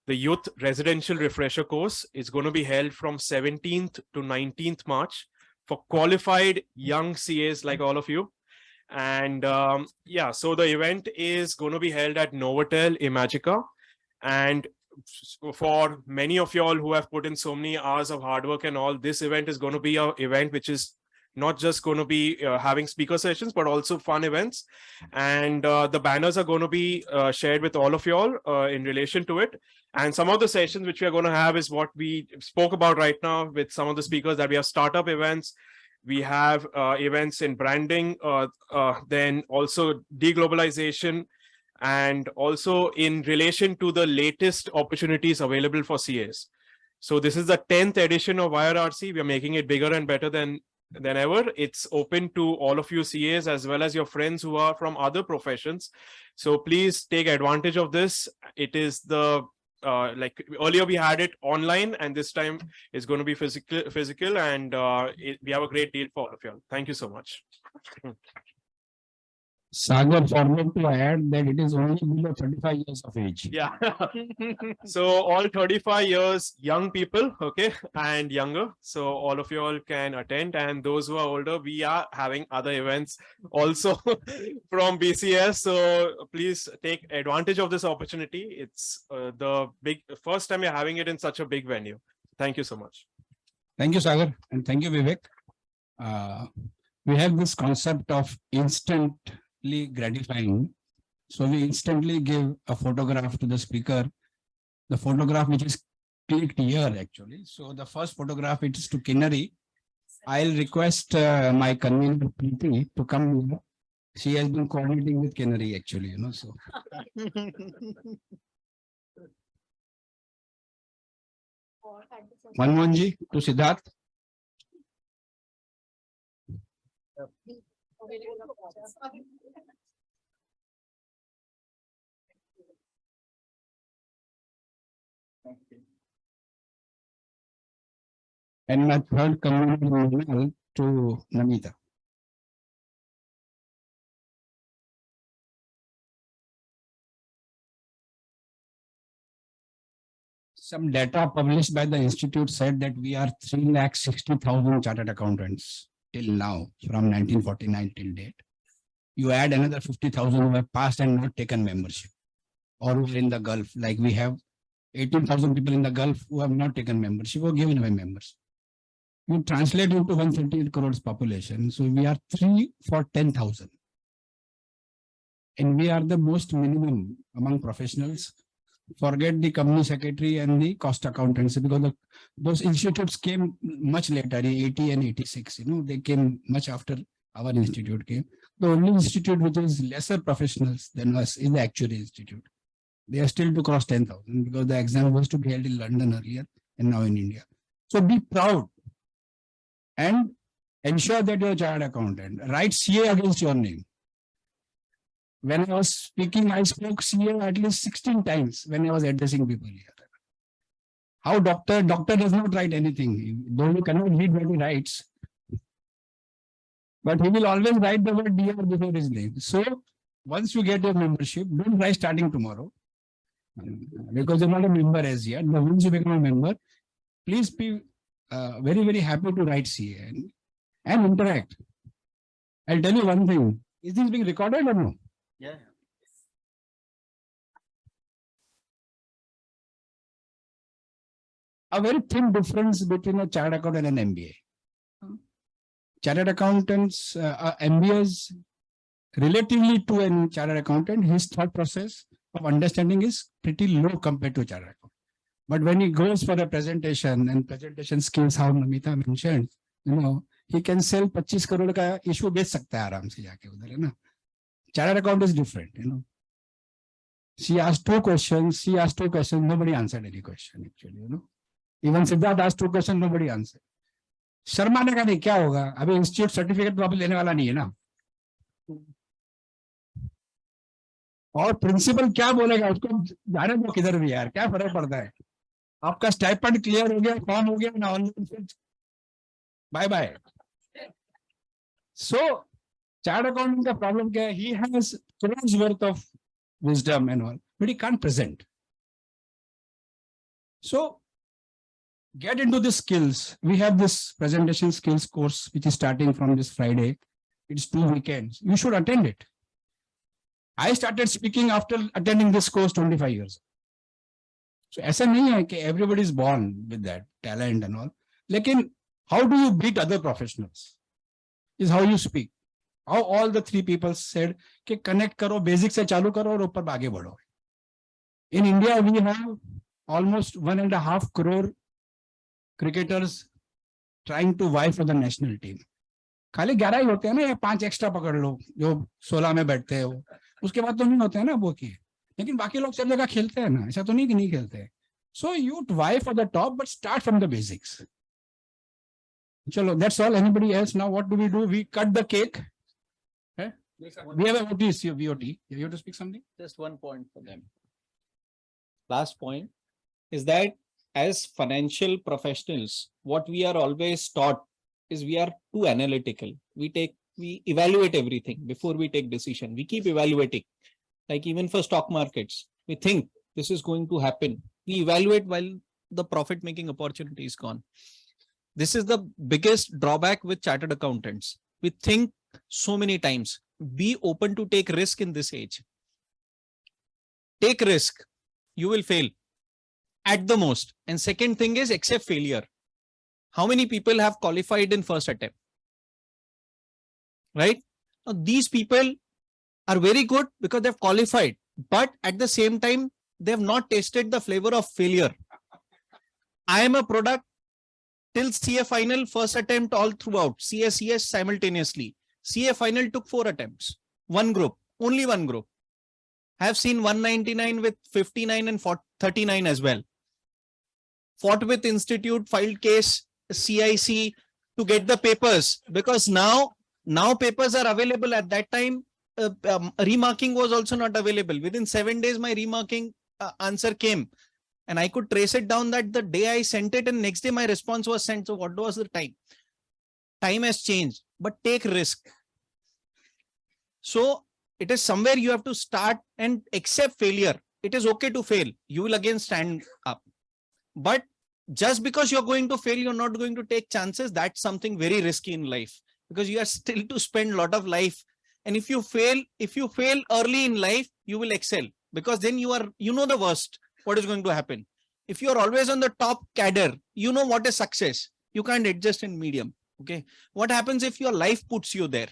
S14: The Youth Residential Refresher Course is going to be held from 17th to 19th March for qualified young CAs like all of you. And so the event is going to be held at Novotel Imagica. And for many of y'all who have put in so many hours of hard work and all, this event is going to be an event which is not just going to be having speaker sessions, but also fun events. And the banners are going to be shared with all of y'all in relation to it. And some of the sessions which we are going to have is what we spoke about right now with some of the speakers, that we have startup events. We have events in branding, then also deglobalization, and also in relation to the latest opportunities available for CAs. So this is the 10th edition of YRRC. We are making it bigger and better than ever. It's open to all of you CAs as well as your friends who are from other professions. So please take advantage of this. It is the like earlier we had it online, and this time it's going to be physical, and we have a great deal for all of you. Thank you so much.
S4: Sagar, forgot to add that it is only below 35 years of age.
S14: Yeah. So all 35 years, young people, okay, and younger. So all of you all can attend, and those who are older, we are having other events also from BCS. So please take advantage of this opportunity. It's the first time you're having it in such a big venue. Thank you so much.
S4: Thank you, Sagar, and thank you, Vivek. We have this concept of instantly gratifying. So we instantly give a photograph to the speaker, the photograph which is clicked here actually. So the first photograph, it is to Kinnari. I'll request my convener Preeti to come here. She has been coordinating with Kinnari actually, so. Manmohanji to Siddharth. And my third comment to Namita. Some data published by the institute said that we are 360,000 chartered accountants till now, from 1949 till date. You add another 50,000 who have passed and not taken membership, or who are in the Gulf. Like we have 18,000 people in the Gulf who have not taken membership or given away members. You translate into 138 crores population. So we are 3 for 10,000.
S15: and we are the most minimum among professionals. Forget the company secretary and the cost accountancy, because those institutes came much later, in 80 and 86. They came much after our institute came. The only institute which is lesser professionals than us is the Actuary Institute. They are still to cross 10,000 because the exam was to be held in London earlier and now in India. So be proud and ensure that you're a chartered accountant. Write CA against your name. When I was speaking, I spoke CA at least 16 times when I was addressing people here. How doctor does not write anything, though you cannot read what he writes. But he will always write the word DR before his name. So once you get your membership, don't try starting tomorrow, because you're not a member as yet. But once you become a member, please be very, very happy to write CA and interact. I'll tell you one thing. Is this being recorded or no?
S6: Yeah.
S15: A very thin difference between a chartered accountant and an MBA. Chartered accountants, MBAs, relatively to a chartered accountant, his thought process of understanding is pretty low compared to a chartered accountant. But when he goes for a presentation and presentation skills, how Namita mentioned, he can sell 25 crore ka issue बेच सकता है आराम से जाके उधर, है ना? Chartered account is different, She asked two questions. Nobody answered any question actually, Even Siddharth asked 2 questions, nobody answered. शर्माने का नहीं, क्या होगा? अभी इंस्टीट्यूट सर्टिफिकेट वापस लेने वाला नहीं है ना. और प्रिंसिपल क्या बोलेगा उसको जाने दो किधर भी यार, क्या फर्क पड़ता है? आपका स्टाइपेंड क्लियर हो गया, फॉर्म हो गया ना, ऑनलाइन बाय बाय. सो chartered accountant का problem क्या है? He has crores worth of wisdom and all, but he can't present. So get into the skills. We have this presentation skills course which is starting from this Friday. It's 2 weekends. You should attend it. I started speaking after attending this course 25 years. So ऐसा नहीं है कि everybody is born with that talent and all. लेकिन how do you beat other professionals? Is how you speak. How all the 3 people said कि connect करो, basic से चालू करो और ऊपर आगे बढ़ो. In India, we have almost 1.5 crore cricketers trying to vie for the national team. खाली 11 ही होते हैं ना, या 5 एक्स्ट्रा पकड़ लो जो 16 में बैठते हैं वो, उसके बाद तो नहीं होते हैं ना वो की. लेकिन बाकी लोग सब जगह खेलते हैं ना, ऐसा तो नहीं कि नहीं खेलते हैं. So you vie for the top, but start from the basics. चलो, that's all. Anybody else? Now what do? We cut the cake. We have a VOT. You have to speak something?
S6: Just one point for them. Last point is that as financial professionals, what we are always taught is we are too analytical. We evaluate everything before we take decision. We keep evaluating. Like even for stock markets, we think this is going to happen. We evaluate while the profit making opportunity is gone. This is the biggest drawback with chartered accountants. We think so many times. Be open to take risk in this age. Take risk. You will fail at the most. And second thing is accept failure. How many people have qualified in first attempt? Right? Now, these people are very good because they've qualified, but at the same time, they have not tasted the flavor of failure. I am a product till CA final, first attempt all throughout, CS simultaneously. CA final took 4 attempts, one group, only one group. I have seen 199 with 59 and 39 as well. Fought with institute, filed case, CIC to get the papers, because now papers are available. At that time, remarking was also not available. Within 7 days, my remarking answer came. And I could trace it down that the day I sent it and next day my response was sent. So what was the time? Time has changed, but take risk. So it is somewhere you have to start and accept failure. It is okay to fail. You will again stand up. But just because you're going to fail, you're not going to take chances. That's something very risky in life, because you are still to spend a lot of life. And if you fail early in life, you will excel, because then you know the worst, what is going to happen. If you're always on the top cadre, you know what is success. You can't adjust in medium. Okay. What happens if your life puts you there?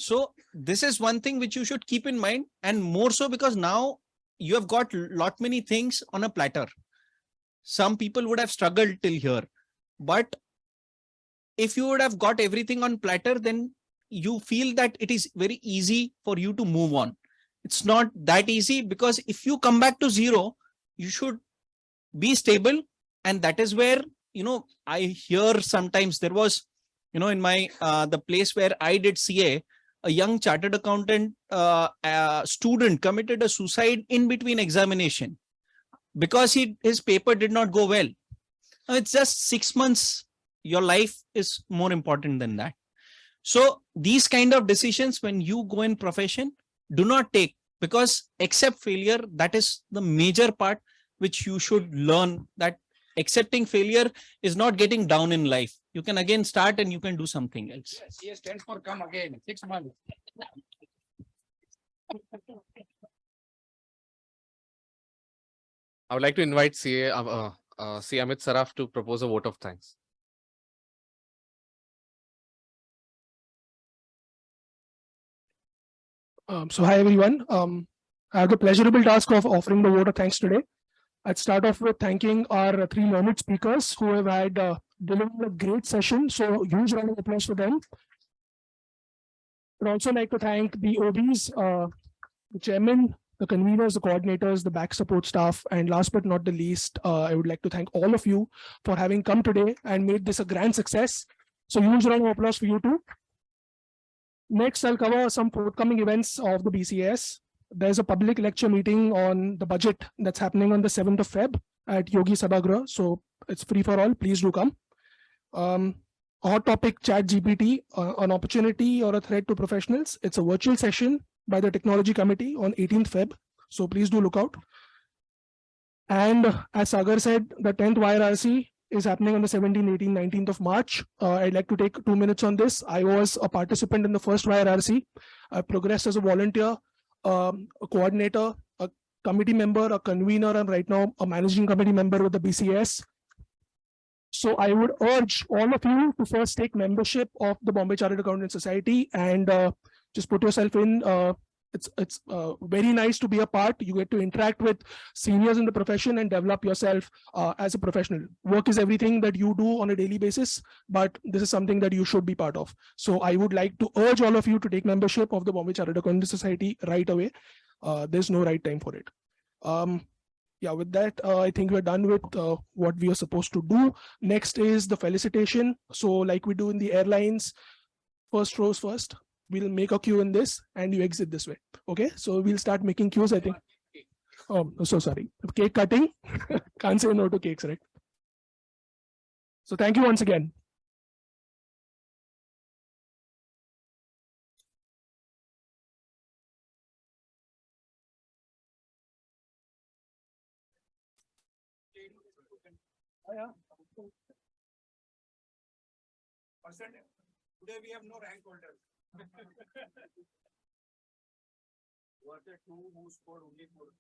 S6: So this is one thing which you should keep in mind, and more so because now you have got lot many things on a platter. Some people would have struggled till here, but if you would have got everything on platter, then you feel that it is very easy for you to move on. It's not that easy, because if you come back to zero, you should be stable. And that is where, I hear sometimes there was, in my, the place where I did CA, a young chartered accountant student committed a suicide in between examination because his paper did not go well. Now, it's just 6 months. Your life is more important than that. So these kind of decisions, when you go in profession, do not take, because accept failure. That is the major part which you should learn, that accepting failure is not getting down in life. You can again start and you can do something else.
S15: Yes, stands for come again, 6 months.
S1: I would like to invite CA Amit Saraf to propose a vote of thanks.
S3: So hi everyone. I have the pleasurable task of offering the vote of thanks today. I'd start off with thanking our 3 learned speakers who have had delivered a great session. So huge round of applause for them. I'd also like to thank the OBs, the chairman, the conveners, the coordinators, the back support staff, and last but not the least, I would like to thank all of you for having come today and made this a grand success. So huge round of applause for you too. Next, I'll cover some forthcoming events of the BCAS. There's a public lecture meeting on the budget that's happening on the 7th of Feb at Yogi Sabhagrah. So it's free for all. Please do come. A hot topic, Chat GPT, an opportunity or a threat to professionals. It's a virtual session by the Technology Committee on 18th Feb. So please do look out. And as Sagar said, the 10th YRRC is happening on the 17th, 18th, 19th of March. I'd like to take 2 minutes on this. I was a participant in the first YRRC. I progressed as a volunteer, a coordinator, a committee member, a convener, and right now a managing committee member with the BCAS. So I would urge all of you to first take membership of the Bombay Chartered Accountant Society and just put yourself in. It's very nice to be a part. You get to interact with seniors in the profession and develop yourself as a professional. Work is everything that you do on a daily basis, but this is something that you should be part of. So I would like to urge all of you to take membership of the Bombay Chartered Accountant Society right away. There's no right time for it. Yeah, with that, I think we're done with what we are supposed to do. Next is the felicitation. So like we do in the airlines, first rows first. We'll make a queue in this and you exit this way. Okay, so we'll start making queues, I think. Oh, so sorry. Cake cutting. Can't say no to cakes, right? So thank you once again.
S15: Today we have no rank holders. What the two who scored only 4?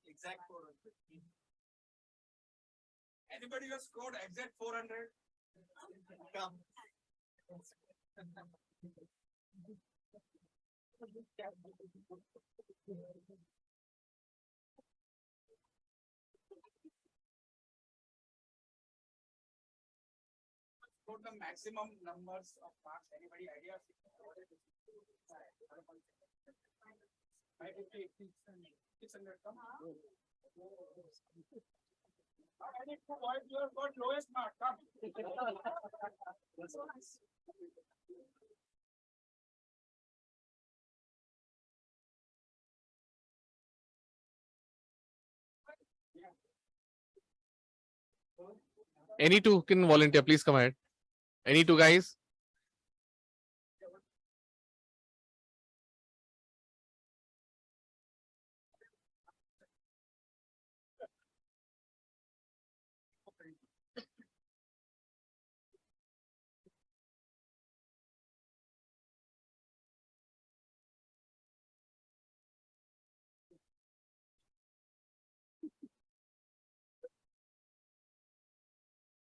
S15: Exact 400. Anybody who has scored exact 400? Come. Scored the maximum numbers of marks. Anybody idea? 550, 600. Come on. I need to avoid your lowest mark. Come.
S1: Any two can volunteer. Please come ahead. Any two guys?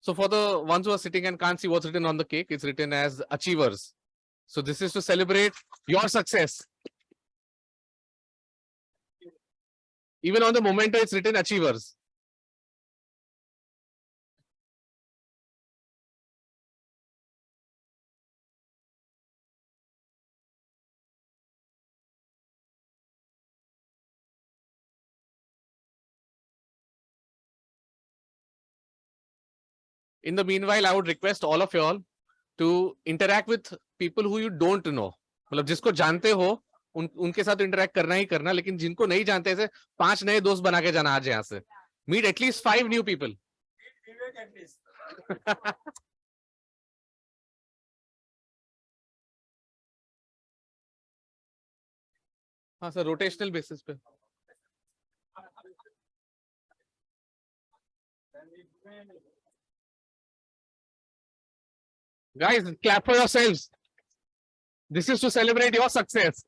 S1: So for the ones who are sitting and can't see what's written on the cake, it's written as achievers. So this is to celebrate your success. Even on the memento, it's written achievers. In the meanwhile, I would request all of you all to interact with people who you don't know. मतलब जिसको जानते हो उनके साथ interact करना ही करना, लेकिन जिनको नहीं जानते ऐसे 5 नए दोस्त बना के जाना आज यहाँ से. Meet at least 5 new people. हाँ सर, रोटेशनल बेसिस पे. Guys, clap for yourselves. This is to celebrate your success.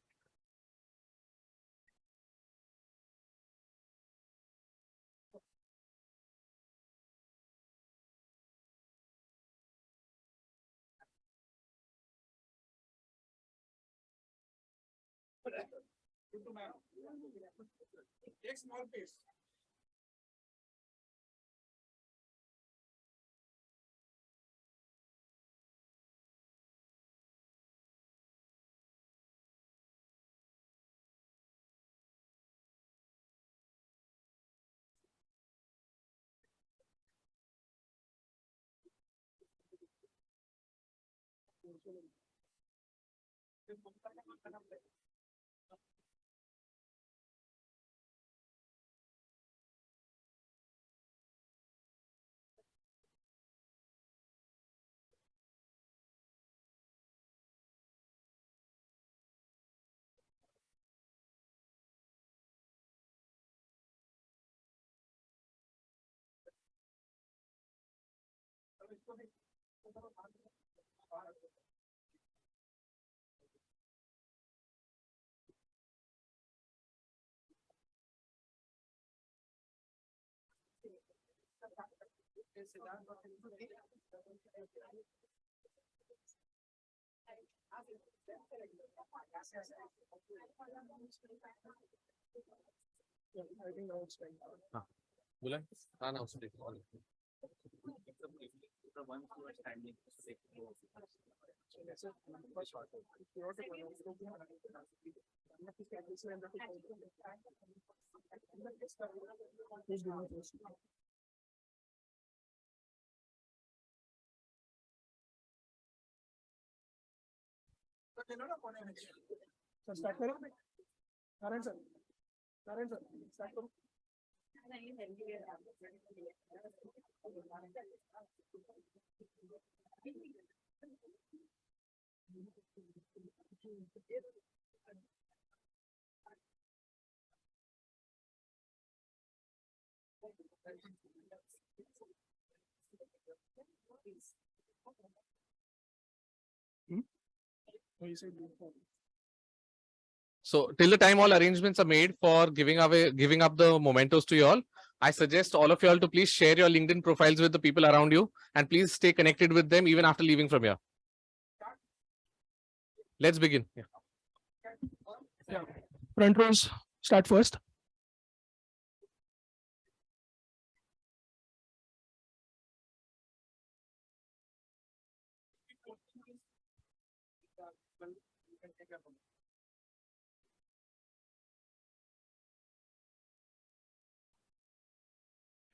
S15: Take small piece.
S1: हाँ, बोला? हाँ ना, उसने
S6: The ones who are standing.
S3: Sir start करो. नारायण सर स्टार्ट करो.
S1: So till the time all arrangements are made for giving up the mementos to you all, I suggest all of you all to please share your LinkedIn profiles with the people around you and please stay connected with them even after leaving from here. Let's begin.
S3: Yeah. Front rows, start first.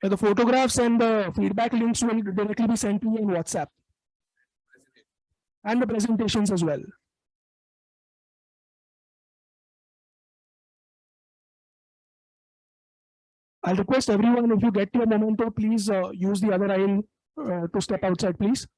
S3: The photographs and the feedback links will directly be sent to you on WhatsApp. And the presentations as well. I'll request everyone, if you get your memento, please use the other aisle to step outside, please.